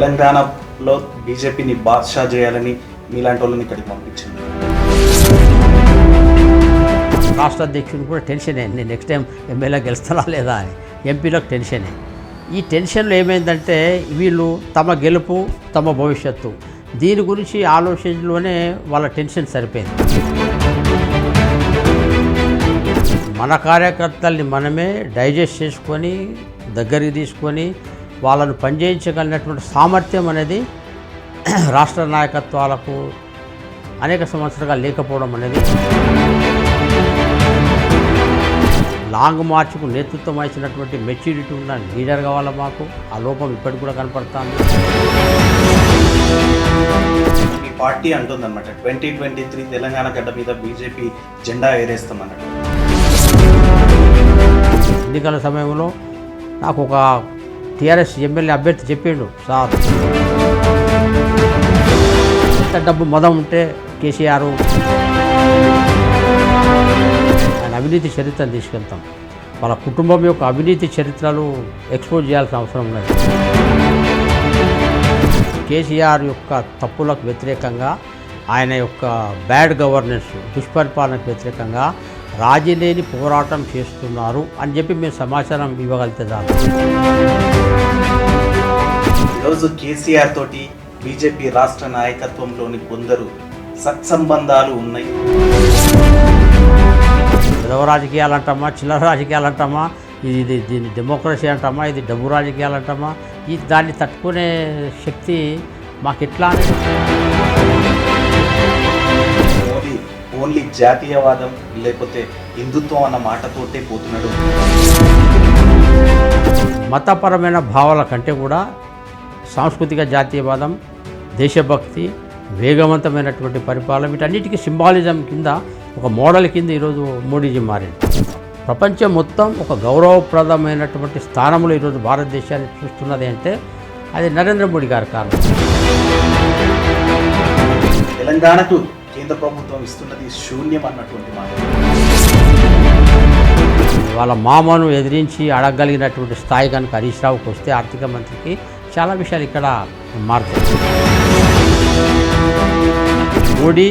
తెలంగాణలో బీజేపీని బాద్షా చేయాలని మీలాంటి వాళ్ళని ఇక్కడికి పంపించింది. రాష్ట్ర అధ్యక్షుడు కూడా టెన్షనే, నేను నెక్స్ట్ టైం ఎమ్మెల్యే గెలుస్తానా లేదా అని. ఎంపీలకు టెన్షనే. ఈ టెన్షన్లో ఏమైందంటే వీళ్ళు తమ గెలుపు తమ భవిష్యత్తు దీని గురించి ఆలోచనలోనే వాళ్ళ టెన్షన్ సరిపోయింది. మన కార్యకర్తల్ని మనమే డైజెస్ట్ చేసుకొని దగ్గరికి తీసుకొని వాళ్ళను పనిచేయించగలిగినటువంటి సామర్థ్యం అనేది రాష్ట్ర నాయకత్వాలకు అనేక సంవత్సరాలుగా లేకపోవడం అనేది, లాంగ్ మార్చ్కు నేతృత్వం వహించినటువంటి మెచ్యూరిటీ ఉన్న లీడర్ కావాలా మాకు. ఆ లోపం ఇప్పటికి కూడా కనపడుతుంది. మీ పార్టీ అంటుందన్నమాట 2023 తెలంగాణ గడ్డ మీద బీజేపీ జెండా ఎగరేస్తామన్నట్టు. ఎన్నికల సమయంలో నాకు ఒక టీఆర్ఎస్ ఎమ్మెల్యే అభ్యర్థి చెప్పిండు, సార్ ఎంత డబ్బు మదం ఉంటే కేసీఆర్ ఆయన అవినీతి చరిత్రను తీసుకెళ్తాం, వాళ్ళ కుటుంబం యొక్క అవినీతి చరిత్రలు ఎక్స్పోజ్ చేయాల్సిన అవసరం ఉన్నది. కేసీఆర్ యొక్క తప్పులకు వ్యతిరేకంగా, ఆయన యొక్క బ్యాడ్ గవర్నెన్స్ దుష్పరిపాలనకు వ్యతిరేకంగా రాజీ లేని పోరాటం చేస్తున్నారు అని చెప్పి మేము సమాచారం ఇవ్వగలిగితే చాలు. ఈరోజు కేసీఆర్ తోటి బీజేపీ రాష్ట్ర నాయకత్వంలోని కొందరు సత్సంబంధాలు ఉన్నాయి. విధవ రాజకీయాలు అంటామా, చిల్లర రాజకీయాలు అంటామా, ఇది దీన్ని డెమోక్రసీ అంటామా, ఇది డబ్బు రాజకీయాలు అంటామా, ఇది దాన్ని తట్టుకునే శక్తి మాకు ఎట్లా? ఓన్లీ జాతీయవాదం లేకపోతే హిందుత్వం అన్న మాటతోటే పోతున్నాడు. మతపరమైన భావాల కంటే కూడా సాంస్కృతిక జాతీయవాదం, దేశభక్తి, వేగవంతమైనటువంటి పరిపాలన, వీటన్నిటికీ సింబాలిజం కింద ఒక మోడల్ కింద ఈరోజు మోడీజీ మారింది. ప్రపంచం మొత్తం ఒక గౌరవప్రదమైనటువంటి స్థానంలో ఈరోజు భారతదేశాన్ని చూస్తున్నది అంటే అది నరేంద్ర మోడీ గారి కారణం. తెలంగాణకు కేంద్ర ప్రభుత్వం ఇస్తున్నది శూన్యం అన్నటువంటి మాట. వాళ్ళ మామను ఎదిరించి అడగగలిగినటువంటి స్థాయి కనుక హరీష్ రావుకి వస్తే ఆర్థిక మంత్రికి చాలా విషయాలు ఇక్కడ మారుతాయి. మోడీ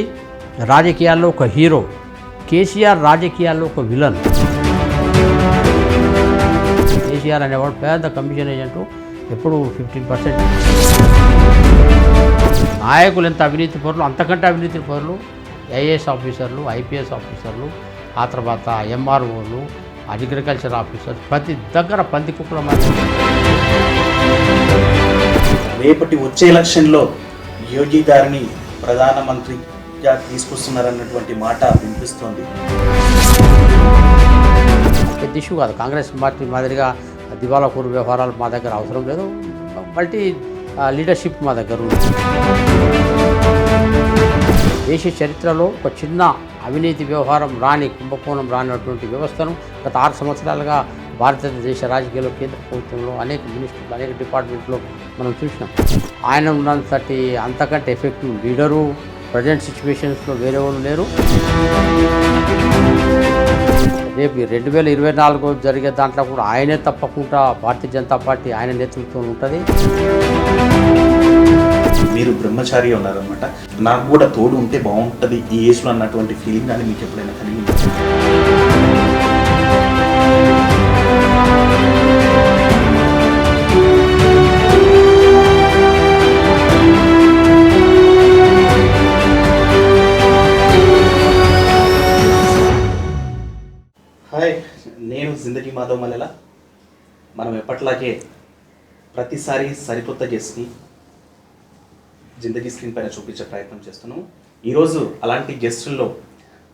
రాజకీయాల్లో ఒక హీరో, కేసీఆర్ రాజకీయాల్లో ఒక విలన్. కేసీఆర్ అనేవాడు పెద్ద కమిషన్ ఏజెంటు, ఎప్పుడు 15%. నాయకులు ఎంత అవినీతి పరులు, అంతకంటే అవినీతి పరులు ఐఏఎస్ ఆఫీసర్లు, ఐపీఎస్ ఆఫీసర్లు, ఆ తర్వాత ఎంఆర్ఓలు, అగ్రికల్చర్ ఆఫీసర్లు, ప్రతి దగ్గర పంది కుక్కల మధ్య. రేపటి వచ్చే ఎలక్షన్లో యోగి గారిని ప్రధానమంత్రిగా తీసుకొస్తున్నారన్నటువంటి మాట వినిపిస్తోంది. పెద్ద ఇష్యూ కాదు. కాంగ్రెస్ పార్టీ మాదిరిగా దివాలా కోరు వ్యవహారాలు మా దగ్గర అవసరం లేదు. మల్టీ లీడర్షిప్ మా దగ్గర ఉంది. దేశ చరిత్రలో ఒక చిన్న అవినీతి వ్యవహారం రాని, కుంభకోణం రానటువంటి వ్యవస్థను గత 6 సంవత్సరాలుగా భారతదేశ రాజకీయాల్లో కేంద్ర ప్రభుత్వంలో అనేక మినిస్టర్లు, అనేక డిపార్ట్మెంట్లో మనం చూసినాం. ఆయన ఉన్నంతటి అంతకంటే ఎఫెక్టివ్ లీడరు ప్రజెంట్ సిచ్యువేషన్స్లో వేరే వాళ్ళు లేరు. రేపు 2024 జరిగే దాంట్లో కూడా ఆయనే తప్పకుండా భారతీయ జనతా పార్టీ ఆయన నేతృత్వం ఉంటుంది. మీరు బ్రహ్మచారి ఉన్నారనమాట, నాకు కూడా తోడు ఉంటే బాగుంటుంది ఈ ఏజ్లో అన్నటువంటి ఫీలింగ్ అని మీకు ఎప్పుడైనా కలిగింది? హాయ్, నేను జిందగీ మాధవ్ మల్లెల. మనం ఎప్పట్లాగే ప్రతిసారి సరికొత్త గెస్ట్ని జిందగీ స్క్రీన్ పైన చూపించే ప్రయత్నం చేస్తున్నాము. ఈరోజు అలాంటి గెస్టుల్లో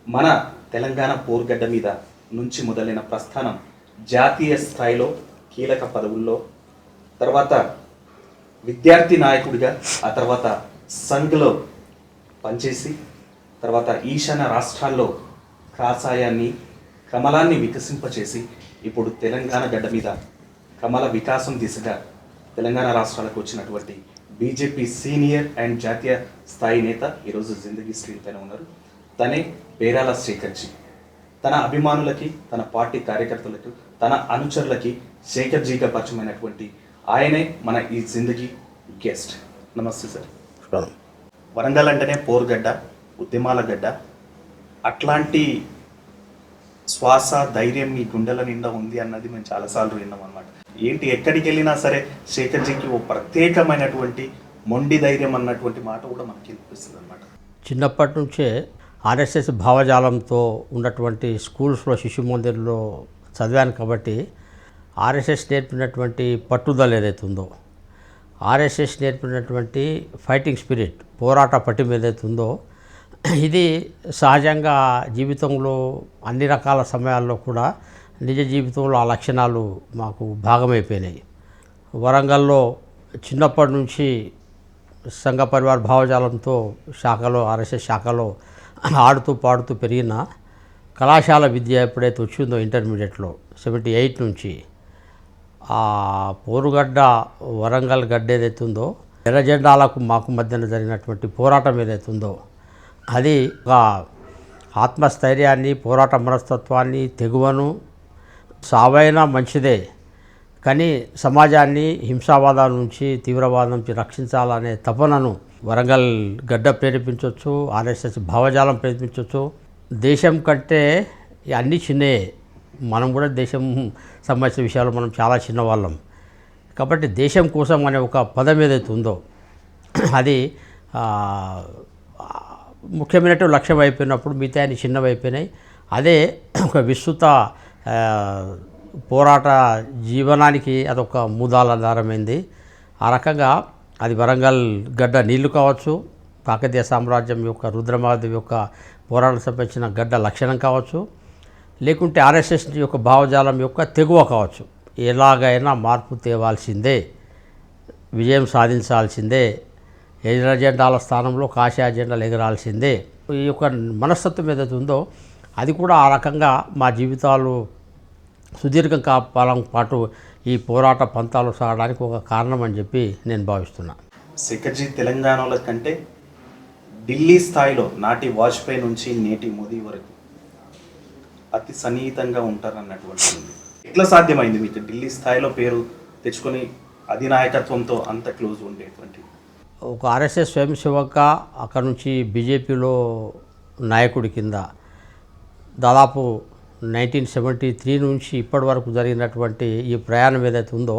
మన తెలంగాణ పోర్గడ్డ మీద నుంచి మొదలైన ప్రస్థానం జాతీయ స్థాయిలో కీలక పదవుల్లో, తర్వాత విద్యార్థి నాయకుడిగా, ఆ తర్వాత సంఘ్లో పనిచేసి, తర్వాత ఈశాన్య రాష్ట్రాల్లో కాషాయాన్ని, కమలాన్ని వికసింపచేసి ఇప్పుడు తెలంగాణ గడ్డ మీద కమల వికాసం దిశగా తెలంగాణ రాష్ట్రాలకు వచ్చినటువంటి బీజేపీ సీనియర్ అండ్ జాతీయ స్థాయి నేత ఈరోజు జిందగీ స్క్రీన్ పైన ఉన్నారు. తనే పేరాల శేఖర్జీ. తన అభిమానులకి, తన పార్టీ కార్యకర్తలకు, తన అనుచరులకి శేఖర్జీగా పరిచయమైనటువంటి ఆయనే మన ఈ జిందగీ గెస్ట్. నమస్తే సార్. నమస్కారం. వరంగల్ అంటేనే పోరుగడ్డ, ఉద్యమాల గడ్డ. అట్లాంటి శ్వాస ధైర్యం మీ గుండెల నిండా ఉంది అన్నది మేము చాలాసార్లు విన్నాం అనమాట. ఏంటి ఎక్కడికి వెళ్ళినా సరే శేఖర్జీకి ఓ ప్రత్యేకమైనటువంటి మొండి ధైర్యం అన్నటువంటి మాట కూడా మనకి అనిపిస్తుంది అనమాట. చిన్నప్పటి నుంచే ఆర్ఎస్ఎస్ భావజాలంతో ఉన్నటువంటి స్కూల్స్లో శిశు మందిర్లో చదివాను కాబట్టి ఆర్ఎస్ఎస్ నేర్పినటువంటి పట్టుదల ఏదైతే ఉందో, ఆర్ఎస్ఎస్ నేర్పినటువంటి ఫైటింగ్ స్పిరిట్, పోరాట పటిమ ఏదైతే ఉందో, ఇది సహజంగా జీవితంలో అన్ని రకాల సమయాల్లో కూడా నిజ జీవితంలో ఆ లక్షణాలు మాకు భాగమైపోయినాయి. వరంగల్లో చిన్నప్పటి నుంచి సంఘ పరివార భావజాలంతో శాఖలో, ఆర్ఎస్ఎస్ శాఖలో ఆడుతూ పాడుతూ పెరిగిన కళాశాల విద్య ఎప్పుడైతే వచ్చిందో ఇంటర్మీడియట్లో 78 నుంచి ఆ పోరుగడ్డ వరంగల్ గడ్డ ఏదైతే ఉందో, ఎర్ర జెండాలకు మాకు మధ్యన జరిగినటువంటి పోరాటం ఏదైతే ఉందో, అది ఒక ఆత్మస్థైర్యాన్ని, పోరాట మనస్తత్వాన్ని, తెగువను, సావైనా మంచిదే కానీ సమాజాన్ని హింసావాదాల నుంచి, తీవ్రవాదం నుంచి రక్షించాలనే తపనను వరంగల్ గడ్డ ప్రేరేపించవచ్చు, ఆర్ఎస్ఎస్ భావజాలం ప్రేరేపించవచ్చు. దేశం కంటే అన్నీ చిన్నే, మనం కూడా దేశం సంబంధించిన విషయాలు మనం చాలా చిన్నవాళ్ళం కాబట్టి దేశం కోసం అనే ఒక పదం ఏదైతే ఉందో అది ముఖ్యమైనటువంటి లక్ష్యం అయిపోయినప్పుడు మిగతా అన్ని చిన్నవి అయిపోయినాయి. అదే ఒక విస్తృత పోరాట జీవనానికి అదొక మూలాధారమైంది. ఆ రకంగా అది వరంగల్ గడ్డ నీళ్లు కావచ్చు, కాకతీయ సామ్రాజ్యం యొక్క రుద్రమాదేవి యొక్క పోరాటం సంబంధించిన గడ్డ లక్షణం కావచ్చు, లేకుంటే ఆర్ఎస్ఎస్ యొక్క భావజాలం యొక్క తెగువ కావచ్చు. ఎలాగైనా మార్పు తేవాల్సిందే, విజయం సాధించాల్సిందే, ఎర్ర జెండాల స్థానంలో కాషాయ జెండాలు ఎగరాల్సిందే. ఈ యొక్క మనస్తత్వం ఏదైతే ఉందో అది కూడా ఆ రకంగా మా జీవితాలు సుదీర్ఘ కాలం పాటు ఈ పోరాట పంతాలు సాగడానికి ఒక కారణం అని చెప్పి నేను భావిస్తున్నా. శేఖర్జీ తెలంగాణలో కంటే ఢిల్లీ స్థాయిలో నాటి వాజ్పేయి నుంచి నేటి మోదీ వరకు అతి సన్నిహితంగా ఉంటారన్నటువంటి ఎట్లా సాధ్యమైంది మీకు ఢిల్లీ స్థాయిలో పేరు తెచ్చుకొని అధినాయకత్వంతో అంత క్లోజ్ ఉండేటువంటి? ఒక ఆర్ఎస్ఎస్ స్వయం సేవక, అక్కడ నుంచి బీజేపీలో నాయకుడి కింద దాదాపు 1973 నుంచి ఇప్పటి వరకు జరిగినటువంటి ఈ ప్రయాణం ఏదైతే ఉందో,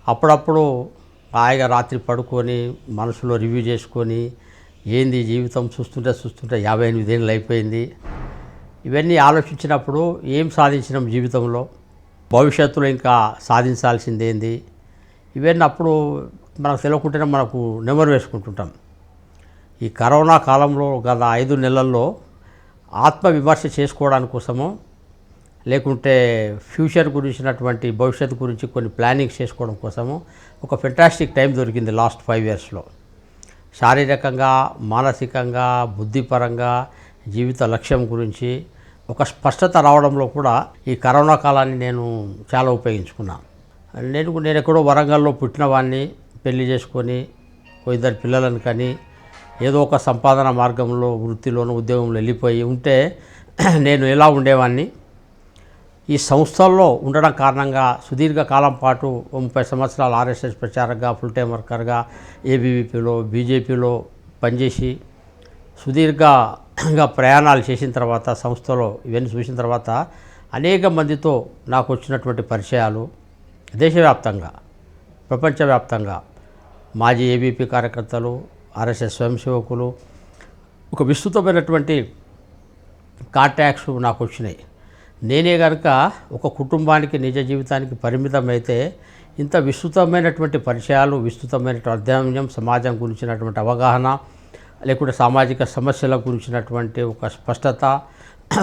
అప్పుడప్పుడు హాయిగా రాత్రి పడుకొని మనసులో రివ్యూ చేసుకొని ఏంది జీవితం చూస్తుంటే 58 ఏళ్ళు అయిపోయింది, ఇవన్నీ ఆలోచించినప్పుడు ఏం సాధించినాం జీవితంలో, భవిష్యత్తులో ఇంకా సాధించాల్సింది ఏంది, ఇవన్నీ అప్పుడు మనకు తెలియకుండానే మనకు నెమరు వేసుకుంటుంటాం. ఈ కరోనా కాలంలో గత 5 నెలల్లో ఆత్మవిమర్శ చేసుకోవడానికి కోసమో, లేకుంటే ఫ్యూచర్ గురించినటువంటి భవిష్యత్తు గురించి కొన్ని ప్లానింగ్స్ చేసుకోవడం కోసము ఒక ఫెంటాస్టిక్ టైం దొరికింది లాస్ట్ 5 ఇయర్స్లో. శారీరకంగా, మానసికంగా, బుద్ధిపరంగా, జీవిత లక్ష్యం గురించి ఒక స్పష్టత రావడంలో కూడా ఈ కరోనా కాలాన్ని నేను చాలా ఉపయోగించుకున్నాను. నేను ఎక్కడో వరంగల్లో పుట్టిన వాడిని, పెళ్లి చేసుకొని 2 పిల్లలను కానీ ఏదో ఒక సంపాదన మార్గంలో, వృత్తిలోనూ ఉద్యోగంలో వెళ్ళిపోయి ఉంటే నేను ఎలా ఉండేవాడిని. ఈ సంస్థల్లో ఉండడం కారణంగా సుదీర్ఘకాలం పాటు 30 సంవత్సరాలు ఆర్ఎస్ఎస్ ప్రచారకగా, ఫుల్ టైం వర్కర్గా, ఏబీవీపీలో, బీజేపీలో పనిచేసి సుదీర్ఘంగా ప్రయాణాలు చేసిన తర్వాత, సంస్థలో ఇవన్నీ చూసిన తర్వాత అనేక మందితో నాకు వచ్చినటువంటి పరిచయాలు దేశవ్యాప్తంగా, ప్రపంచవ్యాప్తంగా మాజీ ఏబీపీ కార్యకర్తలు, ఆర్ఎస్ఎస్ స్వయం సేవకులు, ఒక విస్తృతమైనటువంటి కాంటాక్ట్స్ నాకు వచ్చినాయి. నేనే కనుక ఒక కుటుంబానికి, నిజ జీవితానికి పరిమితమైతే ఇంత విస్తృతమైనటువంటి పరిచయాలు, విస్తృతమైనటువంటి అధ్యయనం, సమాజం గురించినటువంటి అవగాహన, లేకుంటే సామాజిక సమస్యల గురించినటువంటి ఒక స్పష్టత,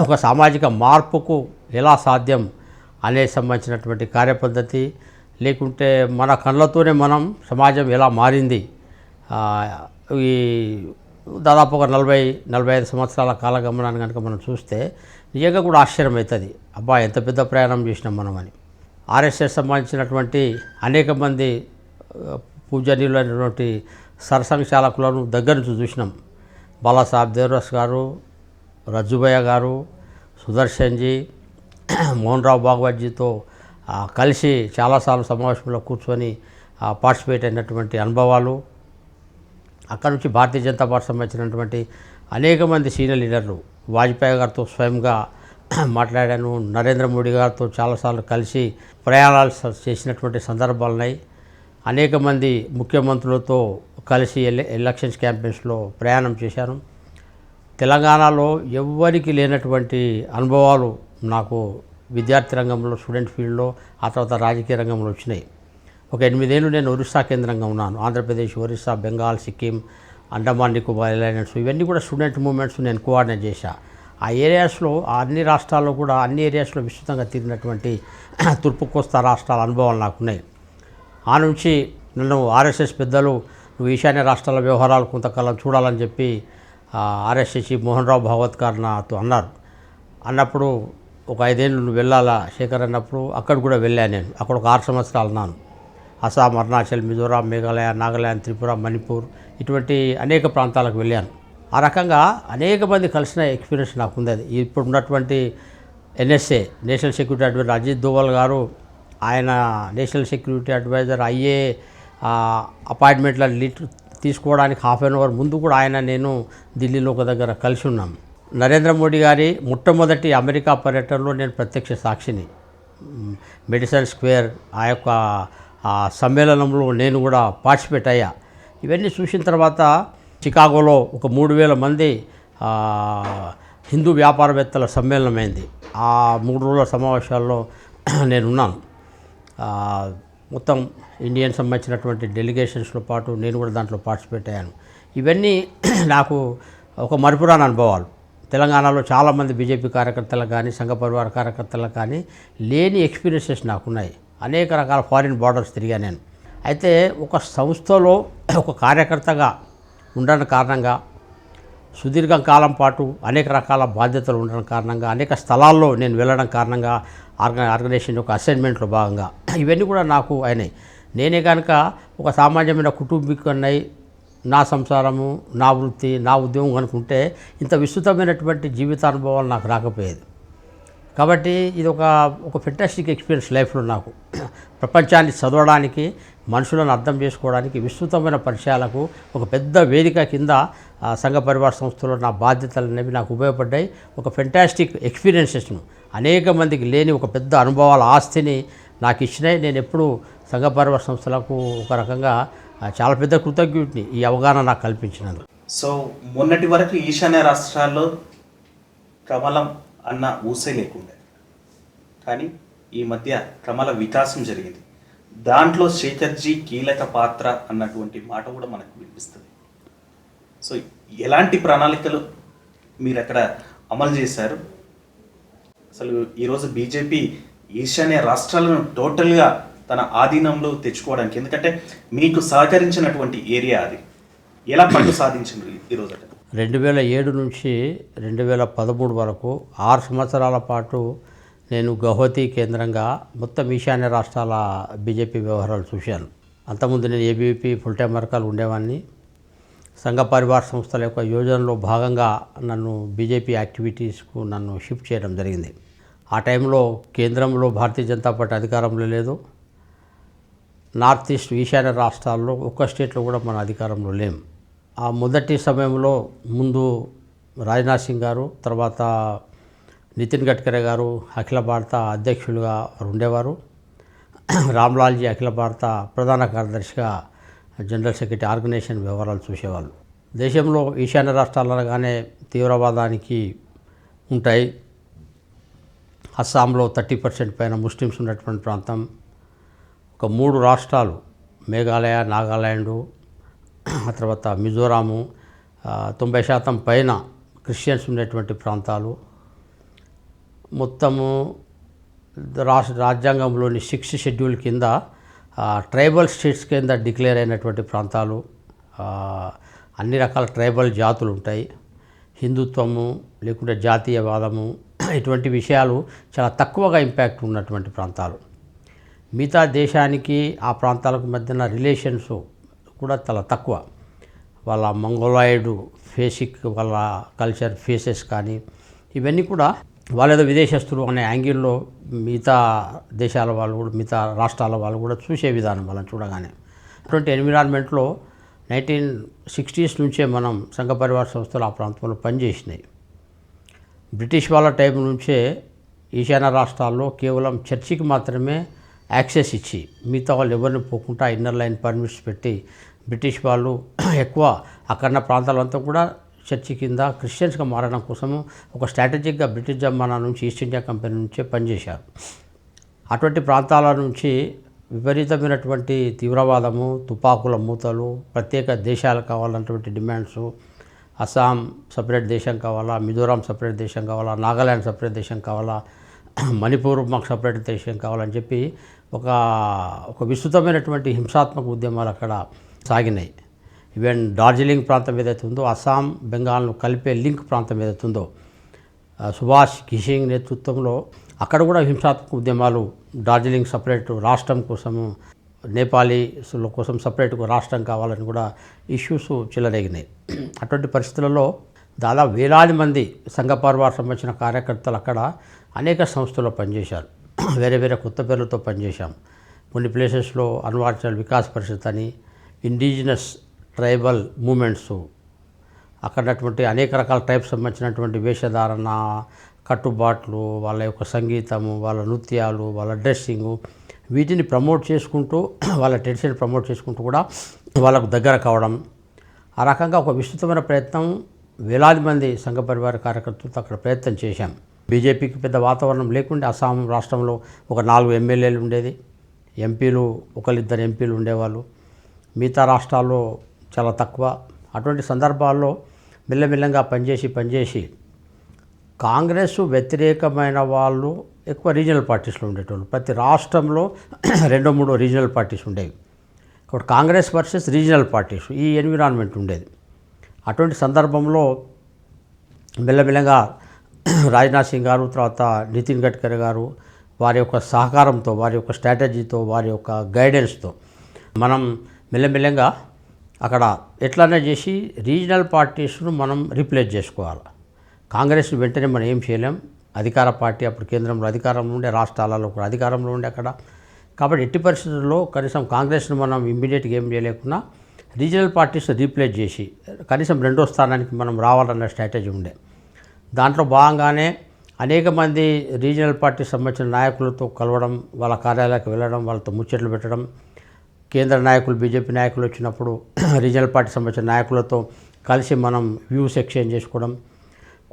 ఒక సామాజిక మార్పుకు ఎలా సాధ్యం అనే సంబంధించినటువంటి కార్యపద్ధతి, లేకుంటే మన కళ్ళతోనే మనం సమాజం ఎలా మారింది, ఈ దాదాపు ఒక 40-45 సంవత్సరాల కాలగమనాన్ని కనుక మనం చూస్తే నిజంగా కూడా ఆశ్చర్యం అవుతుంది. అబ్బా, ఎంత పెద్ద ప్రయాణం చేసినాం మనమని. ఆర్ఎస్ఎస్ సంబంధించినటువంటి అనేక మంది పూజనీయులైనటువంటి సరసంఘచాలకులను దగ్గర నుంచి చూసినాం. బాలాసాహెబ్ దేవరస్ గారు, రజ్జుభయ్య గారు, సుదర్శన్జీ, మోహన్ రావు భాగవత్జీతో కలిసి చాలాసార్లు సమావేశంలో కూర్చొని పార్టిసిపేట్ అయినటువంటి అనుభవాలు, అక్కడ నుంచి భారతీయ జనతా పార్టీ సంబంధించినటువంటి అనేక మంది సీనియర్ లీడర్లు, వాజ్పేయి గారితో స్వయంగా మాట్లాడాను, నరేంద్ర మోడీ గారితో చాలాసార్లు కలిసి ప్రయాణాలు చేసినటువంటి సందర్భాలున్నాయి. అనేక మంది ముఖ్యమంత్రులతో కలిసి ఎలక్షన్స్ క్యాంపెయిన్స్లో ప్రయాణం చేశాను. తెలంగాణలో ఎవ్వరికి లేనటువంటి అనుభవాలు నాకు విద్యార్థి రంగంలో, స్టూడెంట్ ఫీల్డ్లో, ఆ తర్వాత రాజకీయ రంగంలో వచ్చినాయి. ఒక 8 ఏళ్ళు నేను ఒరిస్సా కేంద్రంగా ఉన్నాను. ఆంధ్రప్రదేశ్, ఒరిస్సా, బెంగాల్, సిక్కిం, అండమాన్ నికోబార్ ఐలాండ్స్, ఇవన్నీ కూడా స్టూడెంట్ మూవ్మెంట్స్ నేను కోఆర్డినేట్ చేశా. ఆ ఏరియాస్లో, అన్ని రాష్ట్రాల్లో కూడా అన్ని ఏరియాస్లో విస్తృతంగా తిరిగినటువంటి తూర్పు కోస్తా రాష్ట్రాల అనుభవాలు నాకున్నాయి. ఆ నుంచి నన్ను ఆర్ఎస్ఎస్ పెద్దలు నువ్వు ఈశాన్య రాష్ట్రాల వ్యవహారాలు కొంతకాలం చూడాలని చెప్పి ఆర్ఎస్ఎస్ చీఫ్ మోహన్ రావు భాగవత్ గారు నాతో అన్నప్పుడు ఒక 5 ఏళ్ళు నువ్వు వెళ్ళాలా శేఖర్ అన్నప్పుడు అక్కడ కూడా వెళ్ళాను. నేను అక్కడ ఒక 6 సంవత్సరాలు ఉన్నాను. అస్సాం, అరుణాచల్, మిజోరాం, మేఘాలయ, నాగాల్యాండ్, త్రిపుర, మణిపూర్ ఇటువంటి అనేక ప్రాంతాలకు వెళ్ళాను. ఆ రకంగా అనేక మంది కలిసిన ఎక్స్పీరియన్స్ నాకు ఉంది. ఇప్పుడు ఉన్నటువంటి NSA national security advisor Ajit Doval గారు, ఆయన నేషనల్ సెక్యూరిటీ అడ్వైజర్ అయ్యే అపాయింట్మెంట్ల లీడ్ తీసుకోవడానికి హాఫ్ అన్ అవర్ ముందు కూడా ఆయన నేను ఢిల్లీలో ఒక దగ్గర కలిసి ఉన్నాం. నరేంద్ర మోడీ గారి మొట్టమొదటి అమెరికా పర్యటనలో నేను ప్రత్యక్ష సాక్షిని. మెడిసిన్ స్క్వేర్ ఆ యొక్క సమ్మేళనంలో నేను కూడా పార్టిసిపేట్ అయ్యా. ఇవన్నీ చూసిన తర్వాత చికాగోలో ఒక 3000 మంది హిందూ వ్యాపారవేత్తల సమ్మేళనమైంది. ఆ 3 రోజుల సమావేశాల్లో నేనున్నాను. మొత్తం ఇండియన్ సంబంధించినటువంటి డెలిగేషన్స్తో పాటు నేను కూడా దాంట్లో పార్టిసిపేట్ అయ్యాను. ఇవన్నీ నాకు ఒక మరుపురాని అనుభవాలు. తెలంగాణలో చాలామంది బీజేపీ కార్యకర్తలకు కానీ, సంఘ పరివార కార్యకర్తలకు కానీ లేని ఎక్స్పీరియన్సెస్ నాకున్నాయి. అనేక రకాల ఫారిన్ బార్డర్స్ తిరిగాను నేను. అయితే ఒక సంస్థలో ఒక కార్యకర్తగా ఉండడం కారణంగా, సుదీర్ఘ కాలం పాటు అనేక రకాల బాధ్యతలు ఉండడం కారణంగా, అనేక స్థలాల్లో నేను వెళ్ళడం కారణంగా, ఆర్గనైజేషన్ యొక్క అసైన్మెంట్లో భాగంగా ఇవన్నీ కూడా నాకు అయినాయి. నేనే కనుక ఒక సామాన్యమైన కుటుంబీకున్నై నా సంసారము, నా వృత్తి, నా ఉద్యోగం అనుకుంటే ఇంత విస్తృతమైనటువంటి జీవితానుభవాలు నాకు రాకపోయేది. కాబట్టి ఇది ఒక ఫెంటాస్టిక్ ఎక్స్పీరియన్స్ లైఫ్లో నాకు. ప్రపంచాన్ని చదవడానికి, మనుషులను అర్థం చేసుకోవడానికి, విస్తృతమైన పరిచయాలకు ఒక పెద్ద వేదిక కింద సంఘ పరివార సంస్థలో నా బాధ్యతలు అనేవి నాకు ఉపయోగపడ్డాయి. ఒక ఫెంటాస్టిక్ ఎక్స్పీరియన్సెస్ను, అనేక మందికి లేని ఒక పెద్ద అనుభవాల ఆస్తిని నాకు ఇచ్చినాయి. నేను ఎప్పుడు సంఘ పరివార సంస్థలకు ఒక రకంగా చాలా పెద్ద కృతజ్ఞుడిని ఈ అవగాహన నాకు కల్పించినందుకు. సో మొన్నటి వరకు ఈశాన్య రాష్ట్రాల్లో కమలం అన్న ఊసే లేకుండే, కానీ ఈ మధ్య కమల వికాసం జరిగింది. దాంట్లో శేఖర్జీ కీలక పాత్ర అన్నటువంటి మాట కూడా మనకు వినిపిస్తుంది. సో ఎలాంటి ప్రణాళికలు మీరు అక్కడ అమలు చేశారు? అసలు ఈరోజు బీజేపీ ఈశాన్య రాష్ట్రాలను టోటల్గా తన ఆధీనంలో తెచ్చుకోవడానికి, ఎందుకంటే మీకు సహకరించినటువంటి ఏరియా అది, ఎలా పట్టు సాధించింది ఈరోజు? 2007 నుంచి 2013 వరకు 6 సంవత్సరాల పాటు నేను గౌహతి కేంద్రంగా మొత్తం ఈశాన్య రాష్ట్రాల బీజేపీ వ్యవహారాలు చూశాను. అంతకుముందు నేను ఏబీవీపీ ఫుల్ టైం వర్కర్లు ఉండేవాడిని. సంఘ పరివార సంస్థల యొక్క యోజనలో భాగంగా నన్ను బీజేపీ యాక్టివిటీస్కు నన్ను షిఫ్ట్ చేయడం జరిగింది. ఆ టైంలో కేంద్రంలో భారతీయ జనతా పార్టీ అధికారంలో లేదు. నార్త్ ఈస్ట్ ఈశాన్య రాష్ట్రాల్లో ఒక్క స్టేట్లో కూడా మన అధికారంలో లేము. ఆ మొదటి సమయంలో ముందు రాజ్నాథ్ సింగ్ గారు, తర్వాత నితిన్ గడ్కరీ గారు అఖిల భారత అధ్యక్షులుగా ఉండేవారు. రామ్లాల్జీ అఖిల భారత ప్రధాన కార్యదర్శిగా జనరల్ సెక్రటరీ ఆర్గనైజేషన్ వ్యవహారాలు చూసేవాళ్ళు. దేశంలో ఈశాన్య రాష్ట్రాలనగానే తీవ్రవాదానికి ఉంటాయి. అస్సాంలో 30% పైన ముస్లిమ్స్ ఉన్నటువంటి ప్రాంతం. ఒక 3 రాష్ట్రాలు మేఘాలయ, నాగాల్యాండు, ఆ తర్వాత మిజోరాము, 90% పైన క్రిస్టియన్స్ ఉన్నటువంటి ప్రాంతాలు. మొత్తము రాజ్యాంగంలోని 6th షెడ్యూల్ కింద ట్రైబల్ స్టేట్స్ కింద డిక్లేర్ అయినటువంటి ప్రాంతాలు. అన్ని రకాల ట్రైబల్ జాతులు ఉంటాయి. హిందుత్వము లేకుంటే జాతీయవాదము ఇటువంటి విషయాలు చాలా తక్కువగా ఇంపాక్ట్ ఉన్నటువంటి ప్రాంతాలు. మిగతా దేశానికి ఆ ప్రాంతాలకు మధ్యన రిలేషన్స్ కూడా చాలా తక్కువ. వాళ్ళ మంగోలాయిడ్ ఫేసిక్, వాళ్ళ కల్చర్ ఫేసెస్ కానీ ఇవన్నీ కూడా వాళ్ళేదో విదేశస్తులు అనే యాంగిల్లో మిగతా దేశాల వాళ్ళు కూడా, మిగతా రాష్ట్రాల వాళ్ళు కూడా చూసే విధానం వాళ్ళని చూడగానే. అటువంటి ఎన్విరాన్మెంట్లో 1960s నుంచే మనం సంఘ పరివార సంస్థలు ఆ ప్రాంతంలో పనిచేసినాయి. బ్రిటిష్ వాళ్ళ టైం నుంచే ఈశాన్య రాష్ట్రాల్లో కేవలం చర్చికి మాత్రమే యాక్సెస్ ఇచ్చి మిగతా వాళ్ళు ఎవరిని పోకుండా ఇన్నర్ లైన్ పర్మిట్స్ పెట్టి బ్రిటిష్ వాళ్ళు ఎక్కువ అక్కడ ప్రాంతాలంతా కూడా చర్చి కింద క్రిస్టియన్స్గా మారడం కోసము ఒక స్ట్రాటజిక్గా బ్రిటిష్ జమానా నుంచి ఈస్ట్ ఇండియా కంపెనీ నుంచే పనిచేశారు. అటువంటి ప్రాంతాల నుంచి విపరీతమైనటువంటి తీవ్రవాదము, తుపాకుల మూతలు, ప్రత్యేక దేశాలు కావాలన్నటువంటి డిమాండ్స్, అస్సాం సపరేట్ దేశం కావాలా, మిజోరాం సపరేట్ దేశం కావాలా, నాగాల్యాండ్ సపరేట్ దేశం కావాలా, మణిపూర్ మాకు సపరేట్ దేశం కావాలని చెప్పి ఒక విస్తృతమైనటువంటి హింసాత్మక ఉద్యమాలు అక్కడ సాగినాయి. ఈవెన్ డార్జిలింగ్ ప్రాంతం ఏదైతే ఉందో, అస్సాం బెంగాల్ను కలిపే లింక్ ప్రాంతం ఏదైతే ఉందో, సుభాష్ ఘిషింగ్ నేతృత్వంలో అక్కడ కూడా హింసాత్మక ఉద్యమాలు, డార్జిలింగ్ సపరేట్ రాష్ట్రం కోసము, నేపాలీల కోసం సపరేట్ రాష్ట్రం కావాలని కూడా ఇష్యూస్ చెలరేగినాయి. అటువంటి పరిస్థితులలో దాదాపు వేలాది మంది సంఘ పరివార్ సంబంధించిన కార్యకర్తలు అక్కడ అనేక సంస్థల్లో పనిచేశారు. వేరే వేరే కొత్త పేర్లతో పనిచేశాం. కొన్ని ప్లేసెస్లో అరుణాచల్ వికాస్ పరిషత్ అని, ఇండిజినస్ ట్రైబల్ మూమెంట్స్, అక్కడటువంటి అనేక రకాల ట్రైబ్స్ సంబంధించినటువంటి వేషధారణ, కట్టుబాట్లు, వాళ్ళ యొక్క సంగీతము, వాళ్ళ నృత్యాలు, వాళ్ళ డ్రెస్సింగు, వీటిని ప్రమోట్ చేసుకుంటూ, వాళ్ళ ట్రెడిషన్ ప్రమోట్ చేసుకుంటూ కూడా వాళ్ళకు దగ్గర కావడం, ఆ రకంగా ఒక విస్తృతమైన ప్రయత్నం వేలాది మంది సంఘ పరివార కార్యకర్తలతో అక్కడ ప్రయత్నం చేశాం. బీజేపీకి పెద్ద వాతావరణం లేకుండే అస్సాం రాష్ట్రంలో ఒక 4 ఎమ్మెల్యేలు ఉండేది, ఎంపీలు ఒకరిద్దరు ఎంపీలు ఉండేవాళ్ళు, మిగతా రాష్ట్రాల్లో చాలా తక్కువ. అటువంటి సందర్భాల్లో మెల్లమెల్లంగా పనిచేసి కాంగ్రెస్ వ్యతిరేకమైన వాళ్ళు ఎక్కువ రీజనల్ పార్టీస్లో ఉండేటోళ్ళు. ప్రతి రాష్ట్రంలో 2-3 రీజనల్ పార్టీస్ ఉండేవి. కాబట్టి కాంగ్రెస్ వర్సెస్ రీజనల్ పార్టీస్ ఈ ఎన్విరాన్మెంట్ ఉండేది. అటువంటి సందర్భంలో మెల్లమెల్లగా రాజ్నాథ్ సింగ్ గారు, తర్వాత నితిన్ గడ్కరీ గారు వారి యొక్క సహకారంతో, వారి యొక్క స్ట్రాటజీతో, వారి యొక్క గైడెన్స్తో మనం మెల్లమెల్లంగా అక్కడ ఎట్లన్నా చేసి రీజనల్ పార్టీస్ను మనం రీప్లేస్ చేసుకోవాలి. కాంగ్రెస్ వెంటనే మనం ఏం చేయలేం. అధికార పార్టీ అప్పుడు కేంద్రంలో అధికారంలో ఉండే, రాష్ట్రాలలో కూడా అధికారంలో ఉండే అక్కడ. కాబట్టి ఎట్టి పరిస్థితుల్లో కనీసం కాంగ్రెస్ను మనం ఇమ్మీడియట్గా ఏం చేయలేకున్నా రీజనల్ పార్టీస్ రీప్లేస్ చేసి కనీసం 2వ స్థానానికి మనం రావాలన్న స్ట్రాటజీ ఉండే. దాంట్లో భాగంగానే అనేక మంది రీజనల్ పార్టీ సంబంధించిన నాయకులతో కలవడం, వాళ్ళ కార్యాలయాలకు వెళ్ళడం, వాళ్ళతో ముచ్చట్లు పెట్టడం, కేంద్ర నాయకులు బీజేపీ నాయకులు వచ్చినప్పుడు రీజనల్ పార్టీ సంబంధించిన నాయకులతో కలిసి మనం వ్యూస్ ఎక్స్చేంజ్ చేసుకోవడం,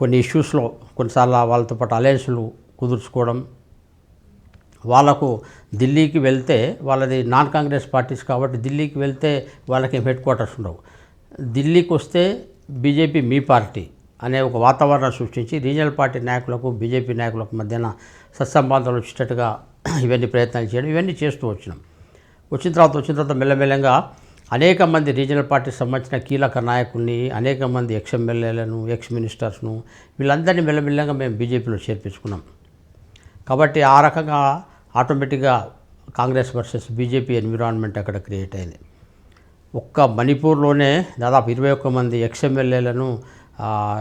కొన్ని ఇష్యూస్లో కొన్నిసార్లు వాళ్ళతో పాటు అలయన్స్లు కుదుర్చుకోవడం, వాళ్ళకు ఢిల్లీకి వెళ్తే వాళ్ళది నాన్ కాంగ్రెస్ పార్టీస్ కాబట్టి ఢిల్లీకి వెళ్తే వాళ్ళకి హెడ్ క్వార్టర్స్ ఉండవు, ఢిల్లీకి వస్తే బీజేపీ మీ పార్టీ అనే ఒక వాతావరణం సృష్టించి రీజనల్ పార్టీ నాయకులకు బీజేపీ నాయకులకు మధ్యన సత్సంబంధాలు వచ్చేటట్టుగా ఇవన్నీ ప్రయత్నాలు చేయడం, ఇవన్నీ చేస్తూ వచ్చిన తర్వాత మెల్లమెల్లంగా అనేక మంది రీజనల్ పార్టీకి సంబంధించిన కీలక నాయకుల్ని, అనేక మంది ఎమ్మెల్యేలను, మినిస్టర్స్ను, వీళ్ళందరినీ మెల్లమెల్లంగా మేము బీజేపీలో చేర్పించుకున్నాం. కాబట్టి ఆ రకంగా ఆటోమేటిక్గా కాంగ్రెస్ వర్సెస్ బీజేపీ ఎన్విరాన్మెంట్ అక్కడ క్రియేట్ అయింది. ఒక్క మణిపూర్లోనే దాదాపు 21 మంది ఎమ్మెల్యేలను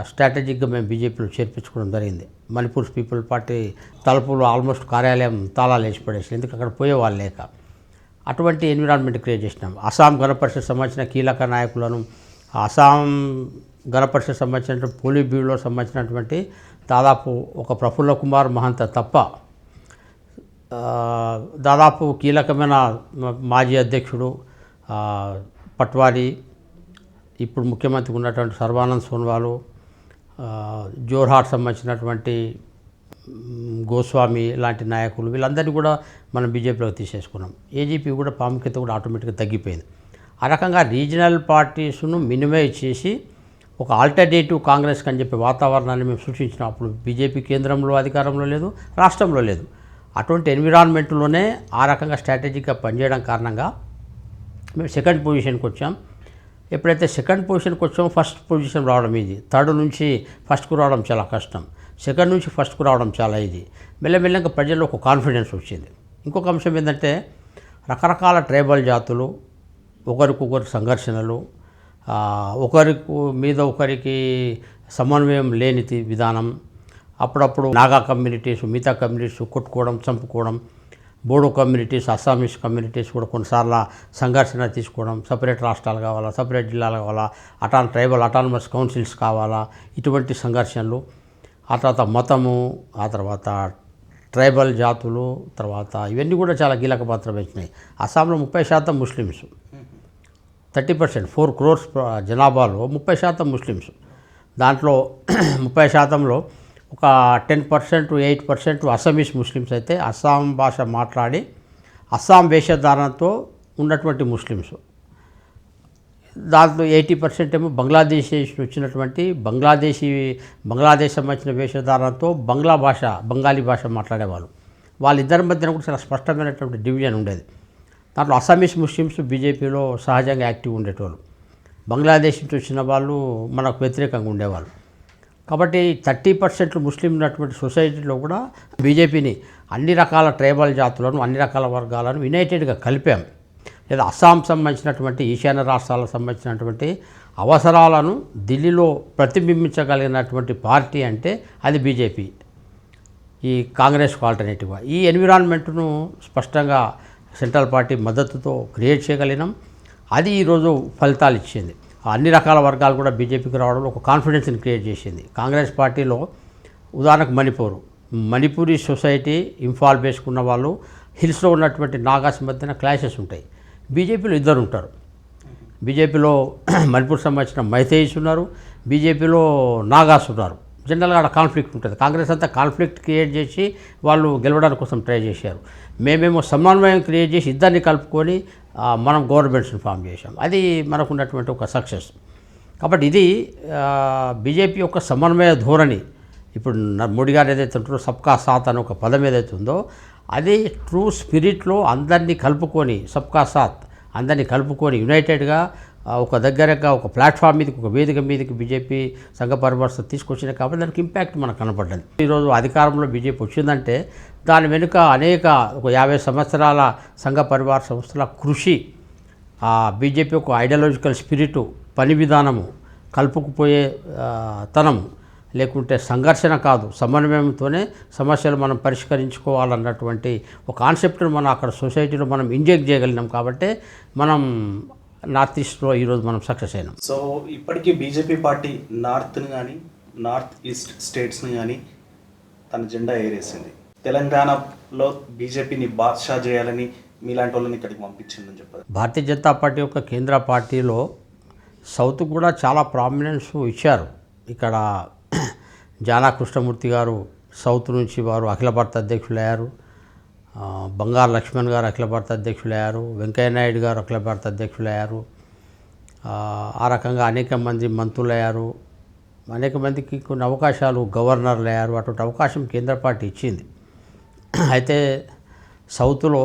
స్ట్రాటజిక్గా మేము బీజేపీలో చేర్పించుకోవడం జరిగింది. మణిపూర్ పీపుల్ పార్టీ తలుపులు ఆల్మోస్ట్ కార్యాలయం తాళాలు వేసి పడేసి, ఎందుకు అక్కడ పోయేవాళ్ళు లేక అటువంటి ఎన్విరాన్మెంట్ క్రియేట్ చేసినాం. అస్సాం గణపరిషత్ సంబంధించిన కీలక నాయకులను, అస్సాం గణపరిషత్ సంబంధించిన పోలిట్ బ్యూరోలో సంబంధించినటువంటి దాదాపు ఒక ప్రఫుల్ల కుమార్ మహంత తప్ప దాదాపు కీలకమైన మాజీ అధ్యక్షుడు పట్వారీ, ఇప్పుడు ముఖ్యమంత్రికి ఉన్నటువంటి సర్వానంద్ సోనోవాల్, జోర్హాట్ సంబంధించినటువంటి గోస్వామి లాంటి నాయకులు, వీళ్ళందరినీ కూడా మనం బీజేపీలోకి తీసేసుకున్నాం. ఏజీపీ కూడా ప్రాముఖ్యత కూడా ఆటోమేటిక్గా తగ్గిపోయింది. ఆ రకంగా రీజనల్ పార్టీస్ను మినిమైజ్ చేసి ఒక ఆల్టర్నేటివ్ కాంగ్రెస్కి అని చెప్పి వాతావరణాన్ని మేము సృష్టించినాం. అప్పుడు బీజేపీ కేంద్రంలో అధికారంలో లేదు, రాష్ట్రంలో లేదు. అటువంటి ఎన్విరాన్మెంట్లోనే ఆ రకంగా స్ట్రాటజిక్గా పనిచేయడం కారణంగా మేము సెకండ్ పొజిషన్కి వచ్చాం. ఎప్పుడైతే సెకండ్ పొజిషన్కి వచ్చామో ఫస్ట్ పొజిషన్ రావడం ఈజీ, థర్డ్ నుంచి ఫస్ట్కు రావడం చాలా కష్టం, సెకండ్ నుంచి ఫస్ట్కు రావడం చాలా ఈజీ. మెల్లమెల్లగా ప్రజల్లో ఒక కాన్ఫిడెన్స్ వచ్చింది. ఇంకొక అంశం ఏంటంటే రకరకాల ట్రైబల్ జాతులు, ఒకరికొకరు సంఘర్షణలు, ఒకరికి సమన్వయం లేని విధానం, అప్పుడప్పుడు నాగా కమ్యూనిటీస్ మిగతా కమ్యూనిటీస్ కొట్టుకోవడం, చంపుకోవడం, బోడో కమ్యూనిటీస్, అస్సామీస్ కమ్యూనిటీస్ కూడా కొన్నిసార్లు సంఘర్షణ తీసుకోవడం, సపరేట్ రాష్ట్రాలు కావాలా, సపరేట్ జిల్లాలు కావాలా, ట్రైబల్ అటానమస్ కౌన్సిల్స్ కావాలా, ఇటువంటి సంఘర్షణలు. ఆ తర్వాత మతము, ఆ తర్వాత ట్రైబల్ జాతులు, తర్వాత ఇవన్నీ కూడా చాలా కీలక పాత్ర వహించినాయి. అస్సాంలో 30% ముస్లిమ్స్, 30%, 4 crores జనాభాలో 30% ముస్లిమ్స్. దాంట్లో 30%లో ఒక 10%, 8% అస్సామీస్ ముస్లిమ్స్ అయితే అస్సాం భాష మాట్లాడి అస్సాం వేషధారణతో ఉన్నటువంటి ముస్లిమ్స్. దాంట్లో 80% ఏమో బంగ్లాదేశ్ వచ్చినటువంటి బంగ్లాదేశ్ సంబంధించిన వేషధారణతో బెంగాలీ భాష మాట్లాడేవాళ్ళు. వాళ్ళిద్దరి మధ్యన కూడా చాలా స్పష్టమైనటువంటి డివిజన్ ఉండేది. దాంట్లో అస్సామీస్ ముస్లిమ్స్ బీజేపీలో సహజంగా యాక్టివ్ ఉండేటోళ్ళు, బంగ్లాదేశ్ నుంచి వచ్చిన వాళ్ళు మనకు వ్యతిరేకంగా ఉండేవాళ్ళు. కాబట్టి 30% ముస్లిం ఉన్నటువంటి సొసైటీలో కూడా బీజేపీని అన్ని రకాల ట్రైబల్ జాతులను, అన్ని రకాల వర్గాలను యునైటెడ్గా కలిపాం. లేదా అస్సాం సంబంధించినటువంటి ఈశాన్య రాష్ట్రాలకు సంబంధించినటువంటి అవసరాలను ఢిల్లీలో ప్రతిబింబించగలిగినటువంటి పార్టీ అంటే అది బీజేపీ, ఈ కాంగ్రెస్కు ఆల్టర్నేటివ్గా. ఈ ఎన్విరాన్మెంట్ను స్పష్టంగా సెంట్రల్ పార్టీ మద్దతుతో క్రియేట్ చేయగలిగినాం. అది ఈరోజు ఫలితాలు ఇచ్చింది. అన్ని రకాల వర్గాలు కూడా బీజేపీకి రావడంలో ఒక కాన్ఫిడెన్స్ని క్రియేట్ చేసింది. కాంగ్రెస్ పార్టీలో ఉదాహరణకు మణిపూరీ సొసైటీ, ఇంఫాల్ బేస్కున్న వాళ్ళు, హిల్స్లో ఉన్నటువంటి నాగాస్ మధ్యన క్లాషెస్ ఉంటాయి. బీజేపీలో ఇద్దరు ఉంటారు. బీజేపీలో మణిపూర్ సంబంధించిన మైతేయిస్ ఉన్నారు, బీజేపీలో నాగాస్ ఉన్నారు. జనరల్గా అక్కడ కాన్ఫ్లిక్ట్ ఉంటుంది. కాంగ్రెస్ అంతా కాన్ఫ్లిక్ట్ క్రియేట్ చేసి వాళ్ళు గెలవడానికి కోసం ట్రై చేశారు. మేమేమో సమన్వయం క్రియేట్ చేసి ఇద్దరిని కలుపుకొని మనం గవర్నమెంట్స్ని ఫామ్ చేశాం. అది మనకు ఉన్నటువంటి ఒక సక్సెస్. కాబట్టి ఇది బీజేపీ యొక్క సమన్వయ ధోరణి. ఇప్పుడు మోడీ గారు ఏదైతే ఉంటారో సబ్కా సాత్ అనే ఒక పదం ఏదైతే ఉందో అది ట్రూ స్పిరిట్లో అందరినీ కలుపుకొని, సబ్కా సాత్ అందరినీ కలుపుకొని యునైటెడ్గా ఒక దగ్గరగా ఒక ప్లాట్ఫామ్ మీదకి, ఒక వేదిక మీదకి బీజేపీ సంఘ పరివర్తన తీసుకొచ్చినాయి. కాబట్టి దానికి ఇంపాక్ట్ మనకు కనపడ్డది. ఈరోజు అధికారంలో బీజేపీ వచ్చిందంటే దాని వెనుక ఒక 50 సంవత్సరాల సంఘ పరివార సంస్థల కృషి, బీజేపీ ఒక ఐడియాలజికల్ స్పిరిటు, పని విధానము, కలుపుకుపోయే తనము, లేకుంటే సంఘర్షణ కాదు, సమన్వయంతోనే సమస్యలు మనం పరిష్కరించుకోవాలన్నటువంటి ఒక కాన్సెప్ట్ను మనం అక్కడ సొసైటీలో మనం ఇంజెక్ట్ చేయగలిగినాం. కాబట్టి మనం నార్త్ ఈస్ట్లో ఈరోజు మనం సక్సెస్ అయినాం. సో ఇప్పటికీ బీజేపీ పార్టీ నార్త్ని కానీ, నార్త్ ఈస్ట్ స్టేట్స్ని కానీ తన జెండా ఎగరేసింది. తెలంగాణలో బీజేపీని బాద్షా చేయాలని మీలాంటి వాళ్ళని ఇక్కడికి పంపించిందని చెప్పారు. భారతీయ జనతా పార్టీ యొక్క కేంద్ర పార్టీలో సౌత్ కూడా చాలా ప్రామినెన్స్ ఇచ్చారు. ఇక్కడ జానా కృష్ణమూర్తి గారు సౌత్ నుంచి వారు అఖిల భారత అధ్యక్షులయ్యారు. బంగారు లక్ష్మణ్ గారు అఖిల భారత అధ్యక్షులయ్యారు. వెంకయ్యనాయుడు గారు అఖిల భారత అధ్యక్షులయ్యారు. ఆ రకంగా అనేక మంది మంత్రులయ్యారు. అనేక మందికి కొన్ని అవకాశాలు, గవర్నర్లు అయ్యారు. అటువంటి అవకాశం కేంద్ర పార్టీ ఇచ్చింది. అయితే సౌత్లో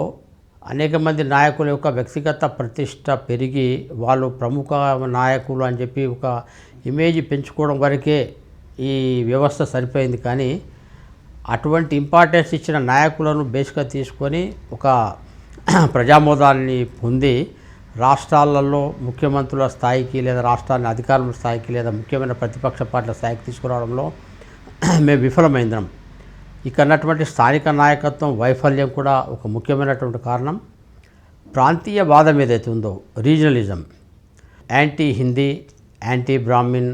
అనేక మంది నాయకుల యొక్క వ్యక్తిగత ప్రతిష్ట పెరిగి వాళ్ళు ప్రముఖ నాయకులు అని చెప్పి ఒక ఇమేజ్ పెంచుకోవడం వరకే ఈ వ్యవస్థ సరిపోయింది. కానీ అటువంటి ఇంపార్టెన్స్ ఇచ్చిన నాయకులను బేస్గా తీసుకొని ఒక ప్రజామోదాన్ని పొంది రాష్ట్రాలలో ముఖ్యమంత్రుల స్థాయికి, లేదా రాష్ట్రాన్ని అధికారుల స్థాయికి, లేదా ముఖ్యమైన ప్రతిపక్ష పార్టీల స్థాయికి తీసుకురావడంలో మేము విఫలమైందాం. ఇక్కడ ఉన్నటువంటి స్థానిక నాయకత్వం వైఫల్యం కూడా ఒక ముఖ్యమైనటువంటి కారణం. ప్రాంతీయవాదం ఏదైతే ఉందో, regionalism, anti Hindi, anti Brahmin,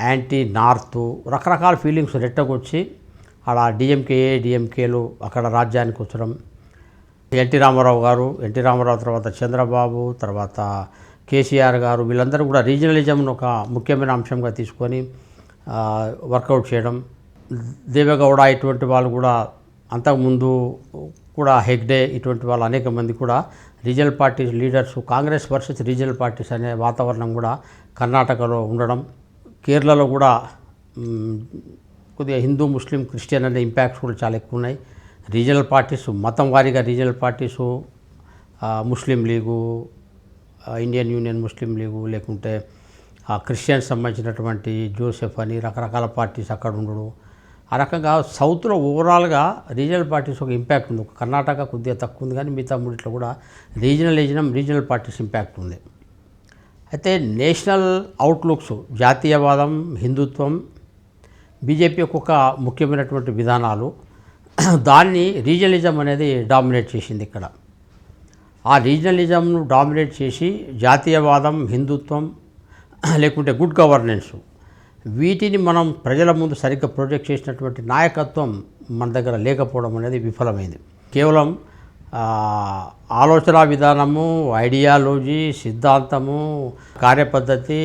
anti north, రకరకాల ఫీలింగ్స్ రెట్టగొచ్చి అక్కడ డిఎంకేలు అక్కడ రాజ్యానికి వచ్చడం. ఎన్టీ రామారావు తర్వాత చంద్రబాబు, తర్వాత కేసీఆర్ గారు, వీళ్ళందరూ కూడా రీజనలిజంను ఒక ముఖ్యమైన అంశంగా తీసుకొని వర్కౌట్ చేయడం. దేవేగౌడ ఇటువంటి వాళ్ళు కూడా, అంతకుముందు కూడా హెగ్డే, ఇటువంటి వాళ్ళు అనేక మంది కూడా regional parties leaders, Congress versus regional parties అనే వాతావరణం కూడా కర్ణాటకలో ఉండడం. కేరళలో కూడా కొద్దిగా హిందూ, ముస్లిం, క్రిస్టియన్ అనే ఇంపాక్ట్స్ కూడా చాలా ఎక్కువ ఉన్నాయి. రీజనల్ పార్టీస్ మతం వారీగా రీజనల్ పార్టీసు, ముస్లిం లీగు, ఇండియన్ యూనియన్ ముస్లిం లీగు, లేకుంటే క్రిస్టియన్స్ సంబంధించినటువంటి జోసెఫ్ అని రకరకాల పార్టీస్ అక్కడ ఉండడు. ఆ రకంగా సౌత్లో ఓవరాల్గా రీజనల్ పార్టీస్ ఒక ఇంపాక్ట్ ఉంది. ఒక కర్ణాటక కొద్దిగా తక్కువ ఉంది, కానీ మిగతా మూడిట్లో కూడా రీజనల్ పార్టీస్ ఇంపాక్ట్ ఉంది. అయితే నేషనల్ అవుట్లుక్స్, జాతీయవాదం, హిందుత్వం, బీజేపీ యొక్క ముఖ్యమైనటువంటి విధానాలు దాన్ని రీజనలిజం అనేది డామినేట్ చేసింది ఇక్కడ. ఆ రీజనలిజంను డామినేట్ చేసి జాతీయవాదం, హిందుత్వం లేకుంటే గుడ్ గవర్నెన్స్ వీటిని మనం ప్రజల ముందు సరిగ్గా ప్రొజెక్ట్ చేసినటువంటి నాయకత్వం మన దగ్గర లేకపోవడం అనేది విఫలమైంది. కేవలం ఆలోచన విధానము, ఐడియాలజీ, సిద్ధాంతము, కార్యపద్ధతి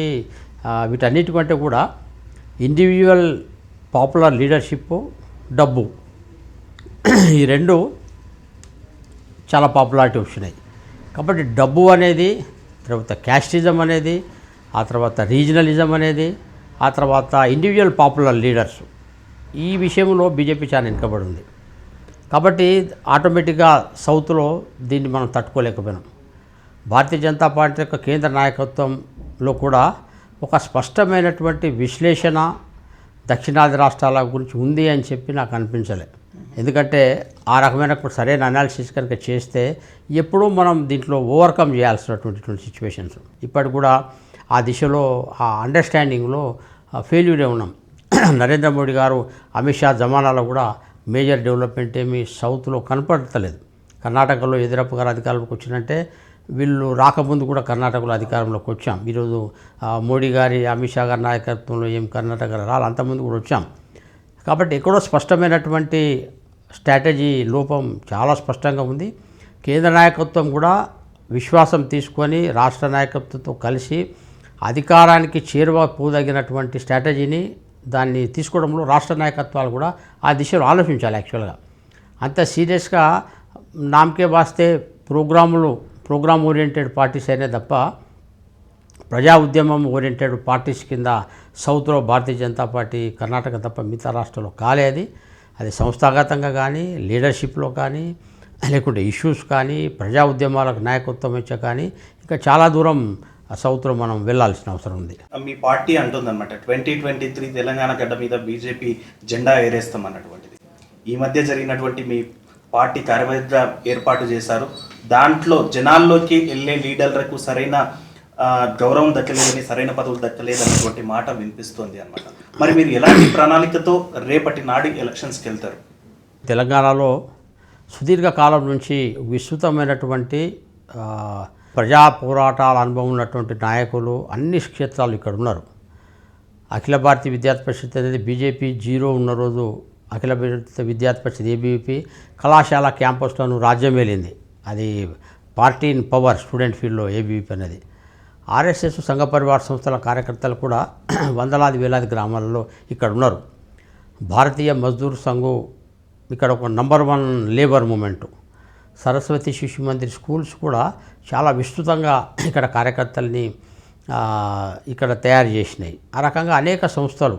వీటన్నిటికంటే కూడా ఇండివిజువల్ పాపులర్ లీడర్షిప్, డబ్బు ఈ రెండు చాలా పాపులారిటీ వచ్చినాయి. కాబట్టి డబ్బు అనేది, తర్వాత క్యాస్టిజం అనేది, ఆ తర్వాత రీజనలిజం అనేది, ఆ తర్వాత ఇండివిజువల్ పాపులర్ లీడర్స్, ఈ విషయంలో బీజేపీ చాలా వెనుకబడి ఉంది. కాబట్టి ఆటోమేటిక్గా సౌత్లో దీన్ని మనం తట్టుకోలేకపోయినాం. భారతీయ జనతా పార్టీ యొక్క కేంద్ర నాయకత్వంలో కూడా ఒక స్పష్టమైనటువంటి విశ్లేషణ దక్షిణాది రాష్ట్రాల గురించి ఉంది అని చెప్పి నాకు అనిపించలే. ఎందుకంటే ఆ రకమైన సరైన అనాలిసిస్ కనుక చేస్తే ఎప్పుడూ మనం దీంట్లో ఓవర్కమ్ చేయాల్సినటువంటి సిచ్యువేషన్స్ ఇప్పటి కూడా ఆ దిశలో, ఆ అండర్స్టాండింగ్లో ఫెయిల్యూరే ఉన్నాం. నరేంద్ర మోడీ గారు, అమిత్ షా జమానాలో కూడా మేజర్ డెవలప్మెంట్ ఏమీ సౌత్లో కనపడతలేదు. కర్ణాటకలో యెదియూరప్ప గారు అధికారంలోకి వచ్చినంటే వీళ్ళు రాకముందు కూడా కర్ణాటకలో అధికారంలోకి వచ్చాం. ఈరోజు మోడీ గారి, అమిత్ షా గారి నాయకత్వంలో ఏం కర్ణాటకలో రాలి, అంతకుముందు కూడా వచ్చాం. కాబట్టి ఎక్కడో స్పష్టమైనటువంటి స్ట్రాటజీ లోపం చాలా స్పష్టంగా ఉంది. కేంద్ర నాయకత్వం కూడా విశ్వాసం తీసుకొని రాష్ట్ర నాయకత్వంతో కలిసి అధికారానికి చేరువపోదగినటువంటి స్ట్రాటజీని దాన్ని తీసుకోవడంలో రాష్ట్ర నాయకత్వాలు కూడా ఆ దిశలో ఆలోచించాలి. యాక్చువల్గా అంత సీరియస్గా నామకే వాస్తే ప్రోగ్రామ్ ఓరియంటెడ్ పార్టీస్ అయినా తప్ప ప్రజా ఉద్యమం ఓరియంటెడ్ పార్టీస్ కింద సౌత్లో భారతీయ జనతా పార్టీ, కర్ణాటక తప్ప మిగతా రాష్ట్రాల్లో కాలేదు. అది సంస్థాగతంగా కానీ, లీడర్షిప్లో కానీ, లేకుంటే ఇష్యూస్ కానీ, ప్రజా ఉద్యమాలకు నాయకత్వం ఇచ్చా కానీ ఇంకా చాలా దూరం సౌత్లో మనం వెళ్ళాల్సిన అవసరం ఉంది. మీ పార్టీ అంటుందన్నమాట 2023 తెలంగాణ గడ్డ మీద బీజేపీ జెండా ఎగరేస్తాం అన్నటువంటిది. ఈ మధ్య జరిగినటువంటి మీ పార్టీ కార్యవర్గ ఏర్పాటు చేశారు. దాంట్లో జనాల్లోకి వెళ్ళే లీడర్లకు సరైన గౌరవం దక్కలేదని, సరైన పదవులు దక్కలేదన్నటువంటి మాట వినిపిస్తోంది అన్నమాట. మరి మీరు ఎలాంటి ప్రణాళికతో రేపటి నాడు ఎలక్షన్స్కి వెళ్తారు? తెలంగాణలో సుదీర్ఘ కాలం నుంచి విస్తృతమైనటువంటి ప్రజా పోరాటాల అనుభవం ఉన్నటువంటి నాయకులు అన్ని క్షేత్రాలు ఇక్కడ ఉన్నారు. అఖిల భారతీయ విద్యార్థి పరిషత్ అనేది బీజేపీ జీరో ఉన్న రోజు అఖిల భారతీయ విద్యార్థి పరిషత్ ఏబీవీపీ కళాశాల క్యాంపస్లోనూ రాజ్యం వెళ్ళింది. అది పార్టీ ఇన్ పవర్ స్టూడెంట్ ఫీల్డ్లో ఏబీవీపీ అనేది. ఆర్ఎస్ఎస్, సంఘ పరివార సంస్థల కార్యకర్తలు కూడా వందలాది వేలాది గ్రామాలలో ఇక్కడ ఉన్నారు. భారతీయ మజ్దూర్ సంఘం ఇక్కడ ఒక నంబర్ 1 లేబర్ మూమెంటు. సరస్వతి శిశు మందిర్ స్కూల్స్ కూడా చాలా విస్తృతంగా ఇక్కడ కార్యకర్తల్ని ఇక్కడ తయారు చేసినాయి. ఆ రకంగా అనేక సంస్థలు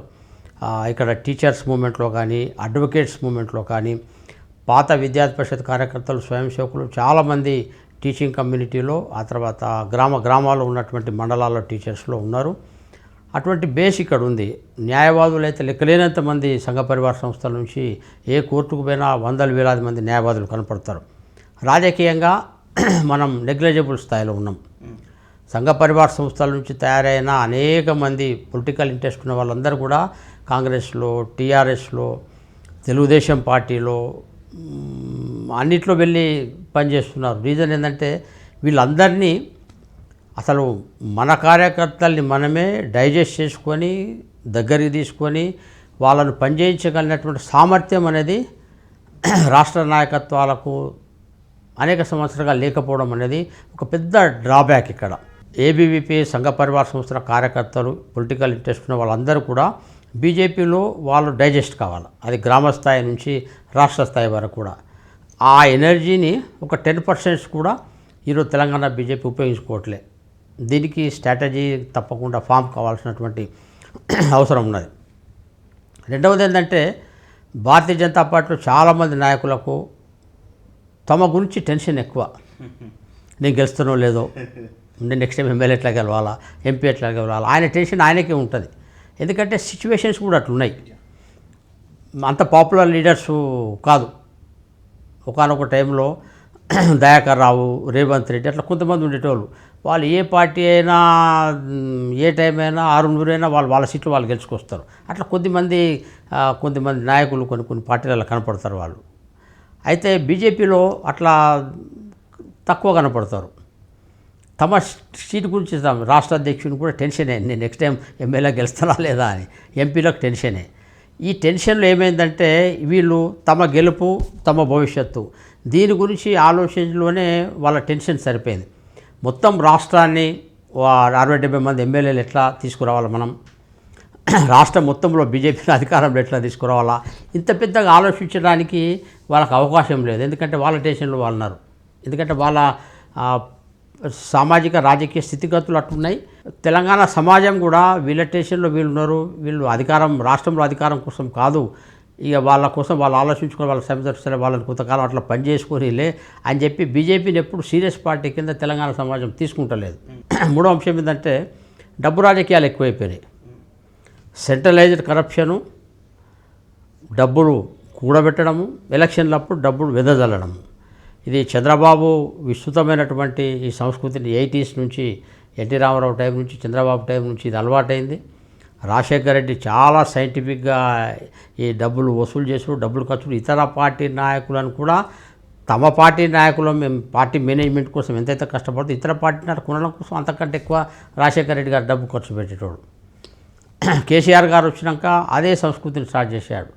ఇక్కడ టీచర్స్ మూమెంట్లో కానీ, అడ్వకేట్స్ మూమెంట్లో కానీ, పాత విద్యార్థి పరిషత్ కార్యకర్తలు, స్వయం సేవకులు చాలామంది టీచింగ్ కమ్యూనిటీలో, ఆ తర్వాత గ్రామాల్లో ఉన్నటువంటి మండలాల్లో టీచర్స్లో ఉన్నారు. అటువంటి బేస్ ఇక్కడ ఉంది. న్యాయవాదులు అయితే లెక్కలేనంత మంది సంఘ పరివార సంస్థల నుంచి ఏ కోర్టుకు పోయినా వందల వేలాది మంది న్యాయవాదులు కనపడతారు. రాజకీయంగా మనం నెగ్లిజిబుల్ స్థాయిలో ఉన్నాం. సంఘ పరివార సంస్థల నుంచి తయారైన అనేక మంది పొలిటికల్ ఇంట్రెస్ట్ ఉన్న వాళ్ళందరూ కూడా కాంగ్రెస్లో, టీఆర్ఎస్లో, తెలుగుదేశం పార్టీలో అన్నిట్లో వెళ్ళి పనిచేస్తున్నారు. రీజన్ ఏంటంటే వీళ్ళందరినీ అసలు మన కార్యకర్తల్ని మనమే డైజెస్ట్ చేసుకొని దగ్గరికి తీసుకొని వాళ్ళను పనిచేయించగలిగినటువంటి సామర్థ్యం అనేది రాష్ట్ర నాయకత్వాలకు అనేక సంవత్సరాలుగా లేకపోవడం అనేది ఒక పెద్ద డ్రాబ్యాక్ ఇక్కడ. ఏబీవీపీ, సంఘ పరివార సంస్థల కార్యకర్తలు, పొలిటికల్ ఇంట్రెస్ట్ ఉన్న వాళ్ళందరూ కూడా బీజేపీలో వాళ్ళు డైజెస్ట్ కావాలి. అది గ్రామ స్థాయి నుంచి రాష్ట్ర స్థాయి వరకు కూడా. ఆ ఎనర్జీని ఒక 10% కూడా ఈరోజు తెలంగాణ బీజేపీ ఉపయోగించుకోవట్లే. దీనికి స్ట్రాటజీ తప్పకుండా ఫామ్ కావాల్సినటువంటి అవసరం ఉన్నది. రెండవది ఏంటంటే భారతీయ జనతా పార్టీలో చాలామంది నాయకులకు తమ గురించి టెన్షన్ ఎక్కువ. నేను గెలుస్తానో లేదో, నేను నెక్స్ట్ టైం ఎమ్మెల్యే ఎట్లా గెలవాలా, ఎంపీ ఎట్లా గెలవాలా, ఆయన టెన్షన్ ఆయనకే ఉంటుంది. ఎందుకంటే సిచ్యువేషన్స్ కూడా అట్లున్నాయి. అంత పాపులర్ లీడర్స్ కాదు. ఒకానొక టైంలో దయాకర్ రావు, రేవంత్ రెడ్డి అట్లా కొంతమంది ఉండేటోళ్ళు. వాళ్ళు ఏ పార్టీ అయినా, ఏ టైం అయినా, 6 అయినా వాళ్ళ సీట్లు వాళ్ళు గెలుచుకొస్తారు. అట్లా కొంతమంది నాయకులు కొన్ని పార్టీలలో కనపడతారు. వాళ్ళు అయితే బీజేపీలో అట్లా తక్కువ కనపడతారు. తమ సీటు గురించి రాష్ట్ర అధ్యక్షుని కూడా టెన్షనే, నేను నెక్స్ట్ టైం ఎమ్మెల్యే గెలుస్తానా లేదా అని. ఎంపీలకు టెన్షనే. ఈ టెన్షన్లో ఏమైందంటే వీళ్ళు తమ గెలుపు తమ భవిష్యత్తు దీని గురించి ఆలోచనలోనే వాళ్ళ టెన్షన్ సరిపోయింది. మొత్తం రాష్ట్రాన్ని 60-70 మంది ఎమ్మెల్యేలు ఎట్లా తీసుకురావాలి, మనం రాష్ట్రం మొత్తంలో బీజేపీని అధికారంలో ఎట్లా తీసుకురావాలా, ఇంత పెద్దగా ఆలోచించడానికి వాళ్ళకి అవకాశం లేదు. ఎందుకంటే వాళ్ళ టెన్షన్లో వాళ్ళు ఉన్నారు. ఎందుకంటే వాళ్ళ సామాజిక రాజకీయ స్థితిగతులు అట్టున్నాయి. తెలంగాణ సమాజం కూడా వీళ్ళ టెన్షన్లో వీళ్ళు ఉన్నారు. వీళ్ళు అధికారం, రాష్ట్రంలో అధికారం కోసం కాదు, ఇక వాళ్ళ కోసం వాళ్ళు ఆలోచించుకొని వాళ్ళ సమస్యలు వాళ్ళని కొంతకాలం అట్లా పనిచేసుకొని అని చెప్పి బీజేపీని ఎప్పుడు సీరియస్ పార్టీ కింద తెలంగాణ సమాజం తీసుకుంటలేదు. మూడో అంశం ఏంటంటే డబ్బు రాజకీయాలు ఎక్కువైపోయినాయి. సెంట్రలైజ్డ్ కరప్షను, డబ్బులు కూడబెట్టడము, ఎలక్షన్లప్పుడు డబ్బులు వెదజల్లడము. ఇది చంద్రబాబు విస్తృతమైనటువంటి ఈ సంస్కృతిని 80s నుంచి ఎన్టీ రామారావు టైం నుంచి చంద్రబాబు టైం నుంచి ఇది అలవాటైంది. రాజశేఖర రెడ్డి చాలా సైంటిఫిక్గా ఈ డబ్బులు వసూలు చేసుడు, డబ్బులు ఖర్చులు, ఇతర పార్టీ నాయకులను కూడా తమ పార్టీ నాయకులు మేము పార్టీ మేనేజ్మెంట్ కోసం ఎంతైతే కష్టపడుతూ ఇతర పార్టీ నాయకులు కొనడం కోసం అంతకంటే ఎక్కువ రాజశేఖర రెడ్డి గారు డబ్బు ఖర్చు పెట్టేటోడు. కేసీఆర్ గారు వచ్చినాక అదే సంస్కృతిని స్టార్ట్ చేశాడు.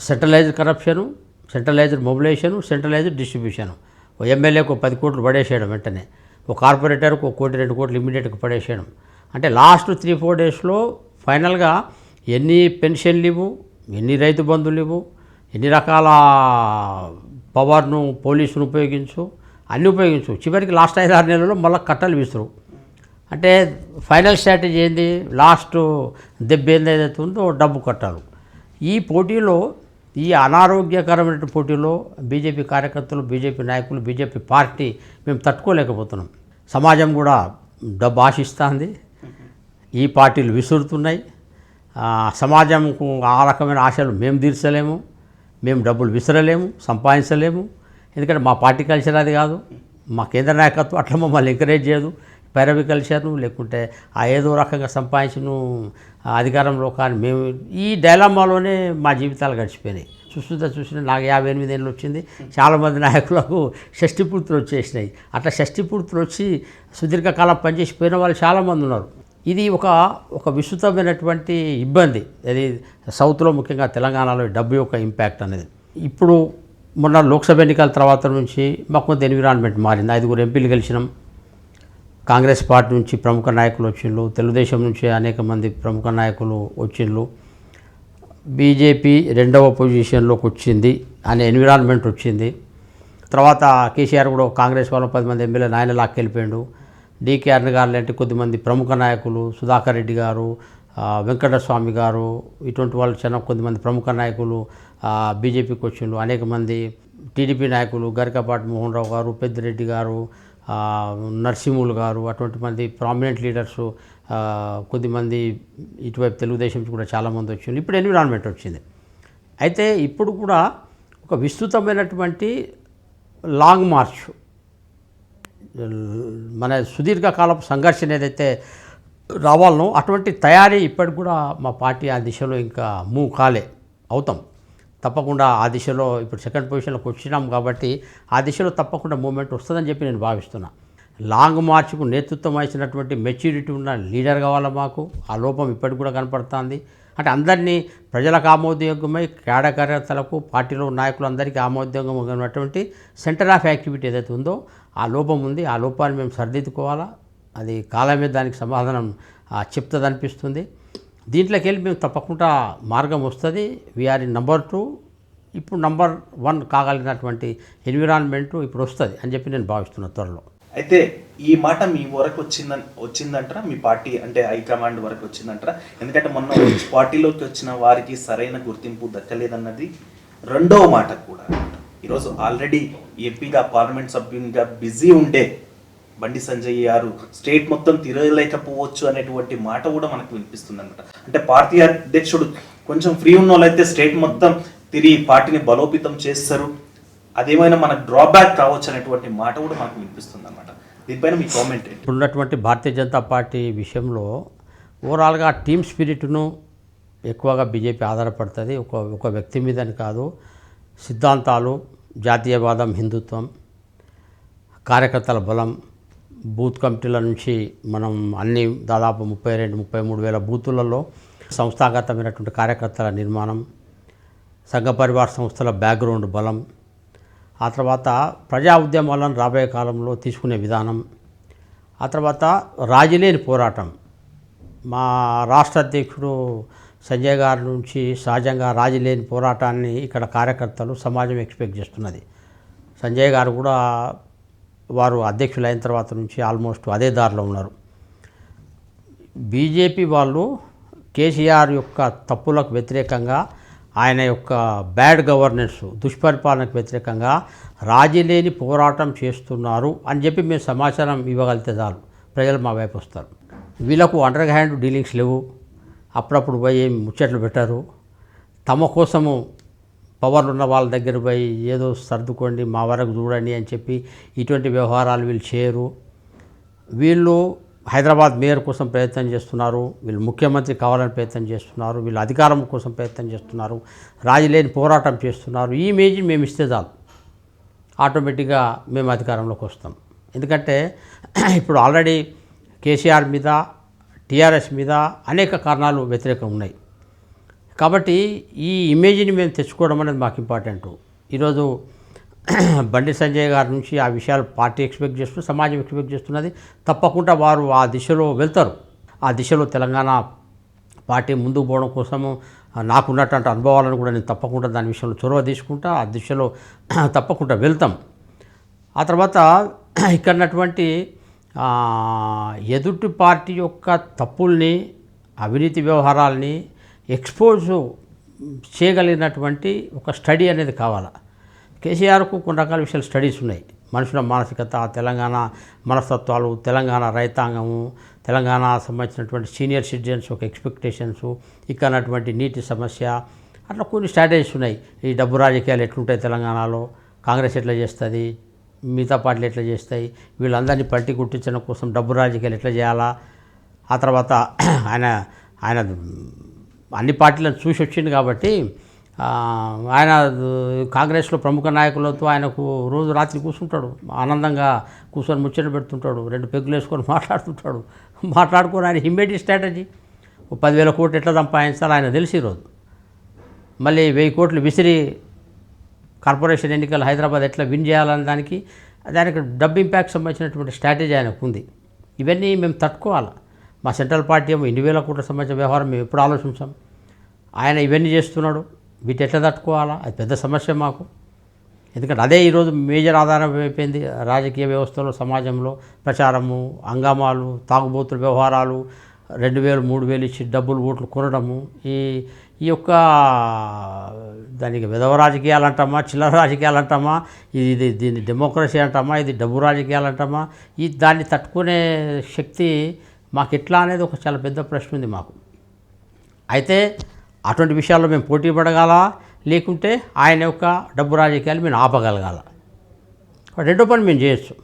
Centralised corruption, centralised mobilisation, centralised distribution. ఓ ఎమ్మెల్యేకు 10 కోట్లు పడేసేయడం వెంటనే, ఒక కార్పొరేటర్కు 1 కోటి 2 కోట్లు ఇమ్మీడియట్గా పడేసేయడం. అంటే లాస్ట్ 3-4 డేస్లో ఫైనల్గా ఎన్ని పెన్షన్లు ఇవ్వు, ఎన్ని రైతు బంధువులు ఇవ్వు, ఎన్ని రకాల పవర్ను పోలీసును ఉపయోగించు, అన్నీ ఉపయోగించు, చివరికి లాస్ట్ 5-6 నెలల్లో మళ్ళీ కట్టలు విసురు. అంటే ఫైనల్ స్ట్రాటజీ ఏంది, లాస్ట్ దెబ్బ ఏదైతే ఉందో డబ్బు కట్టాలి. ఈ పోటీలో, ఈ అనారోగ్యకరమైన పోటీలో బీజేపీ కార్యకర్తలు, బీజేపీ నాయకులు, బీజేపీ పార్టీ మేము తట్టుకోలేకపోతున్నాం. సమాజం కూడా డబ్బు ఆశిస్తుంది, ఈ పార్టీలు విసురుతున్నాయి. సమాజంకు ఆ రకమైన ఆశలు మేము తీర్చలేము, మేము డబ్బులు విసరలేము, సంపాదించలేము. ఎందుకంటే మా పార్టీ కల్చర్ అది కాదు, మా కేంద్ర నాయకత్వం అట్లా మమ్మల్ని ఎంకరేజ్ చేయదు. పైరవి కల్చర్ను లేకుంటే ఆ ఏదో రకంగా సంపాదించను అధికారంలో కానీ మేము ఈ డైలమాలోనే మా జీవితాలు గడిచిపోయినాయి. చూసిన నాకు 58 ఏళ్ళు వచ్చింది. చాలామంది నాయకులకు షష్టిపూర్తులు వచ్చేసినాయి. అట్లా షష్టిపూర్తులు వచ్చి సుదీర్ఘకాలం పనిచేసిపోయిన వాళ్ళు చాలామంది ఉన్నారు. ఇది ఒక విస్తృతమైనటువంటి ఇబ్బంది. అది సౌత్లో ముఖ్యంగా తెలంగాణలో డబ్బు యొక్క ఇంపాక్ట్ అనేది. ఇప్పుడు మొన్న లోక్సభ ఎన్నికల తర్వాత నుంచి మాకు కొంత ఎన్విరాన్మెంట్ మారింది. 5 ఎంపీలు గెలిచినాం. కాంగ్రెస్ పార్టీ నుంచి ప్రముఖ నాయకులు వచ్చిండ్రు, తెలుగుదేశం నుంచి అనేక మంది ప్రముఖ నాయకులు వచ్చిండ్రు, బీజేపీ 2వ పొజిషన్లోకి వచ్చింది అనే ఎన్విరాన్మెంట్ వచ్చింది. తర్వాత కేసీఆర్ కూడా కాంగ్రెస్ వాళ్ళు 10 మంది ఎమ్మెల్యేలు ఆయన లాక్కెళ్ళిపోయాడు. డీకే అరుణ గారు లాంటి కొద్దిమంది ప్రముఖ నాయకులు, సుధాకర్ రెడ్డి గారు, వెంకటస్వామి గారు, ఇటువంటి వాళ్ళు చాలా కొద్దిమంది ప్రముఖ నాయకులు బీజేపీకి వచ్చిండ్రు. అనేక మంది టీడీపీ నాయకులు, గరికపాటి మోహన్ రావు గారు, పెద్దిరెడ్డి గారు, నరసింహులు గారు, అటువంటి మంది ప్రామినెంట్ లీడర్సు కొద్దిమంది ఇటువైపు తెలుగుదేశం కూడా చాలామంది వచ్చింది. ఇప్పుడు ఎన్విరాన్మెంట్ వచ్చింది. అయితే ఇప్పుడు కూడా ఒక విస్తృతమైనటువంటి లాంగ్ మార్చ్, మన సుదీర్ఘకాలపు సంఘర్షణ ఏదైతే రావాలనో అటువంటి తయారీ ఇప్పటికి కూడా మా పార్టీ ఆ దిశలో ఇంకా మూవ్ కాలే. అవుతాం తప్పకుండా ఆ దిశలో. ఇప్పుడు 2nd పొజిషన్లోకి వచ్చినాం కాబట్టి ఆ దిశలో తప్పకుండా మూమెంట్ వస్తుందని చెప్పి నేను భావిస్తున్నా. లాంగ్ మార్చ్కు నేతృత్వం వహించినటువంటి మెచ్యూరిటీ ఉన్న లీడర్ కావాలా మాకు. ఆ లోపం ఇప్పటికి కూడా కనపడుతుంది. అంటే అందరినీ ప్రజలకు ఆమోదయోగ్యమై, కార్యకర్తలకు, పార్టీలో నాయకులందరికీ ఆమోదయోగ్యంగా ఉన్నటువంటి సెంటర్ ఆఫ్ యాక్టివిటీ ఏదైతే ఉందో ఆ లోపం ఉంది. ఆ లోపాన్ని మేము సరిదిద్దుకోవాలా. అది కాలమే దానికి సమాధానం చెప్తుంది అనిపిస్తుంది. దీంట్లోకి వెళ్ళి మేము తప్పకుండా మార్గం వస్తుంది. We are in number 2. ఇప్పుడు నంబర్ 1 కాగలిగినటువంటి ఎన్విరాన్మెంట్ ఇప్పుడు వస్తుంది అని చెప్పి నేను భావిస్తున్నాను త్వరలో. అయితే ఈ మాట మీ వరకు వచ్చిందంటారా, మీ పార్టీ అంటే హైకమాండ్ వరకు వచ్చిందంటారా? ఎందుకంటే మొన్న పార్టీలోకి వచ్చిన వారికి సరైన గుర్తింపు దక్కలేదన్నది రెండవ మాట కూడా. ఈరోజు ఆల్రెడీ ఎంపీగా, పార్లమెంట్ సభ్యునిగా బిజీ ఉండే బండి సంజయ్ గారు స్టేట్ మొత్తం తిరగలేకపోవచ్చు అనేటువంటి మాట కూడా మనకు వినిపిస్తుంది అనమాట. అంటే పార్టీ అధ్యక్షుడు కొంచెం ఫ్రీ ఉన్న వాళ్ళైతే స్టేట్ మొత్తం తిరిగి పార్టీని బలోపేతం చేస్తారు, అదేమైనా మనకు డ్రాబ్యాక్ కావచ్చు అనేటువంటి మాట కూడా మనకు వినిపిస్తుంది అనమాట. దీనిపైన మీ కామెంట్ ఏంటి? ఇప్పుడున్నటువంటి భారతీయ జనతా పార్టీ విషయంలో ఓవరాల్గా టీమ్ స్పిరిట్ను ఎక్కువగా బీజేపీ ఆధారపడుతుంది. ఒక వ్యక్తి మీదని కాదు, సిద్ధాంతాలు, జాతీయవాదం, హిందుత్వం, కార్యకర్తల బలం, బూత్ కమిటీల నుంచి మనం అన్ని దాదాపు 32-33 వేల బూతులలో సంస్థాగతమైనటువంటి కార్యకర్తల నిర్మాణం, సంఘ పరివార సంస్థల బ్యాక్గ్రౌండ్ బలం, ఆ తర్వాత ప్రజా ఉద్యమాలను రాబోయే కాలంలో తీసుకునే విధానం, ఆ తర్వాత రాజీలేని పోరాటం. మా రాష్ట్ర అధ్యక్షుడు సంజయ్ గారి నుంచి సహజంగా రాజీలేని పోరాటాన్ని ఇక్కడ కార్యకర్తలు, సమాజం ఎక్స్పెక్ట్ చేస్తున్నది. సంజయ్ గారు కూడా వారు అధ్యక్షులు అయిన తర్వాత నుంచి ఆల్మోస్ట్ అదే దారిలో ఉన్నారు. బీజేపీ వాళ్ళు కేసీఆర్ యొక్క తప్పులకు వ్యతిరేకంగా, ఆయన యొక్క బ్యాడ్ గవర్నెన్స్, దుష్పరిపాలనకు వ్యతిరేకంగా రాజీలేని పోరాటం చేస్తున్నారు అని చెప్పి మేము సమాచారం ఇవ్వగలిగితే చాలు, ప్రజలు మా వైపు వస్తారు. వీళ్ళకు అండర్ హ్యాండ్ డీలింగ్స్ లేవు, అప్పుడప్పుడు పోయి ముచ్చట్లు పెట్టారు, తమ కోసము పవర్లు ఉన్న వాళ్ళ దగ్గర పోయి ఏదో సర్దుకోండి మా వరకు చూడండి అని చెప్పి ఇటువంటి వ్యవహారాలు వీళ్ళు చేయరు. వీళ్ళు హైదరాబాద్ మేయర్ కోసం ప్రయత్నం చేస్తున్నారు, వీళ్ళు ముఖ్యమంత్రి కావాలని ప్రయత్నం చేస్తున్నారు, వీళ్ళు అధికారం కోసం ప్రయత్నం చేస్తున్నారు, రాజీలేని పోరాటం చేస్తున్నారు. ఈ ఇమేజ్ని మేము ఇస్తే చాలు, ఆటోమేటిక్గా మేము అధికారంలోకి వస్తాం. ఎందుకంటే ఇప్పుడు ఆల్రెడీ కేసీఆర్ మీద, టీఆర్ఎస్ మీద అనేక కారణాలు వ్యతిరేకం ఉన్నాయి. కాబట్టి ఈ ఇమేజ్ని మేము తెచ్చుకోవడం అనేది మాకు ఇంపార్టెంట్. ఈరోజు బండి సంజయ్ గారి నుంచి ఆ విషయాలు పార్టీ ఎక్స్పెక్ట్ చేస్తుంది, సమాజం ఎక్స్పెక్ట్ చేస్తున్నది. తప్పకుండా వారు ఆ దిశలో వెళ్తారు. ఆ దిశలో తెలంగాణ పార్టీ ముందుకు పోవడం కోసము నాకున్నటువంటి అనుభవాలను కూడా నేను తప్పకుండా దాని విషయంలో చొరవ తీసుకుంటా, ఆ దిశలో తప్పకుండా వెళ్తాం. ఆ తర్వాత ఇక్కడటువంటి ఎదుటి పార్టీ యొక్క తప్పుల్ని, అవినీతి వ్యవహారాల్ని ఎక్స్పోజ్ చేయగలిగినటువంటి ఒక స్టడీ అనేది కావాలి. కేసీఆర్కు కొన్ని రకాల విషయాలు స్టడీస్ ఉన్నాయి. మనుషుల మానసికత, తెలంగాణ మనస్తత్వాలు, తెలంగాణ రైతాంగము, తెలంగాణ సంబంధించినటువంటి సీనియర్ సిటిజన్స్ ఒక ఎక్స్పెక్టేషన్స్, ఇక్కడ నీటి సమస్య, అట్లా కొన్ని స్ట్రాటజీస్ ఉన్నాయి. ఈ డబ్బు రాజకీయాలు ఎట్లుంటాయి తెలంగాణలో, కాంగ్రెస్ ఎట్లా చేస్తుంది, మిగతా పార్టీలు ఎట్లా చేస్తాయి, వీళ్ళందరినీ పట్టి గుర్తించడం కోసం డబ్బు రాజకీయాలు ఎట్లా చేయాలా. ఆ తర్వాత ఆయన అన్ని పార్టీలను చూసి వచ్చింది కాబట్టి ఆయన కాంగ్రెస్లో ప్రముఖ నాయకులతో ఆయనకు రోజు రాత్రి కూర్చుంటాడు, ఆనందంగా కూర్చొని ముచ్చట పెడుతుంటాడు, 2 పెగ్గులు వేసుకొని మాట్లాడుతుంటాడు. మాట్లాడుకొని ఆయన ఇమ్మీడియట్ స్ట్రాటజీ 10,000 కోట్లు ఎట్లా సంపాదించాలి ఆయన తెలిసి ఈరోజు. మళ్ళీ 1000 కోట్లు విసిరి కార్పొరేషన్ ఎన్నికలు హైదరాబాద్ ఎట్లా విన్ చేయాలనే దానికి డబ్బు ఇంపాక్ట్ సంబంధించినటువంటి స్ట్రాటజీ ఆయనకు ఉంది. ఇవన్నీ మేము తట్టుకోవాలి. మా సెంట్రల్ పార్టీ ఏమో 2,000 కోట్ల సంబంధించిన వ్యవహారం మేము ఎప్పుడు ఆలోచించాం. ఆయన ఇవన్నీ చేస్తున్నాడు, వీటి ఎట్లా తట్టుకోవాలా, అది పెద్ద సమస్య మాకు. ఎందుకంటే అదే ఈరోజు మేజర్ ఆధారం అయిపోయింది రాజకీయ వ్యవస్థలో, సమాజంలో. ప్రచారము, హంగామాలు, తాగుబోతుల వ్యవహారాలు, 2,000, 3,000 ఇచ్చి డబ్బులు, ఓట్లు కొనడము, ఈ యొక్క దానికి విధవ రాజకీయాలు అంటామా, చిల్లర రాజకీయాలు అంటామా, దీన్ని డెమోక్రసీ అంటామా, ఇది డబ్బు రాజకీయాలు అంటామా, దాన్ని తట్టుకునే శక్తి మాకు ఎట్లా అనేది ఒక చాలా పెద్ద ప్రశ్న ఉంది మాకు. అయితే అటువంటి విషయాల్లో మేము పోటీ పడగల, లేకుంటే ఆయన యొక్క డబ్బు రాజకీయాలు మేము ఆపగలగాల. రెండో పని మేము చేయొచ్చు.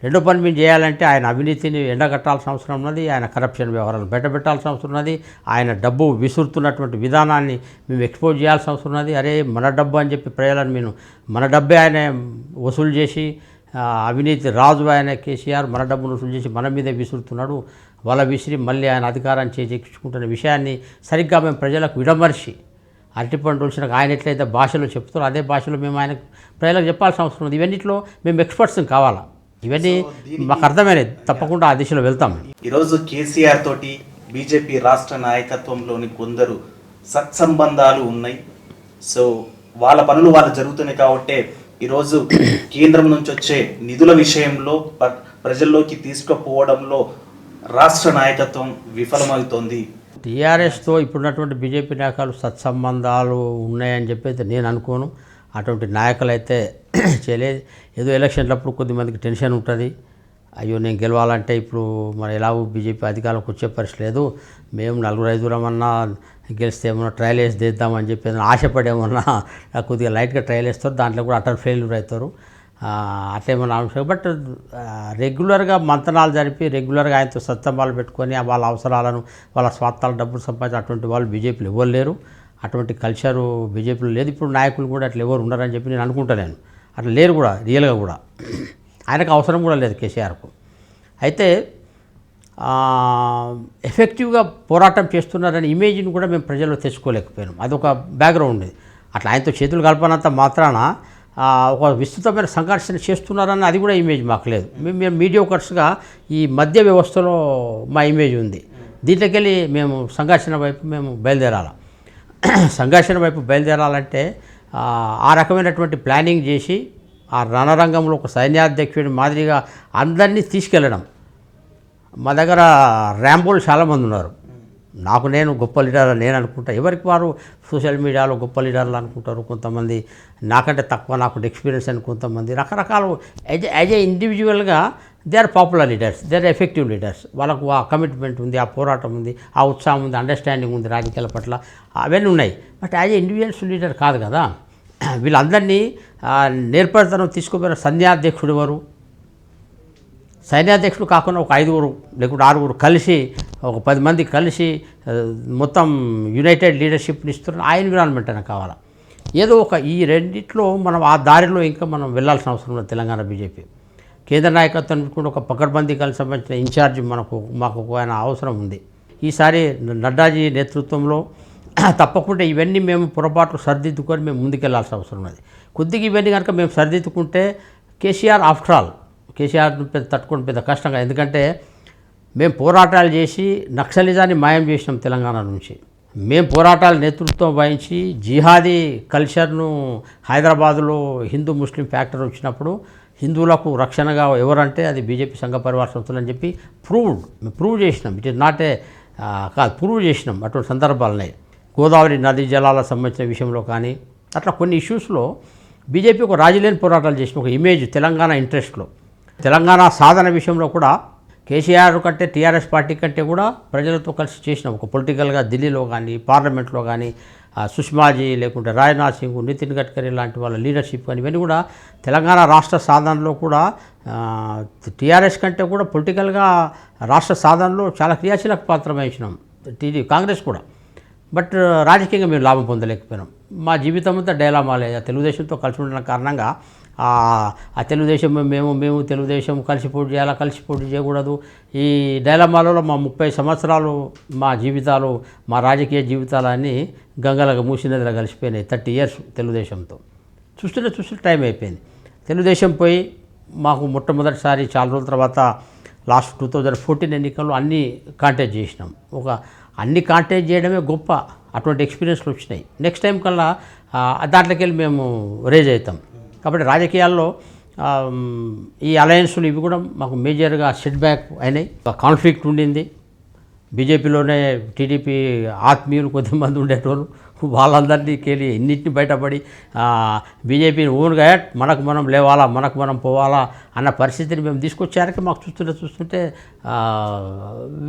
రెండో పని మేము చేయాలంటే ఆయన అవినీతిని ఎండగట్టాల్సిన అవసరం ఉన్నది, ఆయన కరప్షన్ వ్యవహారాలు బయటపెట్టాల్సిన అవసరం ఉన్నది, ఆయన డబ్బు విసురుతున్నటువంటి విధానాన్ని మేము ఎక్స్పోజ్ చేయాల్సిన అవసరం ఉన్నది. అరే మన డబ్బు అని చెప్పి ప్రజలను మేము మన డబ్బే ఆయన వసూలు చేసి, అవినీతి రాజు ఆయన కేసీఆర్ మన డబ్బును వసూలు చేసి మన మీదే విసురుతున్నాడు, వల విసిరి మళ్ళీ ఆయన అధికారాన్ని చేజెక్కించుకుంటున్న విషయాన్ని సరిగ్గా మేము ప్రజలకు విడమర్చి, అరటిపండు రోజున ఆయన ఎట్లయితే భాషలో చెప్తారో అదే భాషలో మేము ఆయన ప్రజలకు చెప్పాల్సిన అవసరం ఉంది. ఇవన్నిట్లో మేము ఎక్స్పర్ట్స్ కావాలా. ఇవన్నీ మాకు అర్థమైనది, తప్పకుండా ఆ దిశలో వెళ్తాం. ఈరోజు కేసీఆర్ తోటి బీజేపీ రాష్ట్ర నాయకత్వంలోని కొందరు సత్సంబంధాలు ఉన్నాయి. సో వాళ్ళ పనులు వాళ్ళు జరుగుతున్నాయి కాబట్టే ఈరోజు కేంద్రం నుంచి వచ్చే నిధుల విషయంలో ప్రజల్లోకి తీసుకుపోవడంలో రాష్ట్ర నాయకత్వం విఫలమవుతోంది. టీఆర్ఎస్తో ఇప్పుడున్నటువంటి బీజేపీ నాయకులు సత్సంబంధాలు ఉన్నాయని చెప్పి అయితే నేను అనుకోను. అటువంటి నాయకులు అయితే చేయలేదు. ఏదో ఎలక్షన్లప్పుడు కొద్దిమందికి టెన్షన్ ఉంటుంది, అయ్యో నేను గెలవాలంటే ఇప్పుడు మరి ఎలాగో బీజేపీ అధికారంలోకి వచ్చే పరిస్థితి లేదు, మేము 4-5 గెలిస్తే ఏమన్నా ట్రయల్ వేసి తీద్దామని చెప్పి ఆశపడేమన్నా కొద్దిగా లైట్గా ట్రయల్ వేస్తారు, దాంట్లో కూడా అటర్ ఫెయిల్యూర్ అవుతారు, అట్లేమన్నా అవసరం. బట్ రెగ్యులర్గా మంతనాలు జరిపి రెగ్యులర్గా ఆయనతో సత్సంబాలు పెట్టుకొని వాళ్ళ అవసరాలను, వాళ్ళ స్వార్థాల డబ్బులు సంపాదించి అటువంటి వాళ్ళు బీజేపీలో ఎవరు లేరు. అటువంటి కల్చరు బీజేపీలో లేదు. ఇప్పుడు నాయకులు కూడా అట్లా ఎవరు ఉండరని చెప్పి నేను అనుకుంటాను. అట్లా లేరు కూడా రియల్గా కూడా. ఆయనకు అవసరం కూడా లేదు కేసీఆర్కు. అయితే ఎఫెక్టివ్గా పోరాటం చేస్తున్నారనే ఇమేజ్ని కూడా మేము ప్రజల్లో తెచ్చుకోలేకపోయినాం. అదొక బ్యాక్గ్రౌండ్ ఉంది. అట్లా ఆయనతో చేతులు కలపనంత మాత్రాన ఒక విస్తృతమైన సంఘర్షణ చేస్తున్నారన్న అది కూడా ఇమేజ్ మాకు లేదు. మేము మీడియోకర్స్గా ఈ మధ్య వ్యవస్థలో మా ఇమేజ్ ఉంది. దీంట్లోకి వెళ్ళి మేము సంఘర్షణ వైపు మేము బయలుదేరాలి. సంఘర్షణ వైపు బయలుదేరాలంటే ఆ రకమైనటువంటి ప్లానింగ్ చేసి ఆ రణరంగంలో ఒక సైన్యాధ్యక్షుడి మాదిరిగా అందరినీ తీసుకెళ్ళడం. మా దగ్గర ర్యాంబోలు చాలామంది ఉన్నారు. నేను గొప్ప లీడర్ నేను అనుకుంటా. ఎవరికి వారు సోషల్ మీడియాలో గొప్ప లీడర్లు అనుకుంటారు. కొంతమంది నాకంటే తక్కువ నాకు ఎక్స్పీరియన్స్ అని, కొంతమంది రకరకాలు. యాజ్ ఏ ఇండివిజువల్గా they are popular leaders, they are effective leaders. వాళ్ళకు ఆ కమిట్మెంట్ ఉంది, ఆ పోరాటం ఉంది, ఆ ఉత్సాహం ఉంది, అండర్స్టాండింగ్ ఉంది రాజకీయాల పట్ల, అవన్నీ ఉన్నాయి. But as a individuals leader కాదు కదా. వీళ్ళందరినీ నేర్పరితనం తీసుకుపోయిన సైన్యాధ్యక్షుడు ఎవరు? సైన్యాధ్యక్షుడు కాకుండా ఒక 5 లేకుంటే 6 కలిసి, ఒక 10 మంది కలిసి మొత్తం యునైటెడ్ లీడర్షిప్ని ఇస్తున్న ఆ ఎన్విరాన్మెంట్ అయినా కావాలా. ఏదో ఒక ఈ రెండిట్లో మనం ఆ దారిలో ఇంకా మనం వెళ్ళాల్సిన అవసరం ఉంది. తెలంగాణ బీజేపీ కేంద్ర నాయకత్వం కూడా ఒక పకడ్బందీకి సంబంధించిన ఇన్ఛార్జ్ మాకు ఆయన అవసరం ఉంది. ఈసారి నడ్డాజీ నేతృత్వంలో తప్పకుండా ఇవన్నీ మేము పొరపాట్లు సరిదిద్దుకొని మేము ముందుకెళ్లాల్సిన అవసరం ఉన్నది. కొద్దిగా ఇవన్నీ కనుక మేము సరిదిద్దుకుంటే కేసీఆర్ ఆఫ్టర్ ఆల్ తట్టుకొని పెద్ద కష్టంగా. ఎందుకంటే మేము పోరాటాలు చేసి నక్సలిజాన్ని మాయం చేసినాం తెలంగాణ నుంచి. మేము పోరాటాలు నేతృత్వం వహించి జిహాదీ కల్చర్ను హైదరాబాదులో హిందూ ముస్లిం ఫ్యాక్టర్ వచ్చినప్పుడు హిందువులకు రక్షణగా ఎవరంటే అది బీజేపీ సంఘ పరివార సంస్థలు అని చెప్పి ప్రూవ్ చేసినాం. ఇట్ ఇస్ నాట్ ప్రూవ్ చేసినాం. అటువంటి సందర్భాలున్నాయి. గోదావరి నదీ జలాలకు సంబంధించిన విషయంలో కానీ అట్లా కొన్ని ఇష్యూస్లో బీజేపీ ఒక రాజీలేని పోరాటాలు చేసిన ఒక ఇమేజ్ తెలంగాణ ఇంట్రెస్ట్లో. తెలంగాణ సాధన విషయంలో కూడా కేసీఆర్ కంటే టీఆర్ఎస్ పార్టీ కంటే కూడా ప్రజలతో కలిసి చేసినాం. ఒక పొలిటికల్గా ఢిల్లీలో కానీ పార్లమెంట్లో కానీ సుష్మాజీ లేకుంటే రాజ్నాథ్ సింగ్, నితిన్ గడ్కరీ లాంటి వాళ్ళ లీడర్షిప్ కానీ ఇవన్నీ కూడా తెలంగాణ రాష్ట్ర సాధనలో కూడా టీఆర్ఎస్ కంటే కూడా పొలిటికల్గా రాష్ట్ర సాధనలో చాలా క్రియాశీలక పాత్ర వహించినాం. కాంగ్రెస్ కూడా. బట్ రాజకీయంగా మేము లాభం పొందలేకపోయినాం. మా జీవితం అంతా డైలామాలే. తెలుగుదేశంతో కలిసి ఉండడం కారణంగా ఆ తెలుగుదేశం మేము తెలుగుదేశం కలిసి పోటీ చేయాలా, కలిసి పోటీ చేయకూడదు, ఈ డైలామాలలో మా 30 సంవత్సరాలు మా జీవితాలు, మా రాజకీయ జీవితాలన్నీ గంగలగా మూసినదిలా కలిసిపోయినాయి. 30 years తెలుగుదేశంతో. చూస్తుంటే టైం అయిపోయింది. తెలుగుదేశం పోయి మాకు మొట్టమొదటిసారి చాలా రోజుల తర్వాత లాస్ట్ 2014 ఎన్నికల్లో అన్నీ కాంటాక్ట్ చేసినాం. అన్ని కాంటాక్ట్ చేయడమే గొప్ప. అటువంటి ఎక్స్పీరియన్స్లు వచ్చినాయి. నెక్స్ట్ టైం కల్లా దాంట్లోకి వెళ్ళి మేము రేజ్ అవుతాం. కాబట్టి రాజకీయాల్లో ఈ అలయన్స్లు ఇవి కూడా మాకు మేజర్గా సెట్ బ్యాక్ అయినాయి. కాన్ఫ్లిక్ట్ ఉండింది. బీజేపీలోనే టీడీపీ ఆత్మీయులు కొద్దిమంది ఉండేటోళ్ళు, వాళ్ళందరినీ కేలి ఇన్నింటిని బయటపడి బీజేపీని ఓన్గా మనకు మనం లేవాలా, మనకు మనం పోవాలా అన్న పరిస్థితిని మేము తీసుకొచ్చారకి మాకు చూస్తుంటే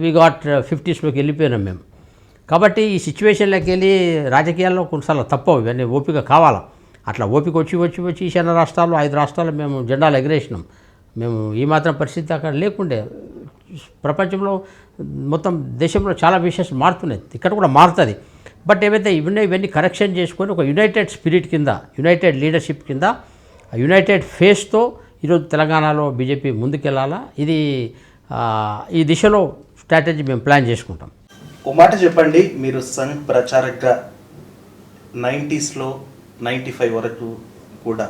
వి గాట్ 50sలోకి వెళ్ళిపోయినాం మేము. కాబట్టి ఈ సిచ్యువేషన్లోకి వెళ్ళి రాజకీయాల్లో కొన్నిసార్లు తప్పవు. ఇవన్నీ ఓపిక కావాలా. అట్లా ఓపిక వచ్చి ఈశాన్య రాష్ట్రాల్లో 5 రాష్ట్రాలు మేము జెండాలు ఎగరేసినాం. మేము ఈ మాత్రం పరిస్థితి అక్కడ లేకుండే. ప్రపంచంలో మొత్తం దేశంలో చాలా విషయాలు మారుతున్నాయి, ఇక్కడ కూడా మారుతుంది. బట్ ఏవైతే ఇవన్నీ కరెక్షన్ చేసుకొని ఒక యునైటెడ్ స్పిరిట్ కింద, యునైటెడ్ లీడర్షిప్ కింద, యునైటెడ్ ఫేస్తో ఈరోజు తెలంగాణలో బీజేపీ ముందుకెళ్ళాలా. ఇది ఈ దిశలో స్ట్రాటజీ మేము ప్లాన్ చేసుకుంటాం. ఓ మాట చెప్పండి, మీరు సంఘ్ ప్రచారక్గా 90sలో 95 వరకు కూడా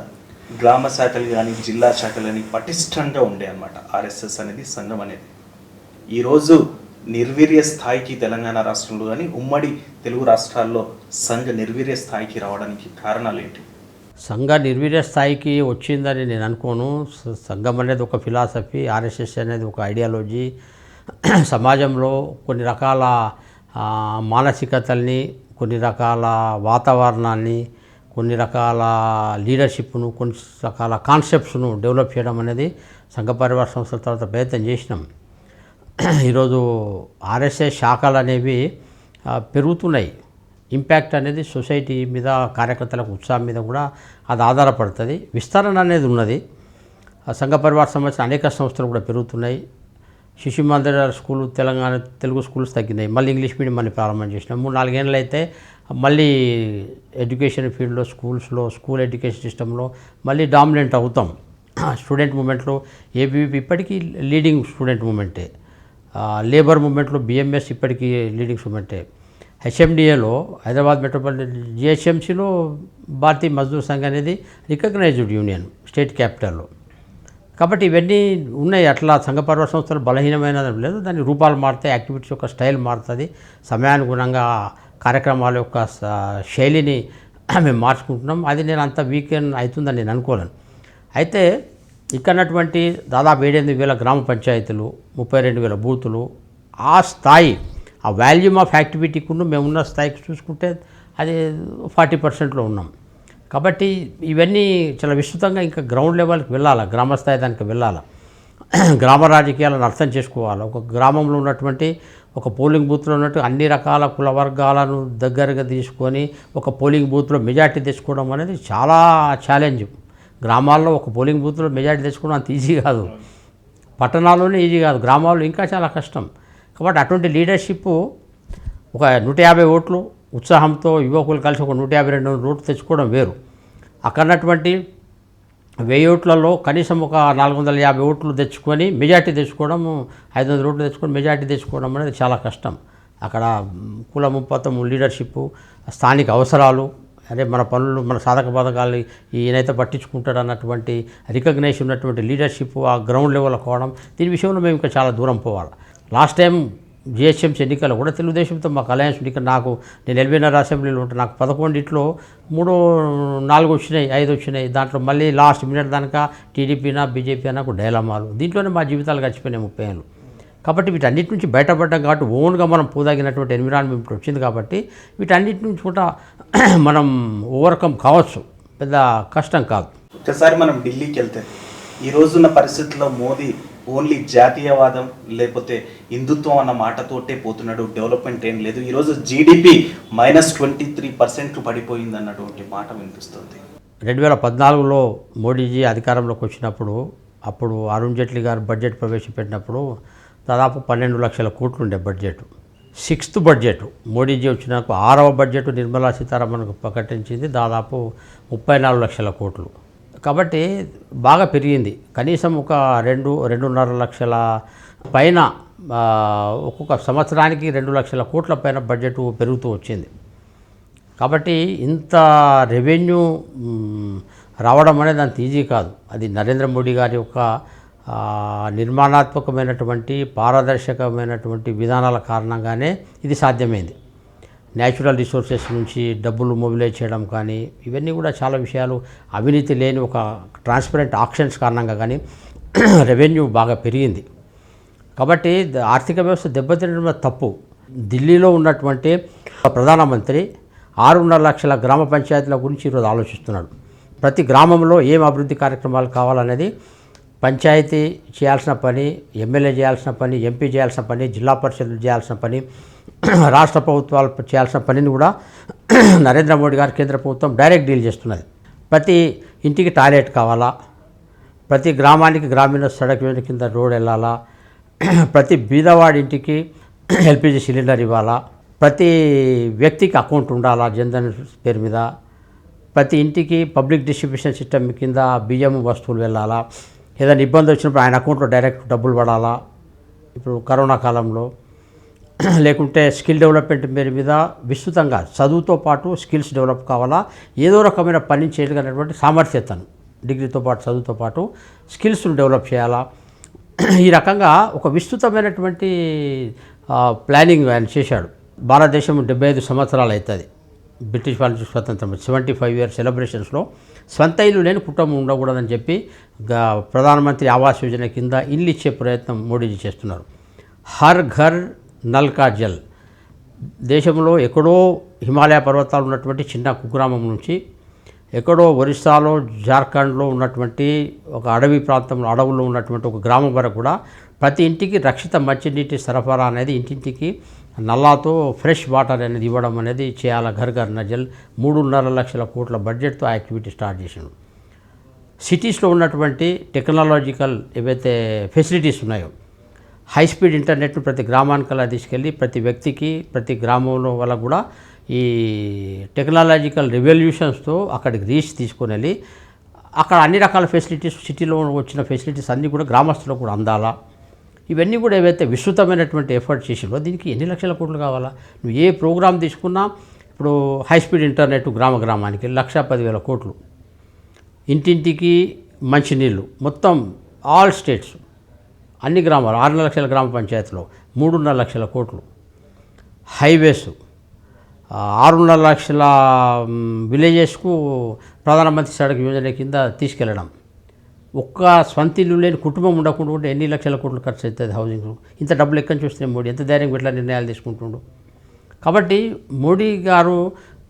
గ్రామ శాఖలు కానీ జిల్లా శాఖలు కానీ పటిష్టంగా ఉండే అన్నమాట. ఆర్ఎస్ఎస్ అనేది, సంఘం అనేది ఈరోజు నిర్వీర్య స్థాయికి తెలంగాణ రాష్ట్రంలో కానీ ఉమ్మడి తెలుగు రాష్ట్రాల్లో సంఘ నిర్వీర్య స్థాయికి రావడానికి కారణాలు ఏంటి? సంఘ నిర్వీర్య స్థాయికి వచ్చిందని నేను అనుకోను. సంఘం అనేది ఒక ఫిలాసఫీ, ఆర్ఎస్ఎస్ అనేది ఒక ఐడియాలజీ. సమాజంలో కొన్ని రకాల మానసికతల్ని, కొన్ని రకాల వాతావరణాన్ని, కొన్ని రకాల లీడర్షిప్ను, కొన్ని రకాల కాన్సెప్ట్స్ను డెవలప్ చేయడం అనేది సంఘ పరివార సంస్థల తర్వాత ప్రయత్నం చేసినాం. ఈరోజు ఆర్ఎస్ఎస్ శాఖలు అనేవి పెరుగుతున్నాయి. ఇంపాక్ట్ అనేది సొసైటీ మీద, కార్యకర్తలకు ఉత్సాహం మీద కూడా అది ఆధారపడుతుంది. విస్తరణ అనేది ఉన్నది. సంఘ పరివార సంబంధించిన అనేక సంస్థలు కూడా పెరుగుతున్నాయి. శిశు మందిర స్కూల్ తెలంగాణ తెలుగు స్కూల్స్ తగ్గినాయి. మళ్ళీ ఇంగ్లీష్ మీడియం మళ్ళీ ప్రారంభం చేసినాం. 3-4 ఏళ్ళు అయితే మళ్ళీ ఎడ్యుకేషన్ ఫీల్డ్లో స్కూల్ ఎడ్యుకేషన్ సిస్టంలో మళ్ళీ డామినెంట్ అవుతాం. స్టూడెంట్ మూమెంట్లో ఏబీవీపీ ఇప్పటికీ లీడింగ్ స్టూడెంట్ మూమెంటే. లేబర్ మూమెంట్లో బిఎంఎస్ ఇప్పటికీ లీడింగ్ మూమెంటే. హెచ్ఎండిఏలో హైదరాబాద్ మెట్రోపాలిటన్ జిహెచ్ఎంసీలో భారతీయ మజ్దూర్ సంఘ్ అనేది రికగ్నైజ్డ్ యూనియన్ స్టేట్ క్యాపిటల్లో. కాబట్టి ఇవన్నీ ఉన్నాయి. అట్లా సంఘపరివార సంస్థలు బలహీనమైన లేదు. దాని రూపాలు మారుతాయి, యాక్టివిటీస్ యొక్క స్టైల్ మారుతుంది, సమయానుగుణంగా కార్యక్రమాల యొక్క శైలిని మేము మార్చుకుంటున్నాం. అది నేను అంత వీకెండ్ అవుతుందని నేను అనుకోలేను. అయితే ఇక్కడటువంటి దాదాపు 7,000 గ్రామ పంచాయతీలు, 32,000 బూతులు, ఆ స్థాయి ఆ వాల్యూమ్ ఆఫ్ యాక్టివిటీకును మేమున్న స్థాయికి చూసుకుంటే అది 40%లో ఉన్నాం. కాబట్టి ఇవన్నీ చాలా విస్తృతంగా ఇంకా గ్రౌండ్ లెవెల్కి వెళ్ళాలి, గ్రామ స్థాయి దానికి వెళ్ళాలి. గ్రామ రాజకీయాలను అర్థం చేసుకోవాలి. ఒక గ్రామంలో ఉన్నటువంటి ఒక పోలింగ్ బూత్లో ఉన్నట్టు అన్ని రకాల కుల వర్గాలను దగ్గరగా తీసుకొని ఒక పోలింగ్ బూత్లో మెజార్టీ తెచ్చుకోవడం అనేది చాలా ఛాలెంజ్. గ్రామాల్లో ఒక పోలింగ్ బూత్లో మెజార్టీ తెచ్చుకోవడం అంత ఈజీ కాదు, పట్టణాల్లోనే ఈజీ కాదు, గ్రామాల్లో ఇంకా చాలా కష్టం. కాబట్టి అటువంటి లీడర్షిప్ ఒక 150 ఓట్లు ఉత్సాహంతో యువకులు కలిసి ఒక 152 ఓట్లు తెచ్చుకోవడం వేరు. అక్కడటువంటి 1000 ఓట్లలో కనీసం ఒక 450 ఓట్లు తెచ్చుకొని మెజార్టీ తెచ్చుకోవడం, 500 ఓట్లు తెచ్చుకొని మెజార్టీ తెచ్చుకోవడం అనేది చాలా కష్టం. అక్కడ కులము పతము లీడర్షిప్, స్థానిక అవసరాలు, అరే మన పనులు మన సాధక బాధకాలు ఈయనైతే పట్టించుకుంటాడు అన్నటువంటి రికగ్నైజ్ ఉన్నటువంటి లీడర్షిప్ ఆ గ్రౌండ్ లెవెల్లో కావడం, దీని విషయంలో మేము ఇంకా చాలా దూరం పోవాలి. లాస్ట్ టైం జిహెచ్ఎంసీ ఎన్నికల్లో కూడా తెలుగుదేశంతో మాకు అలయన్స్ ఉంది. ఇక్కడ నేను 80 అసెంబ్లీలో ఉంటాను. నాకు 11 3, 4 వచ్చినాయి, 5 వచ్చినాయి. దాంట్లో మళ్ళీ లాస్ట్ మినిట్ దానిక టీడీపీనా బీజేపీ నాకు డైలమాలు. దీంట్లోనే మా జీవితాలు గడిచిపోయినాయి 30 ఏళ్ళు. కాబట్టి వీటన్నిటి నుంచి బయటపడ్డాం. కాబట్టి ఓన్గా మనం పోదాగినటువంటి ఎన్విరాన్మెంట్ వచ్చింది. కాబట్టి వీటన్నిటి నుంచి కూడా మనం ఓవర్కమ్ కావచ్చు, పెద్ద కష్టం కాదు. ఒకసారి మనం ఢిల్లీకి వెళ్తే ఈ రోజున్న పరిస్థితుల్లో మోదీ ఓన్లీ జాతీయవాదం లేకపోతే హిందుత్వం అన్న మాటతోటే పోతున్నాడు, డెవలప్మెంట్ ఏం లేదు. ఈరోజు జీడిపి -23% పడిపోయింది అన్నటువంటి మాట వినిపిస్తుంది. 2014లో మోడీజీ అధికారంలోకి వచ్చినప్పుడు, అప్పుడు అరుణ్ జైట్లీ గారు బడ్జెట్ ప్రవేశపెట్టినప్పుడు దాదాపు 12 లక్షల కోట్లు ఉండే బడ్జెట్. 6th బడ్జెట్ మోడీజీ వచ్చినాక 6వ బడ్జెట్ నిర్మలా సీతారామన్కు ప్రకటించింది దాదాపు 34 లక్షల కోట్లు. కాబట్టి బాగా పెరిగింది. కనీసం ఒక 2-2.5 లక్షల పైన ఒక్కొక్క సంవత్సరానికి 2 లక్షల కోట్ల పైన బడ్జెట్ పెరుగుతూ వచ్చింది. కాబట్టి ఇంత రెవెన్యూ రావడం అనేది అంత ఈజీ కాదు. అది నరేంద్ర మోడీ గారి యొక్క నిర్మాణాత్మకమైనటువంటి పారదర్శకమైనటువంటి విధానాల కారణంగానే ఇది సాధ్యమైంది. న్యాచురల్ రిసోర్సెస్ నుంచి డబ్బులు మొబిలైజ్ చేయడం కానీ, ఇవన్నీ కూడా చాలా విషయాలు అవినీతి లేని ఒక ట్రాన్స్పరెంట్ ఆక్షన్స్ కారణంగా కానీ రెవెన్యూ బాగా పెరిగింది. కాబట్టి ఆర్థిక వ్యవస్థ దెబ్బతినడం తప్పు. ఢిల్లీలో ఉన్నటువంటి ప్రధానమంత్రి 6.5 లక్షల గ్రామ పంచాయతీల గురించి ఈరోజు ఆలోచిస్తున్నాడు. ప్రతి గ్రామంలో ఏం అభివృద్ధి కార్యక్రమాలు కావాలనేది పంచాయతీ చేయాల్సిన పని, ఎమ్మెల్యే చేయాల్సిన పని, ఎంపీ చేయాల్సిన పని, జిల్లా పరిషత్లు చేయాల్సిన పని, రాష్ట్ర ప్రభుత్వాలు చేయాల్సిన పనిని కూడా నరేంద్ర మోడీ గారు కేంద్ర ప్రభుత్వం డైరెక్ట్ డీల్ చేస్తున్నది. ప్రతి ఇంటికి టాయిలెట్ కావాలా, ప్రతి గ్రామానికి గ్రామీణ సడక్ యోజన కింద రోడ్ వెళ్ళాలా, ప్రతి బీదవాడి ఇంటికి ఎల్పిజి సిలిండర్ ఇవ్వాలా, ప్రతి వ్యక్తికి అకౌంట్ ఉండాలా జన్ధన్ పేరు మీద, ప్రతి ఇంటికి పబ్లిక్ డిస్ట్రిబ్యూషన్ సిస్టమ్ కింద బియ్యం వస్తువులు వెళ్ళాలా, ఏదైనా ఇబ్బంది వచ్చినప్పుడు ఆయన అకౌంట్లో డైరెక్ట్ డబ్బులు పడాలా. ఇప్పుడు కరోనా కాలంలో లేకుంటే స్కిల్ డెవలప్మెంట్ పేరు మీద విస్తృతంగా చదువుతో పాటు స్కిల్స్ డెవలప్ కావాలా, ఏదో రకమైన పని చేయగలిగినటువంటి సామర్థ్యతను డిగ్రీతో పాటు చదువుతో పాటు స్కిల్స్ను డెవలప్ చేయాలా. ఈ రకంగా ఒక విస్తృతమైనటువంటి ప్లానింగ్ ఆయన చేశాడు. భారతదేశం 75 సంవత్సరాలు అవుతుంది బ్రిటిష్ వాళ్ళ నుంచి స్వతంత్రం. 75 ఇయర్ సెలబ్రేషన్స్లో స్వంత ఇల్లు లేని కుటుంబం ఉండకూడదని చెప్పి ప్రధానమంత్రి ఆవాస్ యోజన కింద ఇల్లు ఇచ్చే ప్రయత్నం మోడీజీ చేస్తున్నారు. హర్ ఘర్ నల్ కా జల్. దేశంలో ఎక్కడో హిమాలయ పర్వతాలు ఉన్నటువంటి చిన్న కుగ్రామం నుంచి ఎక్కడో ఒరిస్సాలో జార్ఖండ్లో ఉన్నటువంటి ఒక అడవి ప్రాంతంలో అడవుల్లో ఉన్నటువంటి ఒక గ్రామం వరకు కూడా ప్రతి ఇంటికి రక్షిత మంచినీటి సరఫరా అనేది ఇంటింటికి నల్లాతో ఫ్రెష్ వాటర్ అనేది ఇవ్వడం అనేది చేయాలి. ఘర్ ఘర్ నల్. 3.5 లక్షల కోట్ల బడ్జెట్తో ఆ యాక్టివిటీ స్టార్ట్ చేసాడు. సిటీస్లో ఉన్నటువంటి టెక్నాలజికల్ ఏవైతే ఫెసిలిటీస్ ఉన్నాయో హై స్పీడ్ ఇంటర్నెట్ను ప్రతి గ్రామానికి అలా తీసుకెళ్ళి ప్రతి వ్యక్తికి ప్రతి గ్రామంలో వల్ల కూడా ఈ టెక్నాలజికల్ రెవల్యూషన్స్తో అక్కడికి రీచ్ తీసుకొని వెళ్ళి అక్కడ అన్ని రకాల ఫెసిలిటీస్ సిటీలో వచ్చిన ఫెసిలిటీస్ అన్నీ కూడా గ్రామస్తులకు కూడా అందాలా. ఇవన్నీ కూడా ఏవైతే విస్తృతమైనటువంటి ఎఫర్ట్ చేసిందో దీనికి ఎన్ని లక్షల కోట్లు కావాలా? నువ్వు ఏ ప్రోగ్రామ్ తీసుకున్నా ఇప్పుడు హై స్పీడ్ ఇంటర్నెట్ గ్రామానికి 1,10,000 కోట్లు, ఇంటింటికి మంచినీళ్ళు మొత్తం ఆల్ స్టేట్స్ అన్ని గ్రామాలు 6 లక్షల గ్రామ పంచాయతీలో 3.5 లక్షల కోట్లు, హైవేస్ 6.5 లక్షల విలేజెస్కు ప్రధానమంత్రి సడక్ యోజన కింద తీసుకెళ్ళడం. ఒక్క స్వంత ఇల్లు లేని కుటుంబం ఉండకుండా ఉంటే ఎన్ని లక్షల కోట్లు ఖర్చు అవుతుంది హౌసింగ్? ఇంత డబ్బులు ఎక్కడి నుంచి వస్తున్నాయి? మోడీ ఎంత ధైర్యం ఇట్లా నిర్ణయాలు తీసుకుంటుండు. కాబట్టి మోడీ గారు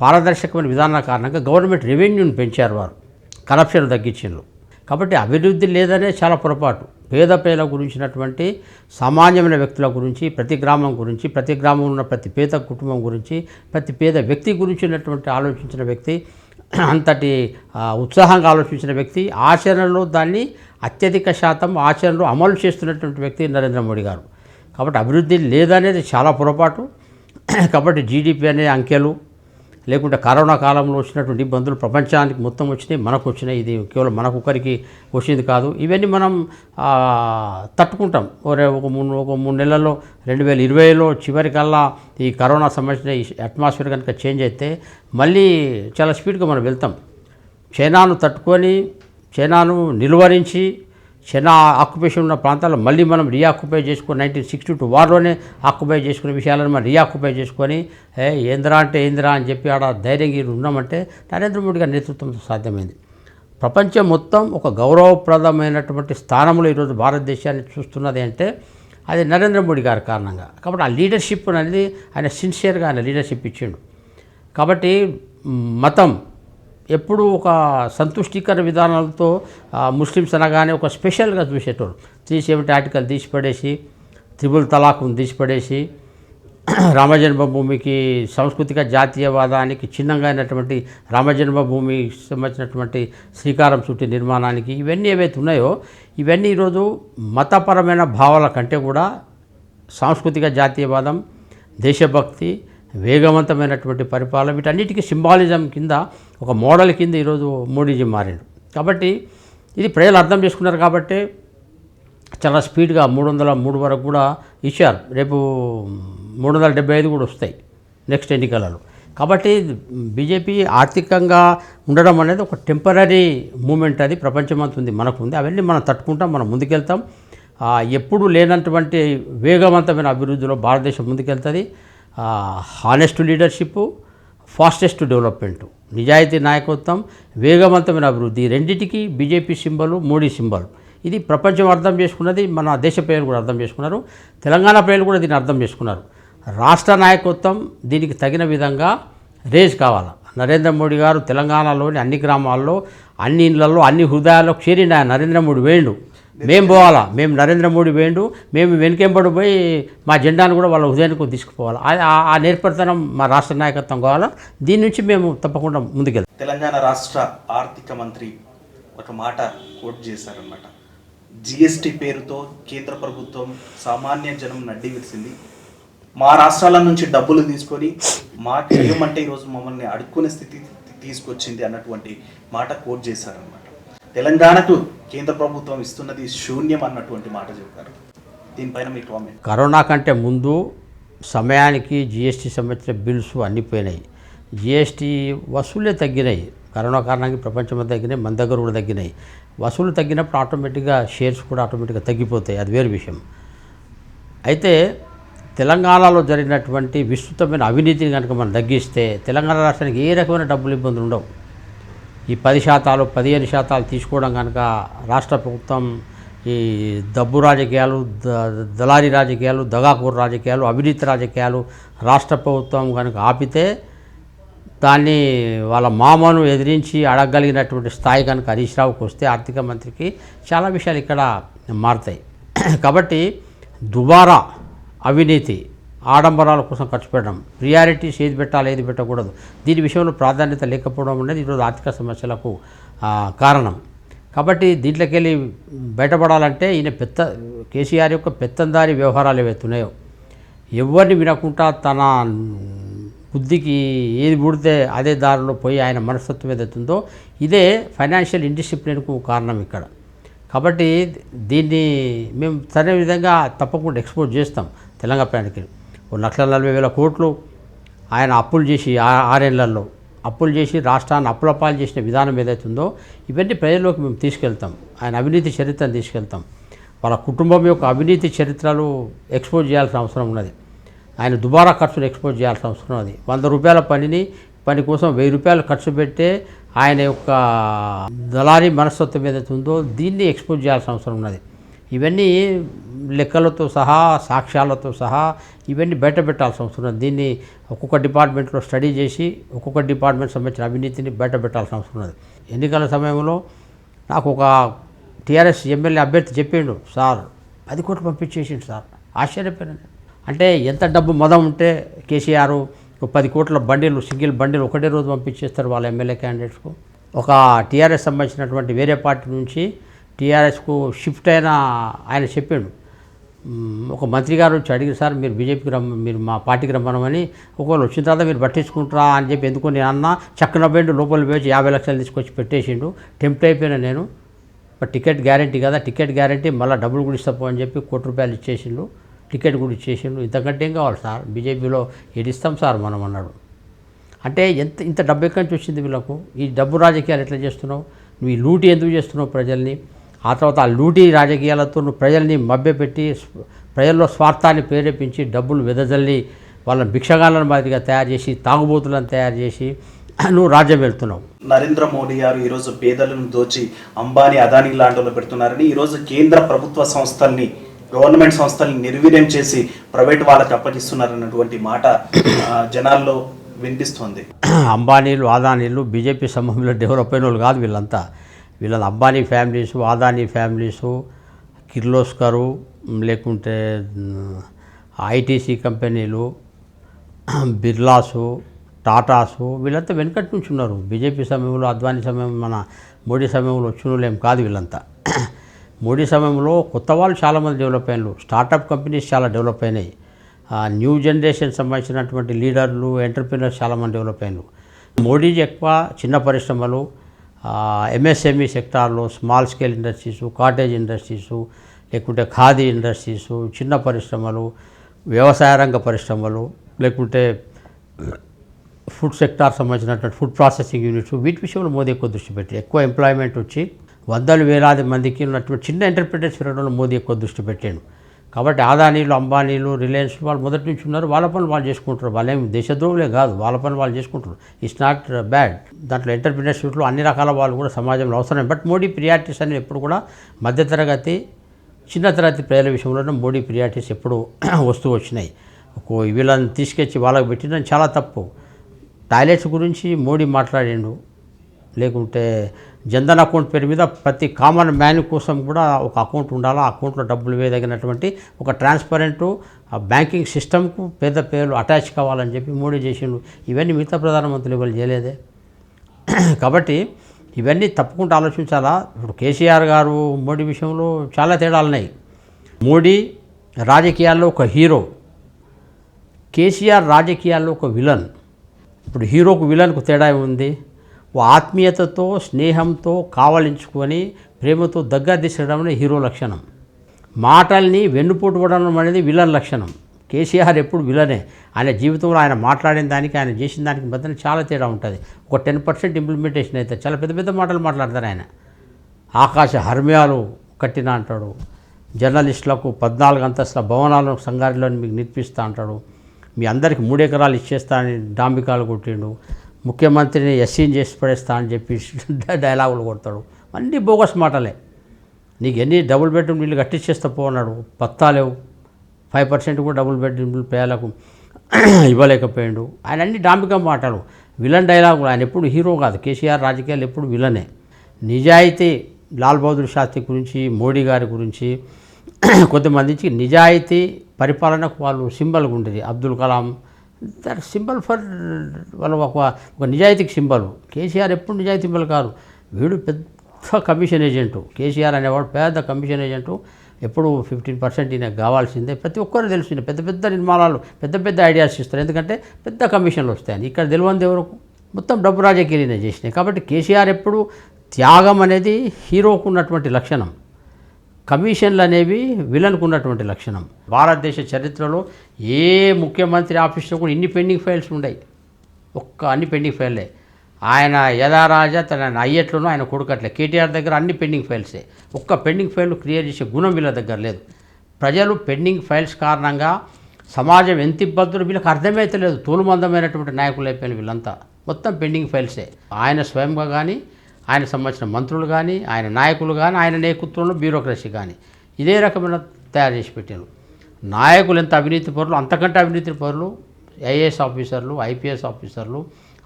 పారదర్శకమైన విధానం కారణంగా గవర్నమెంట్ రెవెన్యూని పెంచారు, వారు కరప్షన్ తగ్గించారు. కాబట్టి అభివృద్ధి లేదనే చాలా పొరపాటు. పేద పేద గురించినటువంటి సామాన్యమైన వ్యక్తుల గురించి, ప్రతి గ్రామం గురించి, ప్రతి గ్రామంలో ఉన్న ప్రతి పేద కుటుంబం గురించి, ప్రతి పేద వ్యక్తి గురించినటువంటి ఆలోచించిన వ్యక్తి, అంతటి ఉత్సాహంగా ఆలోచించిన వ్యక్తి, ఆచరణలో దాన్ని అత్యధిక శాతం ఆచరణలో అమలు చేస్తున్నటువంటి వ్యక్తి నరేంద్ర మోడీ గారు. కాబట్టి అభివృద్ధి లేదనేది చాలా పొరపాటు. కాబట్టి జీడిపి అనే అంకెలు లేకుంటే కరోనా కాలంలో వచ్చినటువంటి ఇబ్బందులు ప్రపంచానికి మొత్తం వచ్చినాయి, మనకు వచ్చినాయి. ఇది కేవలం మనకు ఒకరికి వచ్చింది కాదు. ఇవన్నీ మనం తట్టుకుంటాం. ఒక మూడు నెలల్లో 2020లో చివరికల్లా ఈ కరోనా సంబంధించిన ఈ అట్మాస్ఫియర్ కనుక చేంజ్ అయితే మళ్ళీ చాలా స్పీడ్గా మనం వెళ్తాం. చైనాను తట్టుకొని, చైనాను నిలువరించి, చైనా ఆక్యుపేషన్ ఉన్న ప్రాంతాల్లో మళ్ళీ మనం రీఆక్యుపై చేసుకొని 1962 వార్లోనే ఆక్యుపై చేసుకునే విషయాలను మనం రీఆక్యుపై చేసుకొని ఏంద్రా అంటే ఏంద్రా అని చెప్పి ఆడ ధైర్యంగా ఉన్నామంటే నరేంద్ర మోడీ గారి నేతృత్వంతో సాధ్యమైంది. ప్రపంచం మొత్తం ఒక గౌరవప్రదమైనటువంటి స్థానంలో ఈరోజు భారతదేశాన్ని చూస్తున్నది అంటే అది నరేంద్ర మోడీ గారి కారణంగా. కాబట్టి ఆ లీడర్షిప్ అనేది ఆయన సిన్సియర్గా ఆయన లీడర్షిప్ ఇచ్చిండు. కాబట్టి మతం ఎప్పుడు ఒక సంతుష్టికర విధానాలతో ముస్లిమ్స్ అనగానే ఒక స్పెషల్గా చూసేటోళ్ళు. 370 ఆర్టికల్ తీసిపడేసి, త్రిబుల్ తలాక్ను తీసిపడేసి, రామజన్మభూమికి సాంస్కృతిక జాతీయవాదానికి చిహ్నంగా అయినటువంటి రామజన్మభూమికి సంబంధించినటువంటి శ్రీకారం చుట్టి నిర్మాణానికి ఇవన్నీ ఏవైతే ఉన్నాయో ఇవన్నీ ఈరోజు మతపరమైన భావాల కంటే కూడా సాంస్కృతిక జాతీయవాదం, దేశభక్తి, వేగవంతమైనటువంటి పరిపాలన వీటన్నిటికీ సింబాలిజం కింద ఒక మోడల్ కింద ఈరోజు మోడీజీ మారిండు. కాబట్టి ఇది ప్రజలు అర్థం చేసుకున్నారు. కాబట్టి చాలా స్పీడ్గా 303 వరకు కూడా ఇచ్చారు. రేపు 375 కూడా వస్తాయి నెక్స్ట్ ఎన్నికలలో. కాబట్టి బీజేపీ ఆర్థికంగా ఉండడం అనేది ఒక టెంపరీ మూమెంట్, అది ప్రపంచమంతా ఉంది, మనకు ఉంది. అవన్నీ మనం తట్టుకుంటాం, మనం ముందుకెళ్తాం. ఎప్పుడు లేనటువంటి వేగవంతమైన అభివృద్ధిలో భారతదేశం ముందుకెళ్తుంది. హానెస్ట్ లీడర్షిప్, ఫాస్టెస్ట్ డెవలప్మెంట్, నిజాయితీ నాయకత్వం, వేగవంతమైన అభివృద్ధి, రెండింటికి బీజేపీ సింబల్, మోడీ సింబల్. ఇది ప్రపంచం అర్థం చేసుకున్నది, మన దేశ ప్రజలు కూడా అర్థం చేసుకున్నారు, తెలంగాణ ప్రజలు కూడా దీన్ని అర్థం చేసుకున్నారు. రాష్ట్ర నాయకత్వం దీనికి తగిన విధంగా రేజ్ కావాలి. నరేంద్ర మోడీ గారు తెలంగాణలోని అన్ని గ్రామాల్లో, అన్ని ఇళ్లలో, అన్ని హృదయాల్లో చేరిన నరేంద్ర మోడీ వేయండు. మేము పోవాలా, మేము నరేంద్ర మోడీ వేయండు, మేము వెనుకెంబడి పోయి మా జెండాను కూడా వాళ్ళ హృదయానికి తీసుకుపోవాలి. ఆ నేర్పరితనం మా రాష్ట్ర నాయకత్వం కావాలా. దీని నుంచి మేము తప్పకుండా ముందుకెళ్తాం. తెలంగాణ రాష్ట్ర ఆర్థిక మంత్రి ఒక మాట కోట్ చేశారన్నమాట. జిఎస్టీ పేరుతో కేంద్ర ప్రభుత్వం సామాన్య జనం నడ్డి విరిసింది, మా రాష్ట్రాల నుంచి డబ్బులు తీసుకొని మాకు ఏమంటే ఈరోజు మమ్మల్ని అడుక్కునే స్థితి తీసుకొచ్చింది అన్నటువంటి మాట కోట్ చేశారన్నమాట. తెలంగాణకు కేంద్ర ప్రభుత్వం ఇస్తున్నది శూన్యం అన్నటువంటి మాట చెప్పారు. దీనిపైన మీ కామెంట్. కరోనా కంటే ముందు సమయానికి జిఎస్టీ సంబంధించిన బిల్స్ అన్నీ పోయినాయి. జిఎస్టీ వసూలే తగ్గినాయి. కరోనా కారణంగా ప్రపంచం తగ్గినాయి, మన దగ్గర కూడా తగ్గినాయి. వసూలు తగ్గినప్పుడు ఆటోమేటిక్గా షేర్స్ కూడా ఆటోమేటిక్గా తగ్గిపోతాయి, అది వేరు విషయం. అయితే తెలంగాణలో జరిగినటువంటి విస్తృతమైన అవినీతిని కనుక మనం తగ్గిస్తే తెలంగాణ రాష్ట్రానికి ఏ రకమైన డబ్బులు ఇబ్బందులు ఉండవు. ఈ 10%, 15% తీసుకోవడం కనుక రాష్ట్ర ప్రభుత్వం ఈ డబ్బు రాజకీయాలు, దళారీ రాజకీయాలు, దగాకూర రాజకీయాలు, అవినీతి రాజకీయాలు రాష్ట్ర ప్రభుత్వం కనుక ఆపితే దాన్ని వాళ్ళ మామను ఎదిరించి అడగగలిగినటువంటి స్థాయి కనుక హరీష్ రావుకి వస్తే ఆర్థిక మంత్రికి చాలా విషయాలు ఇక్కడ మారుతాయి. కాబట్టి దుబారా అవినీతి, ఆడంబరాల కోసం ఖర్చు పెట్టడం, ప్రియారిటీస్ ఏది పెట్టాలి ఏది పెట్టకూడదు, దీని విషయంలో ప్రాధాన్యత లేకపోవడం అనేది ఈరోజు ఆర్థిక సమస్యలకు కారణం. కాబట్టి దీంట్లోకి వెళ్ళి బయటపడాలంటే ఈయన కేసీఆర్ యొక్క పెత్తందారి వ్యవహారాలు ఏవైతున్నాయో ఎవరిని వినకుండా తన బుద్ధికి ఏది పుడితే అదే దారిలో పోయి ఆయన మనస్తత్వం ఏదైతుందో ఇదే ఫైనాన్షియల్ ఇండిసిప్లిన్కు కారణం ఇక్కడ. కాబట్టి దీన్ని మేము సరైన విధంగా తప్పకుండా ఎక్స్పోజ్ చేస్తాం. తెలంగాణ ప్రయాణికి 1,40,000 కోట్లు ఆయన అప్పులు చేసి 6 ఏళ్లలో అప్పులు చేసి రాష్ట్రాన్ని అప్పులపాలు చేసిన విధానం ఏదైతుందో ఇవన్నీ ప్రజల్లోకి మేము తీసుకెళ్తాం. ఆయన అవినీతి చరిత్రను తీసుకెళ్తాం. వాళ్ళ కుటుంబం యొక్క అవినీతి చరిత్రలు ఎక్స్పోజ్ చేయాల్సిన అవసరం ఉన్నది. ఆయన దుబారా ఖర్చును ఎక్స్పోజ్ చేయాల్సిన అవసరం ఉన్నది. 100 రూపాయల పని కోసం 1000 రూపాయలు ఖర్చు పెట్టే ఆయన యొక్క దళారీ మనస్తత్వం ఏదైతే ఉందో దీన్ని ఎక్స్పోజ్ చేయాల్సిన అవసరం ఉన్నది. ఇవన్నీ లెక్కలతో సహా సాక్ష్యాలతో సహా ఇవన్నీ బయట పెట్టాల్సిన అవసరం ఉన్నది. దీన్ని ఒక్కొక్క డిపార్ట్మెంట్లో స్టడీ చేసి ఒక్కొక్క డిపార్ట్మెంట్ సంబంధించిన అవినీతిని బయట పెట్టాల్సిన అవసరం ఉన్నది. ఎన్నికల సమయంలో నాకు ఒక టీఆర్ఎస్ ఎమ్మెల్యే అభ్యర్థి చెప్పిండు, సార్ 10 కోట్లు పంపించేసిండు సార్. ఆశ్చర్యపోయాను. అంటే ఎంత డబ్బు మదం ఉంటే కేసీఆర్ 10 కోట్ల బండిలు సింగిల్ బండిలు ఒకటే రోజు పంపించేస్తారు వాళ్ళ ఎమ్మెల్యే క్యాండిడేట్స్కు. ఒక టీఆర్ఎస్ సంబంధించినటువంటి వేరే పార్టీ నుంచి టీఆర్ఎస్కు షిఫ్ట్ అయిన ఆయన చెప్పిండు, ఒక మంత్రి గారు వచ్చి అడిగి సార్ మీరు బీజేపీకి మీరు మా పార్టీకి రమ్మనమని, ఒకవేళ వచ్చిన తర్వాత మీరు పట్టించుకుంటారా అని చెప్పి ఎందుకు నేను అన్న చక్కన బెండు లోపల వేసి 50 లక్షలు తీసుకొచ్చి పెట్టేసిండు. టెంప్ట్ అయిపోయినా నేను. బట్ టికెట్ గ్యారంటీ కదా, టికెట్ గ్యారంటీ మళ్ళీ డబ్బులు కూడా ఇస్తాపో అని చెప్పి ₹1,00,00,000 ఇచ్చేసిండు. టికెట్ కూడా ఇచ్చేసిండు. ఇంతకంటే ఏం కావాలి సార్, బీజేపీలో ఏడిస్తాం సార్ మనం అన్నాడు. అంటే ఇంత డబ్బు ఎక్కడి నుంచి వచ్చింది వీళ్ళకు? ఈ డబ్బు రాజకీయాలు ఎట్లా చేస్తున్నావు నువ్వు? ఈ లూటీ ఎందుకు చేస్తున్నావు ప్రజల్ని? ఆ తర్వాత ఆ లూటీ రాజకీయాలతో నువ్వు ప్రజల్ని మభ్యపెట్టి ప్రజల్లో స్వార్థాన్ని ప్రేరేపించి డబ్బులు వెదజల్లి వాళ్ళని భిక్షగాళ్ళని మాదిరిగా తయారు చేసి తాగుబోతులను తయారు చేసి నువ్వు రాజ్యం వెళ్తున్నావు. నరేంద్ర మోడీ గారు ఈరోజు పేదలను దోచి అంబానీ అదానీ లాంటి పెడుతున్నారని ఈరోజు కేంద్ర ప్రభుత్వ సంస్థల్ని గవర్నమెంట్ సంస్థల్ని నిర్వీర్యం చేసి ప్రైవేట్ వాళ్ళకి అప్పగిస్తున్నారన్నటువంటి మాట జనాల్లో వినిపిస్తుంది. అంబానీలు అదానీలు బీజేపీ సమూహంలో డెవలప్ అయిన వాళ్ళు కాదు వీళ్ళంతా. వీళ్ళ అంబానీ ఫ్యామిలీసు, అదానీ ఫ్యామిలీసు, కిర్లోస్కరు, లేకుంటే ఐటీసీ కంపెనీలు, బిర్లాసు, టాటాసు వీళ్ళంతా వెనకటి నుంచి ఉన్నారు. బీజేపీ సమయంలో అద్వానీ సమయం మన మోడీ సమయంలో వచ్చిన వాళ్ళు ఏం కాదు వీళ్ళంతా. మోడీ సమయంలో కొత్త వాళ్ళు చాలామంది డెవలప్ అయినారు. స్టార్టప్ కంపెనీస్ చాలా డెవలప్ అయినాయి. న్యూ జనరేషన్ సంబంధించినటువంటి లీడర్లు ఎంటర్ప్రినర్స్ చాలామంది డెవలప్ అయినారు. మోడీజీ ఎక్కువ చిన్న పరిశ్రమలు, ఎంఎస్ఎంఈ సెక్టార్లో small scale industries, cottage industries, లేకుంటే ఖాదీ ఇండస్ట్రీసు, చిన్న పరిశ్రమలు, వ్యవసాయ రంగ పరిశ్రమలు, లేకుంటే ఫుడ్ సెక్టార్ సంబంధించినటువంటి ఫుడ్ ప్రాసెసింగ్ యూనిట్స్, వీటి విషయంలో మోదీ ఎక్కువ దృష్టి పెట్టి ఎక్కువ ఎంప్లాయ్మెంట్ వచ్చి వందల వేలాది మందికి ఉన్నటువంటి చిన్న ఎంటర్ప్రైజెస్ పెరగడంలో మోదీ ఎక్కువ దృష్టి పెట్టాడు. కాబట్టి అదానీలు, అంబానీలు, రిలయన్స్ వాళ్ళు మొదటి నుంచి ఉన్నారు. వాళ్ళ పనులు వాళ్ళు చేసుకుంటారు. వాళ్ళేం దేశద్రోహులే కాదు, వాళ్ళ పనులు వాళ్ళు చేసుకుంటారు. It's not bad. దాంట్లో ఎంటర్ప్రినర్షిప్లో అన్ని రకాల వాళ్ళు కూడా సమాజంలో అవసరమే. బట్ మోడీ ప్రియారిటీస్ అనేవి ఎప్పుడు కూడా మధ్యతరగతి, చిన్న తరగతి ప్రజల విషయంలోనే మోడీ ప్రియారిటీస్ ఎప్పుడు వస్తూ వచ్చినాయి. వీళ్ళని తీసుకొచ్చి వాళ్ళకి పెట్టిన చాలా తప్పు. టాయిలెట్స్ గురించి మోడీ మాట్లాడిండు, లేకుంటే జన్ధన్ అకౌంట్ పేరు మీద ప్రతి కామన్ మ్యాన్ కోసం కూడా ఒక అకౌంట్ ఉండాలా, ఆ అకౌంట్లో డబ్బులు వేయదగినటువంటి ఒక ట్రాన్స్పరెంట్ బ్యాంకింగ్ సిస్టమ్కు పేద పేర్లు అటాచ్ కావాలని చెప్పి మోడీ చేసిండు. ఇవన్నీ మిగతా ప్రధానమంత్రులు ఇవాళ చేయలేదే. కాబట్టి ఇవన్నీ తప్పకుండా ఆలోచించాలా. ఇప్పుడు కేసీఆర్ గారు మోడీ విషయంలో చాలా తేడాలు ఉన్నాయి. మోడీ రాజకీయాల్లో ఒక హీరో, కేసీఆర్ రాజకీయాల్లో ఒక విలన్. ఇప్పుడు హీరోకు విలన్కు తేడా ఉంది. ఆత్మీయతతో, స్నేహంతో కావలించుకొని ప్రేమతో దగ్గర తీసుకోవడం అనేది హీరో లక్షణం. మాటల్ని వెన్నుపోటు పడడం అనేది విలన్ లక్షణం. కేసీఆర్ ఎప్పుడు విలనే. ఆయన జీవితంలో ఆయన మాట్లాడిన దానికి, ఆయన చేసిన దానికి మధ్యన చాలా తేడా ఉంటుంది. ఒక 10% ఇంప్లిమెంటేషన్ అయితే చాలా పెద్ద పెద్ద మాటలు మాట్లాడతారు ఆయన. ఆకాశ హర్మ్యాలు కట్టిన అంటాడు. జర్నలిస్టులకు 14 అంతస్తుల భవనాలను సంగారిలో మీకు నిర్మిస్తా అంటాడు. మీ అందరికీ 3 ఎకరాలు ఇచ్చేస్తా అని డాంబికాలు కొట్టిండు. ముఖ్యమంత్రిని ఎస్సీని చేసి పడేస్తా అని చెప్పి డైలాగులు కొడతాడు. అన్నీ బోగస్ మాటలే. నీకు ఎన్ని డబుల్ బెడ్రూమ్ ఇల్లు కట్టించేస్తా పోన్నాడు, పత్తా లేవు. 5% కూడా డబుల్ బెడ్రూమ్ పేదలకు ఇవ్వలేకపోయాడు. ఆయన అన్ని డాంబిక మాటలు, విలన్ డైలాగులు. ఆయన ఎప్పుడు హీరో కాదు. కేసీఆర్ రాజకీయాలు ఎప్పుడు విలనే. నిజాయితీ, లాల్ బహదూర్ శాస్త్రి గురించి, మోడీ గారి గురించి కొంతమందికి నిజాయితీ పరిపాలనకు వాళ్ళు సింబల్గా ఉండేది. Abdul Kalam that symbol for వాళ్ళ ఒక నిజాయితీకి సింబల్. కేసీఆర్ ఎప్పుడు నిజాయితీ సింబల్ కాదు. వీడు పెద్ద పెద్ద కమిషన్ ఏజెంటు. కేసీఆర్ అనేవాడు పెద్ద కమిషన్ ఏజెంటు. ఎప్పుడు 15% ఈయనకు కావాల్సిందే. ప్రతి ఒక్కరు తెలుసు, ఈయన పెద్ద పెద్ద నిర్మాణాలు, పెద్ద పెద్ద ఐడియాస్ ఇస్తారు. ఎందుకంటే పెద్ద కమిషన్లు వస్తాయని. ఇక్కడ తెలియనిది ఎవరకు? మొత్తం డబ్బు రాజకీయాలు చేసినాయి. కాబట్టి కేసీఆర్ ఎప్పుడు త్యాగం అనేది హీరోకు ఉన్నటువంటి లక్షణం, కమిషన్లు అనేవి విలన్కు ఉన్నటువంటి లక్షణం. భారతదేశ చరిత్రలో ఏ ముఖ్యమంత్రి ఆఫీస్లో కూడా ఇన్ని పెండింగ్ ఫైల్స్ ఉన్నాయి. అన్ని పెండింగ్ ఫైల్లే. ఆయన యథారాజా తన అయ్యట్లోనూ ఆయన కొడుకట్లే. కేటీఆర్ దగ్గర అన్ని పెండింగ్ ఫైల్సే. ఒక్క పెండింగ్ ఫైల్ క్లియర్ చేసే గుణం వీళ్ళ దగ్గర లేదు. ప్రజలు పెండింగ్ ఫైల్స్ కారణంగా సమాజం ఎంత ఇబ్బందులు వీళ్ళకి అర్థమైతే లేదు. తోలుమందమైనటువంటి నాయకులు అయిపోయిన వీళ్ళంతా మొత్తం పెండింగ్ ఫైల్సే. ఆయన స్వయంగా కానీ, ఆయన సంబంధించిన మంత్రులు కానీ, ఆయన నాయకులు కానీ, ఆయన నేతృత్వంలో బ్యూరోక్రసీ కానీ ఇదే రకమైన తయారు చేసి పెట్టారు. నాయకులు ఎంత అవినీతి పరులు, అంతకంటే అవినీతి పరులు ఐఏఎస్ ఆఫీసర్లు, ఐపీఎస్ ఆఫీసర్లు,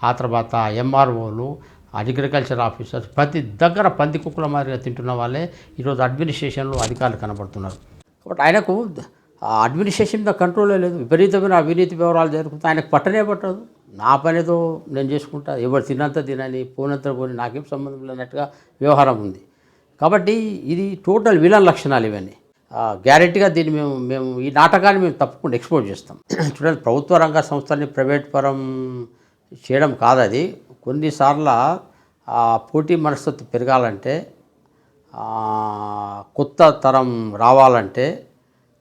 ఆ తర్వాత ఎంఆర్ఓలు, అగ్రికల్చర్ ఆఫీసర్స్, ప్రతి దగ్గర పంది కుక్కల మాదిరిగా తింటున్న వాళ్ళే ఈరోజు అడ్మినిస్ట్రేషన్లో అధికారులు కనబడుతున్నారు. కాబట్టి ఆయనకు అడ్మినిస్ట్రేషన్ మీద కంట్రోలే లేదు. విపరీతమైన అవినీతి వివరాలు జరుగుతాయి. ఆయనకు పట్టనే పట్టదు. నా పనేదో నేను చేసుకుంటా, ఎవరు తినంత తినని, పోనంత పోని, నాకేం సంబంధం లేనట్టుగా వ్యవహారం ఉంది. కాబట్టి ఇది టోటల్ విలన్ లక్షణాలు ఇవన్నీ. గ్యారెంటీగా దీన్ని మేము ఈ నాటకాన్ని మేము తప్పకుండా ఎక్స్పోజ్ చేస్తాం. చూడండి, ప్రభుత్వ రంగ సంస్థల్ని ప్రైవేట్ పరం చేయడం కాదు అది. కొన్నిసార్లు పోటీ మనస్తత్వం పెరగాలంటే, కొత్త తరం రావాలంటే,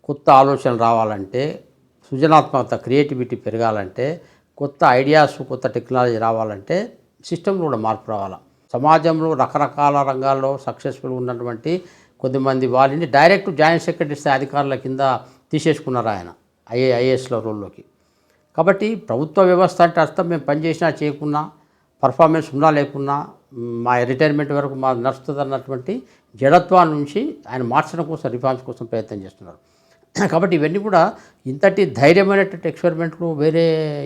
కొత్త ఆలోచనలు రావాలంటే, సృజనాత్మకత క్రియేటివిటీ పెరగాలంటే, కొత్త ఐడియాస్, కొత్త టెక్నాలజీ రావాలంటే సిస్టంలో కూడా మార్పు రావాలి. సమాజంలో రకరకాల రంగాల్లో సక్సెస్ఫుల్ ఉన్నటువంటి కొద్దిమంది వాళ్ళని డైరెక్ట్ జాయింట్ సెక్రటరీ స్థాయి అధికారుల కింద తీసేసుకున్నారు ఆయన ఐఏఎస్లో రోల్లోకి. కాబట్టి ప్రభుత్వ వ్యవస్థ అంటే అర్థం మేము పనిచేసినా చేయకున్నా, పర్ఫార్మెన్స్ ఉన్నా లేకున్నా, మా రిటైర్మెంట్ వరకు మా నడుస్తుంది అన్నటువంటి జడత్వాన్ని నుంచి ఆయన మార్చడం కోసం, రిఫార్మ్స్ కోసం ప్రయత్నం చేస్తున్నారు. కాబట్టి ఇవన్నీ కూడా ఇంతటి ధైర్యమైనటువంటి ఎక్స్పెరిమెంట్లు వేరే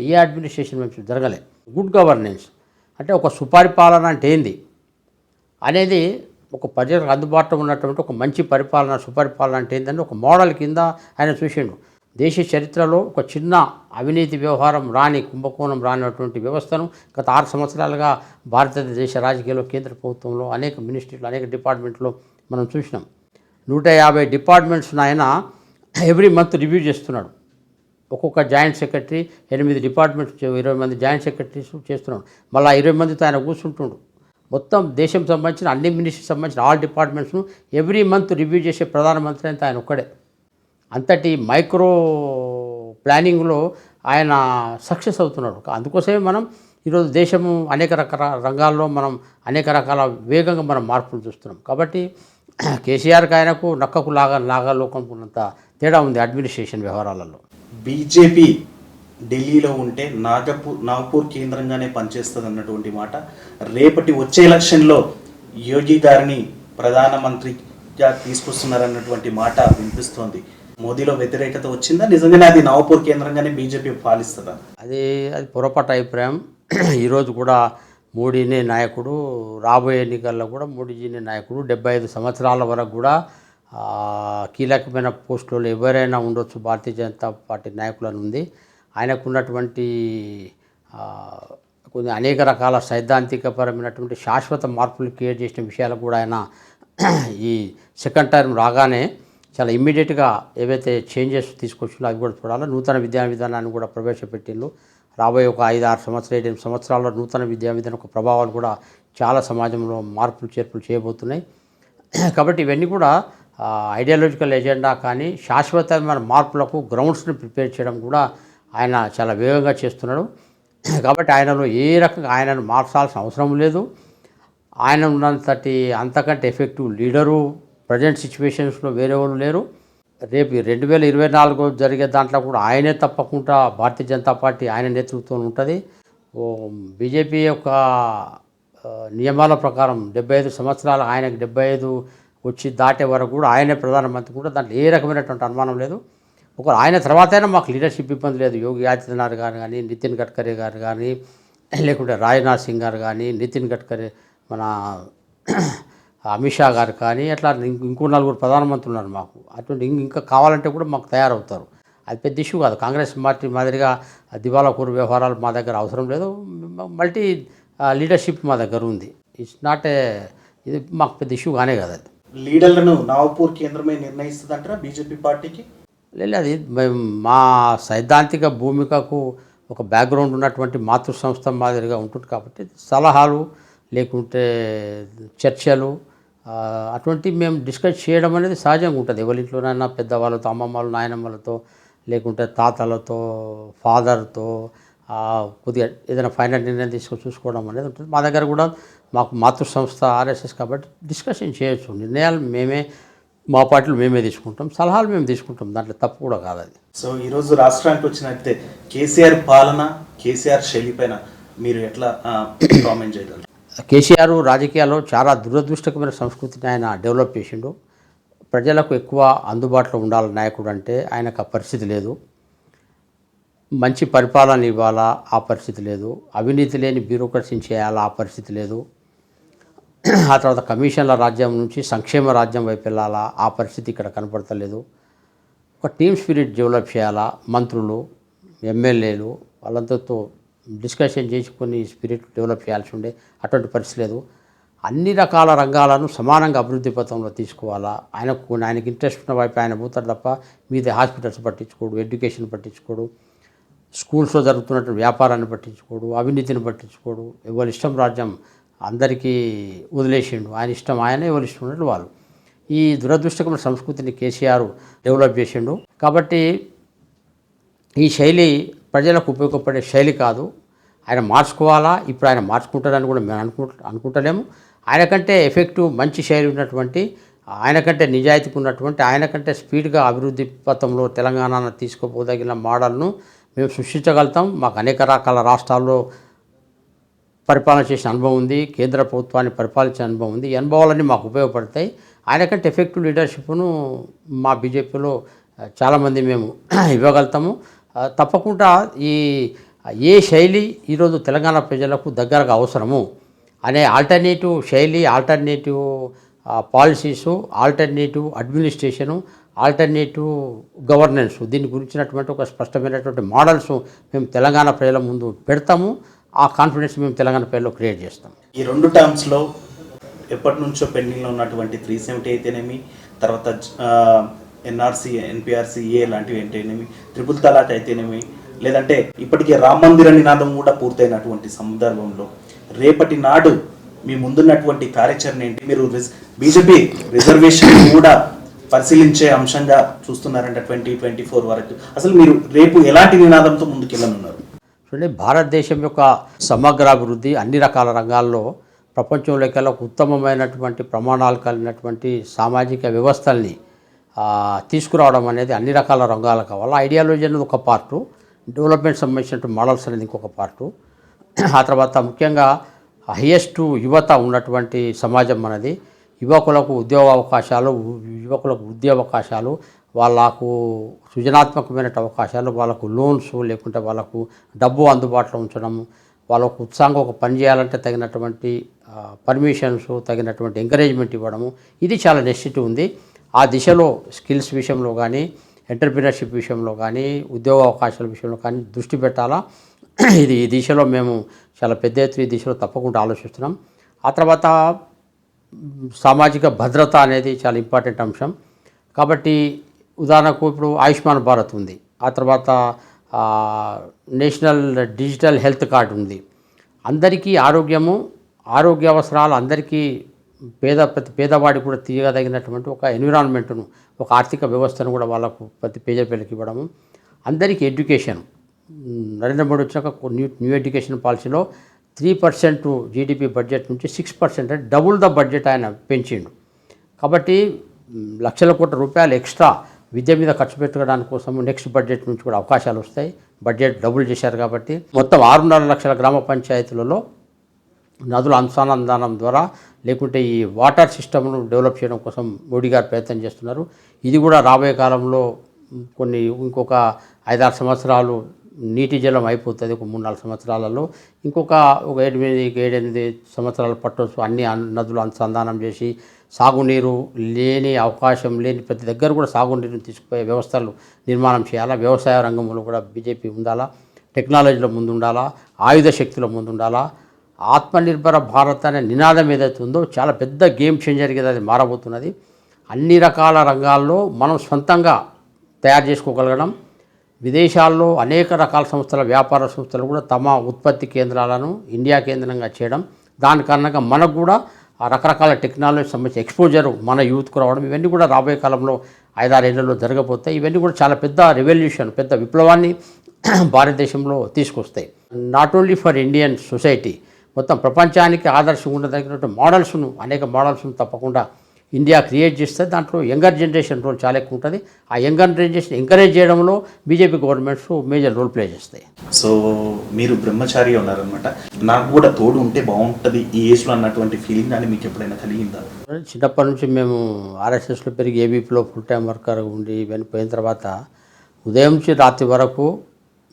ఏ అడ్మినిస్ట్రేషన్ నుంచి జరగలే. గుడ్ గవర్నెన్స్ అంటే ఒక సుపరిపాలన అంటే ఏంది అనేది, ఒక ప్రజలకు అందుబాటులో ఉన్నటువంటి ఒక మంచి పరిపాలన, సుపరిపాలన అంటే ఏంటంటే ఒక మోడల్ కింద ఆయన చూసిండు. దేశ చరిత్రలో ఒక చిన్న అవినీతి వ్యవహారం రాని, కుంభకోణం రానిటువంటి వ్యవస్థను గత 6 సంవత్సరాలుగా భారతదేశ రాజకీయాల్లో, కేంద్ర ప్రభుత్వంలో అనేక మినిస్ట్రీలు, అనేక డిపార్ట్మెంట్లో మనం చూసినాం. 150 డిపార్ట్మెంట్స్ను ఆయన ఎవ్రీ మంత్ రివ్యూ చేస్తున్నాడు. ఒక్కొక్క జాయింట్ సెక్రటరీ 8 డిపార్ట్మెంట్స్, 20 మంది జాయింట్ సెక్రటరీస్ చేస్తున్నాడు. మళ్ళీ 20 మందితో ఆయన కూర్చుంటుండు. మొత్తం దేశం సంబంధించిన అన్ని మినిస్ట్రీకి సంబంధించిన ఆల్ డిపార్ట్మెంట్స్ను ఎవ్రీ మంత్ రివ్యూ చేసే ప్రధానమంత్రి అయితే ఆయన ఒక్కడే. అంతటి మైక్రో ప్లానింగ్లో ఆయన సక్సెస్ అవుతున్నాడు. అందుకోసమే మనం ఈరోజు దేశము అనేక రకాల రంగాల్లో మనం అనేక రకాల వేగంగా మనం మార్పులు చూస్తున్నాం. కాబట్టి కేసీఆర్కి ఆయనకు నక్కకు నాగలోకంకు ఉన్నంత తేడా ఉంది అడ్మినిస్ట్రేషన్ వ్యవహారాలలో. బీజేపీ ఢిల్లీలో ఉంటే నాగపూర్ కేంద్రంగానే పనిచేస్తుంది అన్నటువంటి మాట, రేపటి వచ్చే ఎలక్షన్లో యోగి గారిని ప్రధానమంత్రిగా తీసుకొస్తున్నారన్నటువంటి మాట వినిపిస్తోంది. మోదీలో వ్యతిరేకత వచ్చిందా? నిజంగానే అది నాగపూర్ కేంద్రంగానే బీజేపీ పాలిస్తుందా? అది పొరపాటు అభిప్రాయం. ఈరోజు కూడా మోడీనే నాయకుడు, రాబోయే ఎన్నికల్లో కూడా మోడీజీనే నాయకుడు. 75 సంవత్సరాల వరకు కూడా కీలకమైన పోస్టులలో ఎవరైనా ఉండొచ్చు భారతీయ జనతా పార్టీ నాయకులను ఉంది. ఆయనకున్నటువంటి కొన్ని అనేక రకాల సైద్ధాంతికపరమైనటువంటి శాశ్వత మార్పులు క్రియేట్ చేసిన విషయాలు కూడా ఆయన ఈ సెకండ్ టర్మ్ రాగానే చాలా ఇమ్మీడియట్గా ఏవైతే చేంజెస్ తీసుకొచ్చిందో అవి కూడా చూడాలి. నూతన విద్యా విధానాన్ని కూడా ప్రవేశపెట్టిండ్రు. రాబోయే ఒక 5-6 సంవత్సరాలు, 7 సంవత్సరాల్లో నూతన విద్యా విధానం ఒక ప్రభావాలు కూడా చాలా సమాజంలో మార్పులు చేర్పులు చేయబోతున్నాయి. కాబట్టి ఇవన్నీ కూడా ఐడియాలజికల్ ఎజెండా కానీ శాశ్వతమైన మార్పులకు గ్రౌండ్స్ని ప్రిపేర్ చేయడం కూడా ఆయన చాలా వేగంగా చేస్తున్నాడు. కాబట్టి ఆయనలో ఏ రకంగా ఆయనను మార్చాల్సిన అవసరం లేదు. ఆయన ఉన్నంతటి అంతకంటే ఎఫెక్టివ్ లీడరు ప్రజెంట్ సిచ్యువేషన్స్లో వేరే వాళ్ళు లేరు. రేపు 2024 జరిగే దాంట్లో కూడా ఆయనే తప్పకుండా భారతీయ జనతా పార్టీ ఆయన నేతృత్వం ఉంటుంది. బీజేపీ యొక్క నియమాల ప్రకారం 75 సంవత్సరాలు, ఆయనకు 75 వచ్చి దాటే వరకు కూడా ఆయనే ప్రధానమంత్రి కూడా, దాంట్లో ఏ రకమైనటువంటి అనుమానం లేదు. ఒక ఆయన తర్వాత అయినా మాకు లీడర్షిప్ ఇబ్బంది లేదు. యోగి ఆదిత్యనాథ్ గారు కానీ, నితిన్ గడ్కరీ గారు కానీ, లేకుంటే రాజ్నాథ్ సింగ్ గారు కానీ, నితిన్ గడ్కరీ మన అమిత్ షా గారు కానీ, అట్లా ఇంకో 4 ప్రధానమంత్రులు ఉన్నారు మాకు. అటువంటి ఇంకా కావాలంటే కూడా మాకు తయారవుతారు. అది పెద్ద ఇష్యూ కాదు. కాంగ్రెస్ పార్టీ మాదిరిగా దివాలా కోరు వ్యవహారాలు మా దగ్గర అవసరం లేదు. మల్టీ లీడర్షిప్ మా దగ్గర ఉంది. ఇట్స్ నాట్ ఏ ఇది మాకు పెద్ద ఇష్యూ కానే కాదు అది. లీడర్లను నవాపూర్ కేంద్రమే నిర్ణయిస్తుందంటారా బీజేపీ పార్టీకి? లేదు, అది మేము మా సైద్ధాంతిక భూమికకు ఒక బ్యాక్గ్రౌండ్ ఉన్నటువంటి మాతృ సంస్థ మాదిరిగా ఉంటుంది కాబట్టి సలహాలు లేకుంటే చర్చలు అటువంటివి మేము డిస్కస్ చేయడం అనేది సహజంగా ఉంటుంది. ఎవరింట్లోనైనా పెద్దవాళ్ళతో, అమ్మమ్మలు, నాయనమ్మలతో, లేకుంటే తాతలతో, ఫాదర్తో కొద్దిగా ఏదైనా ఫైనల్ నిర్ణయం తీసుకొని చూసుకోవడం అనేది ఉంటుంది. మా దగ్గర కూడా మాకు మాతృ సంస్థ ఆర్ఎస్ఎస్ కాబట్టి డిస్కషన్ చేయొచ్చు. నిర్ణయాలు మేమే, మా పార్టీలు మేమే తీసుకుంటాం, సలహాలు మేము తీసుకుంటాం, దాంట్లో తప్పు కూడా కాదు అది. సో ఈరోజు రాష్ట్రానికి వచ్చినట్టే కేసీఆర్ పాలన, కేసీఆర్ శైలి పైన మీరు ఎట్లా కామెంట్ చేయగలరు? కేసీఆర్ రాజకీయాల్లో చాలా దురదృష్టకరమైన సంస్కృతిని ఆయన డెవలప్ చేసిండు. ప్రజలకు ఎక్కువ అందుబాటులో ఉండాలి నాయకుడు అంటే ఆయనకు ఆ పరిస్థితి లేదు. మంచి పరిపాలన ఇవ్వాలా, ఆ పరిస్థితి లేదు. అవినీతి లేని బ్యూరోక్రసీని చేయాలా, ఆ పరిస్థితి లేదు. ఆ తర్వాత కమిషన్ల రాజ్యం నుంచి సంక్షేమ రాజ్యం వైపు వెళ్ళాలా, ఆ పరిస్థితి ఇక్కడ కనపడతలేదు. ఒక టీమ్ స్పిరిట్ డెవలప్ చేయాలా, మంత్రులు, ఎమ్మెల్యేలు వాళ్ళందరితో డిస్కషన్ చేసి కొన్ని స్పిరిట్ డెవలప్ చేయాల్సి ఉండే, అటువంటి పరిస్థితి లేదు. అన్ని రకాల రంగాలను సమానంగా అభివృద్ధి పథంలో తీసుకోవాలా. ఆయనకి ఇంట్రెస్ట్ ఉన్న వైపు ఆయన పోతాడు తప్ప మీద హాస్పిటల్స్ పట్టించుకోడు, ఎడ్యుకేషన్ పట్టించుకోడు, స్కూల్స్లో జరుగుతున్నటువంటి వ్యాపారాన్ని పట్టించుకోడు, అవినీతిని పట్టించుకోడు. ఎవరి ఇష్టం రాజ్యం అందరికీ వదిలేసిండు. ఆయన ఇష్టం ఆయన, ఎవరి ఇష్టం ఉన్నట్టు వాళ్ళు. ఈ దురదృష్టకరమైన సంస్కృతిని కేసీఆర్ డెవలప్ చేసిండు. కాబట్టి ఈ శైలి ప్రజలకు ఉపయోగపడే శైలి కాదు. ఆయన మార్చుకోవాలా, ఇప్పుడు ఆయన మార్చుకుంటారని కూడా మేము అనుకుంటలేము. ఆయనకంటే ఎఫెక్టివ్ మంచి శైలి ఉన్నటువంటి, ఆయనకంటే నిజాయితీగా ఉన్నటువంటి, ఆయనకంటే స్పీడ్గా అభివృద్ధి పథంలో తెలంగాణను తీసుకుపోదగిన మోడల్ను మేము సృష్టించగలుగుతాం. మాకు అనేక రకాల రాష్ట్రాల్లో పరిపాలన చేసిన అనుభవం ఉంది, కేంద్ర ప్రభుత్వాన్ని పరిపాలించిన అనుభవం ఉంది. ఈ అనుభవాలన్నీ మాకు ఉపయోగపడతాయి. ఆయనకంటే ఎఫెక్టివ్ లీడర్షిప్ను మా బీజేపీలో చాలామంది మేము ఇవ్వగలుగుతాము. తప్పకుండా ఏ శైలి ఈరోజు తెలంగాణ ప్రజలకు దగ్గరగా అవసరము అనే ఆల్టర్నేటివ్ శైలి, alternative పాలసీసు, alternative administration, alternative governance, దీని గురించినటువంటి ఒక స్పష్టమైనటువంటి మోడల్స్ మేము తెలంగాణ ప్రజల ముందు పెడతాము. ఆ కాన్ఫిడెన్స్ మేము తెలంగాణ ప్రజల్లో క్రియేట్ చేస్తాం. ఈ 2 టర్మ్స్లో ఎప్పటి నుంచో పెండింగ్లో ఉన్నటువంటి 370 అయితేనేమి, తర్వాత ఎన్ఆర్సీ, ఎన్పిఆర్సీ ఏ లాంటివి అయితేనేమి, ట్రిపుల్ తలాక్ అయితేనేమి, లేదంటే ఇప్పటికే రామ మందిర నినాదం కూడా పూర్తయినటువంటి సందర్భంలో రేపటి నాడు మీ ముందున్నటువంటి కార్యాచరణ ఏంటి? మీరు బీజేపీ రిజర్వేషన్ కూడా పరిశీలించే అంశంగా చూస్తున్నారంటే 2024 వరకు అసలు మీరు రేపు ఎలాంటి నినాదంతో ముందుకెళ్ళనున్నారు? చూడండి, భారతదేశం యొక్క సమగ్రాభివృద్ధి అన్ని రకాల రంగాల్లో ప్రపంచంలోకెల్లా ఒక ఉత్తమమైనటువంటి ప్రమాణాలు కలిగినటువంటి సామాజిక వ్యవస్థల్ని తీసుకురావడం అనేది అన్ని రకాల రంగాలు కావాలి. ఐడియాలజీ అనేది ఒక పార్టు, డెవలప్మెంట్ సంబంధించినటువంటి మోడల్స్ అనేది ఇంకొక పార్టు. ఆ తర్వాత ముఖ్యంగా హైయెస్ట్ యువత ఉన్నటువంటి సమాజం మనది. యువకులకు ఉద్యోగ అవకాశాలు, వాళ్ళకు సృజనాత్మకమైన అవకాశాలు, వాళ్ళకు లోన్స్, లేకుంటే వాళ్ళకు డబ్బు అందుబాటులో ఉంచడం, వాళ్ళకు ఉత్సాహంగా ఒక పని చేయాలంటే తగినటువంటి పర్మిషన్స్, తగినటువంటి ఎంకరేజ్మెంట్ ఇవ్వడము, ఇది చాలా నెసెసిటీ ఉంది. ఆ దిశలో స్కిల్స్ విషయంలో కానీ, ఎంటర్ప్రినర్షిప్ విషయంలో కానీ, ఉద్యోగ అవకాశాల విషయంలో కానీ దృష్టి పెట్టాలా. ఈ దిశలో మేము చాలా పెద్ద ఎత్తున ఈ దిశలో తప్పకుండా ఆలోచిస్తున్నాం. ఆ తర్వాత సామాజిక భద్రత అనేది చాలా ఇంపార్టెంట్ అంశం. కాబట్టి ఉదాహరణకు ఇప్పుడు ఆయుష్మాన్ భారత్ ఉంది, ఆ తర్వాత నేషనల్ డిజిటల్ హెల్త్ కార్డు ఉంది. అందరికీ ఆరోగ్య అవసరాలు అందరికీ ప్రతి పేదవాడికి కూడా తీయదగినటువంటి ఒక ఎన్విరాన్మెంట్ను, ఒక ఆర్థిక వ్యవస్థను కూడా వాళ్ళకు ప్రతి పేదపిల్లకి ఇవ్వడము. అందరికీ ఎడ్యుకేషన్, నరేంద్ర మోడీ వచ్చాక న్యూ ఎడ్యుకేషన్ పాలసీలో 3% జీడిపి బడ్జెట్ నుంచి 6% అంటే డబుల్ ద బడ్జెట్ ఆయన పెంచిండు. కాబట్టి లక్షల కోట్ల రూపాయలు ఎక్స్ట్రా విద్య మీద ఖర్చు పెట్టడానికి కోసం నెక్స్ట్ బడ్జెట్ నుంచి కూడా అవకాశాలు వస్తాయి. బడ్జెట్ డబుల్ చేశారు కాబట్టి మొత్తం 6.5 లక్షల గ్రామ పంచాయతీలలో నదుల అనుసంధానం ద్వారా, లేకుంటే ఈ వాటర్ సిస్టమ్ను డెవలప్ చేయడం కోసం మోడీ గారు ప్రయత్నం చేస్తున్నారు. ఇది కూడా రాబోయే కాలంలో ఇంకొక 5-6 సంవత్సరాలు నీటి జలం అయిపోతుంది. ఒక 3-4 సంవత్సరాలలో ఇంకొక 7-8 సంవత్సరాలు పట్టవచ్చు. అన్ని నదులు అనుసంధానం చేసి సాగునీరు లేని అవకాశం లేని ప్రతి దగ్గర కూడా సాగునీరుని తీసుకుపోయే వ్యవస్థలు నిర్మాణం చేయాలా. వ్యవసాయ రంగంలో కూడా బీజేపీ ఉండాలా, టెక్నాలజీలో ముందుండాలా, ఆయుధ శక్తిలో ముందుండాలా. ఆత్మనిర్భర భారత్ అనే నినాదం ఏదైతే ఉందో చాలా పెద్ద గేమ్ చేంజర్గా అది మారబోతున్నది. అన్ని రకాల రంగాల్లో మనం సొంతంగా తయారు చేసుకోగలగడం, విదేశాల్లో అనేక రకాల సంస్థల వ్యాపార సంస్థలు కూడా తమ ఉత్పత్తి కేంద్రాలను ఇండియా కేంద్రంగా చేయడం, దాని కారణంగా మనకు కూడా ఆ రకరకాల టెక్నాలజీ సంబంధించి ఎక్స్పోజర్ మన యూత్కు రావడం, ఇవన్నీ కూడా రాబోయే కాలంలో 5-6 ఏళ్లలో జరగబోతాయి. ఇవన్నీ కూడా చాలా పెద్ద రెవల్యూషన్, పెద్ద విప్లవాన్ని భారతదేశంలో తీసుకొస్తాయి. Not only for Indian society, మొత్తం ప్రపంచానికి ఆదర్శంగా ఉండదగినటువంటి మోడల్స్ను, అనేక మోడల్స్ను తప్పకుండా ఇండియా క్రియేట్ చేస్తే దాంట్లో యంగర్ జనరేషన్ రోల్ చాలా ఎక్కువ ఉంటుంది. ఆ యంగర్ జనరేషన్ ఎంకరేజ్ చేయడంలో BJP governments major role play చేస్తాయి. సో మీరు బ్రహ్మచారి ఉన్నారనమాట. నాకు కూడా తోడు ఉంటే బాగుంటుంది ఈ ఏజ్లో అన్నటువంటి ఫీలింగ్ అని మీకు ఎప్పుడైనా కలిగిందా? చిన్నప్పటి నుంచి మేము ఆర్ఎస్ఎస్లో పెరిగి ఏబీపీలో ఫుల్ టైం వర్కర్ ఉండి వెళ్ళిపోయిన తర్వాత ఉదయం నుంచి రాత్రి వరకు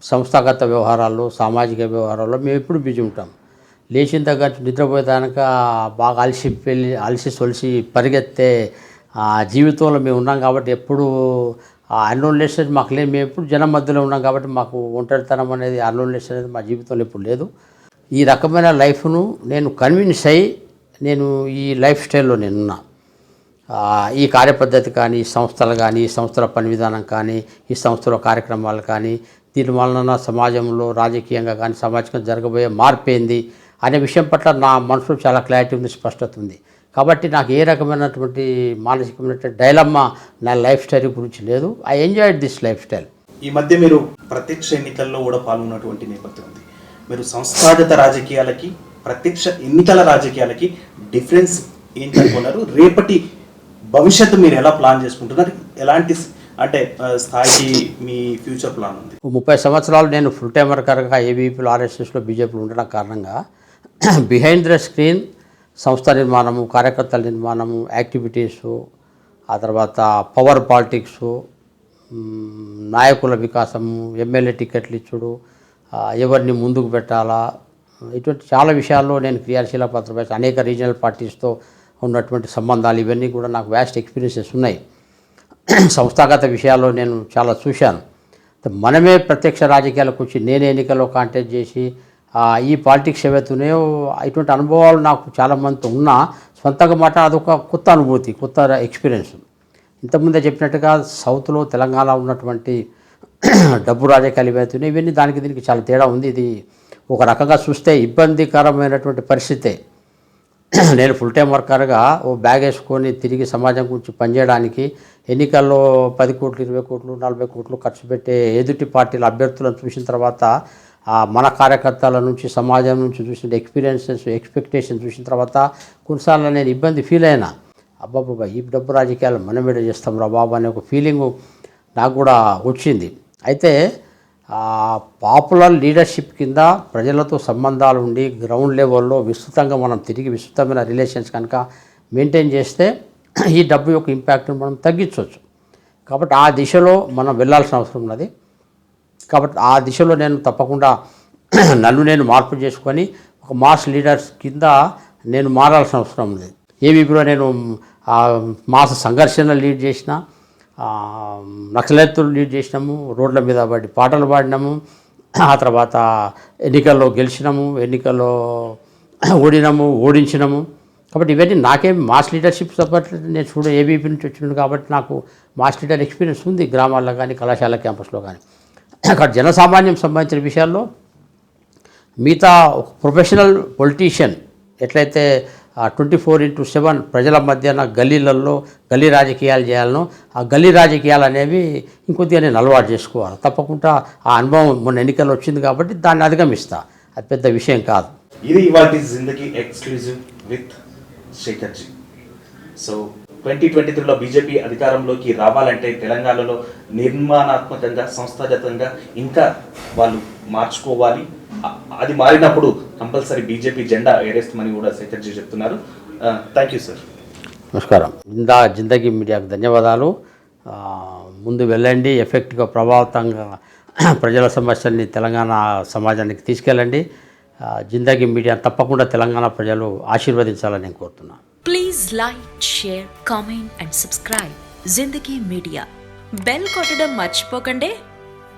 సంస్థాగత వ్యవహారాల్లో, సామాజిక వ్యవహారాల్లో మేము ఎప్పుడు బిజీ ఉంటాం. లేచిన దగ్గర నిద్రపోయేదాక బాగా అలసి సొలిసి పరిగెత్తే జీవితంలో మేము ఉన్నాం కాబట్టి ఎప్పుడు అన్లోన్లెస్ మాకు లేదు. మేము ఎప్పుడు జనం మధ్యలో ఉన్నాం కాబట్టి మాకు ఒంటరితనం అనేది, అన్లోన్లెస్ అనేది మా జీవితంలో ఎప్పుడు లేదు. ఈ రకమైన లైఫ్ను నేను కన్విన్స్ అయ్యి నేను ఈ లైఫ్ స్టైల్లో నేనున్నా. ఈ కార్యపద్ధతి కానీ, ఈ సంస్థలు కానీ, ఈ సంస్థల పని విధానం కానీ, ఈ సంస్థల కార్యక్రమాలు కానీ, దీని వలన సమాజంలో రాజకీయంగా కానీ సామాజికంగా జరగబోయే మార్పు ఏంది అనే విషయం పట్ల నా మనసులో చాలా క్లారిటీ ఉంది, స్పష్టత ఉంది. కాబట్టి నాకు ఏ రకమైనటువంటి మానసికమైనటువంటి డైలమ్మా నా లైఫ్ స్టైల్ గురించి లేదు. I enjoyed this life style. ఈ మధ్య మీరు ప్రత్యక్ష ఎన్నికల్లో కూడా పాల్గొన్నటువంటి నేపథ్యం ఉంది. మీరు సంస్థాగత రాజకీయాలకి, ప్రత్యక్ష ఎన్నికల రాజకీయాలకి డిఫరెన్స్ ఏంటనుకున్నారు? రేపటి భవిష్యత్తు మీరు ఎలా ప్లాన్ చేసుకుంటున్నారు? ఎలాంటి అంటే స్థాయికి మీ ఫ్యూచర్ ప్లాన్ ఉంది? 30 సంవత్సరాలు నేను ఫుల్ టైం వర్కర్గా ఏబీపీలో, ఆర్ఎస్ఎస్లో, బీజేపీలో ఉండడం కారణంగా బిహైండ్ ద స్క్రీన్ సంస్థ నిర్మాణము, కార్యకర్తల నిర్మాణము, యాక్టివిటీసు, ఆ తర్వాత పవర్ పాలిటిక్సు, నాయకుల వికాసము, ఎమ్మెల్యే టికెట్లు ఇచ్చుడు, ఎవరిని ముందుకు పెట్టాలా, ఇటువంటి చాలా విషయాల్లో నేను క్రియాశీల పాత్ర వహించి అనేక రీజనల్ పార్టీస్తో ఉన్నటువంటి సంబంధాలు, ఇవన్నీ కూడా నాకు వ్యాస్ట్ ఎక్స్పీరియన్సెస్ ఉన్నాయి. సంస్థాగత విషయాల్లో నేను చాలా చూశాను. మనమే ప్రత్యక్ష రాజకీయాలకు వచ్చి నేనే ఎన్నికల్లో కాంటెస్ట్ చేసి ఈ పాలిటిక్స్ ఏవైతున్నాయో ఇటువంటి అనుభవాలు నాకు చాలామందితో ఉన్నా సొంతంగా మాట అదొక కొత్త అనుభూతి, కొత్త ఎక్స్పీరియన్స్. ఇంతకుముందే చెప్పినట్టుగా సౌత్లో, తెలంగాణ ఉన్నటువంటి డబ్బు రాజకీయాలు ఏవైతున్నాయి ఇవన్నీ దానికి దీనికి చాలా తేడా ఉంది. ఇది ఒక రకంగా చూస్తే ఇబ్బందికరమైనటువంటి పరిస్థితే. నేను ఫుల్ టైం వర్కర్గా ఓ బ్యాగ్ వేసుకొని తిరిగి సమాజం గురించి పనిచేయడానికి ఎన్నికల్లో 10 కోట్లు, 20 కోట్లు, 40 కోట్లు ఖర్చు పెట్టే ఎదుటి పార్టీల అభ్యర్థులను చూసిన తర్వాత మన కార్యకర్తల నుంచి, సమాజం నుంచి చూసిన ఎక్స్పీరియన్సెస్, ఎక్స్పెక్టేషన్ చూసిన తర్వాత కొన్నిసార్లు నేను ఇబ్బంది ఫీల్ అయినా. అబ్బాబ్బా ఈ డబ్బు రాజకీయాలు మనం ఏడ చేస్తాం రా బాబా అనే ఒక ఫీలింగు నాకు కూడా వచ్చింది. అయితే పాపులర్ లీడర్షిప్ కింద ప్రజలతో సంబంధాలు ఉండి గ్రౌండ్ లెవెల్లో విస్తృతంగా మనం తిరిగి విస్తృతమైన రిలేషన్స్ కనుక మెయింటైన్ చేస్తే ఈ డబ్బు యొక్క ఇంపాక్ట్ని మనం తగ్గించవచ్చు. కాబట్టి ఆ దిశలో మనం వెళ్ళాల్సిన అవసరం ఉన్నది. కాబట్టి ఆ దిశలో నేను తప్పకుండా నన్ను నేను మార్పు చేసుకొని ఒక మాస్ లీడర్స్ కింద నేను మారాల్సిన అవసరం ఉంది. ఏబీపీలో నేను మాస్ సంఘర్షణ లీడ్ చేసిన, నక్సలైతులు లీడ్ చేసినాము, రోడ్ల మీద పడి పాటలు పాడినాము, ఆ తర్వాత ఎన్నికల్లో గెలిచినాము, ఎన్నికల్లో ఓడించినాము. కాబట్టి ఇవన్నీ నాకేం మాస్ లీడర్షిప్ సపోర్ట్ నేను ఏబీపీ నుంచి వచ్చినాను కాబట్టి నాకు మాస్ లీడర్ ఎక్స్పీరియన్స్ ఉంది గ్రామాల్లో కానీ, కళాశాల క్యాంపస్లో కానీ. అక్కడ జనసామాన్యం సంబంధించిన విషయాల్లో మిగతా ఒక ప్రొఫెషనల్ పొలిటీషియన్ ఎట్లయితే 24/7 ప్రజల మధ్యన గల్లీలలో గల్లీ రాజకీయాలు చేయాలనో ఆ గల్లీ రాజకీయాలు అనేవి ఇంకొద్దిగా నేను అలవాటు చేసుకోవాలి. తప్పకుండా ఆ అనుభవం మొన్న ఎన్నికల్లో వచ్చింది కాబట్టి దాన్ని అధిగమిస్తా. అది పెద్ద విషయం కాదు. ఇది ఇవాళ Zindagi exclusive with Shekharji. So 2023లో బీజేపీ అధికారంలోకి రావాలంటే తెలంగాణలో నిర్మాణాత్మకంగా, సంస్థాగతంగా ఇంకా వాళ్ళు మార్చుకోవాలి. అది మారినప్పుడు కంపల్సరీ బీజేపీ జెండా ఎగరేస్తామని కూడా శేఖర్జీ చెప్తున్నారు. Thank you sir. నమస్కారం. జిందగీ మీడియాకు ధన్యవాదాలు. ముందు వెళ్ళండి, ఎఫెక్ట్గా ప్రభావితంగా ప్రజల సమస్యల్ని తెలంగాణ సమాజానికి తీసుకెళ్ళండి. జిందగీ మీడియా తప్పకుండా తెలంగాణ ప్రజలు ఆశీర్వదించాలని నేను కోరుతున్నాను. Please like, share, comment and subscribe. Zindagi media bell కొట్టడం మర్చిపోకండి.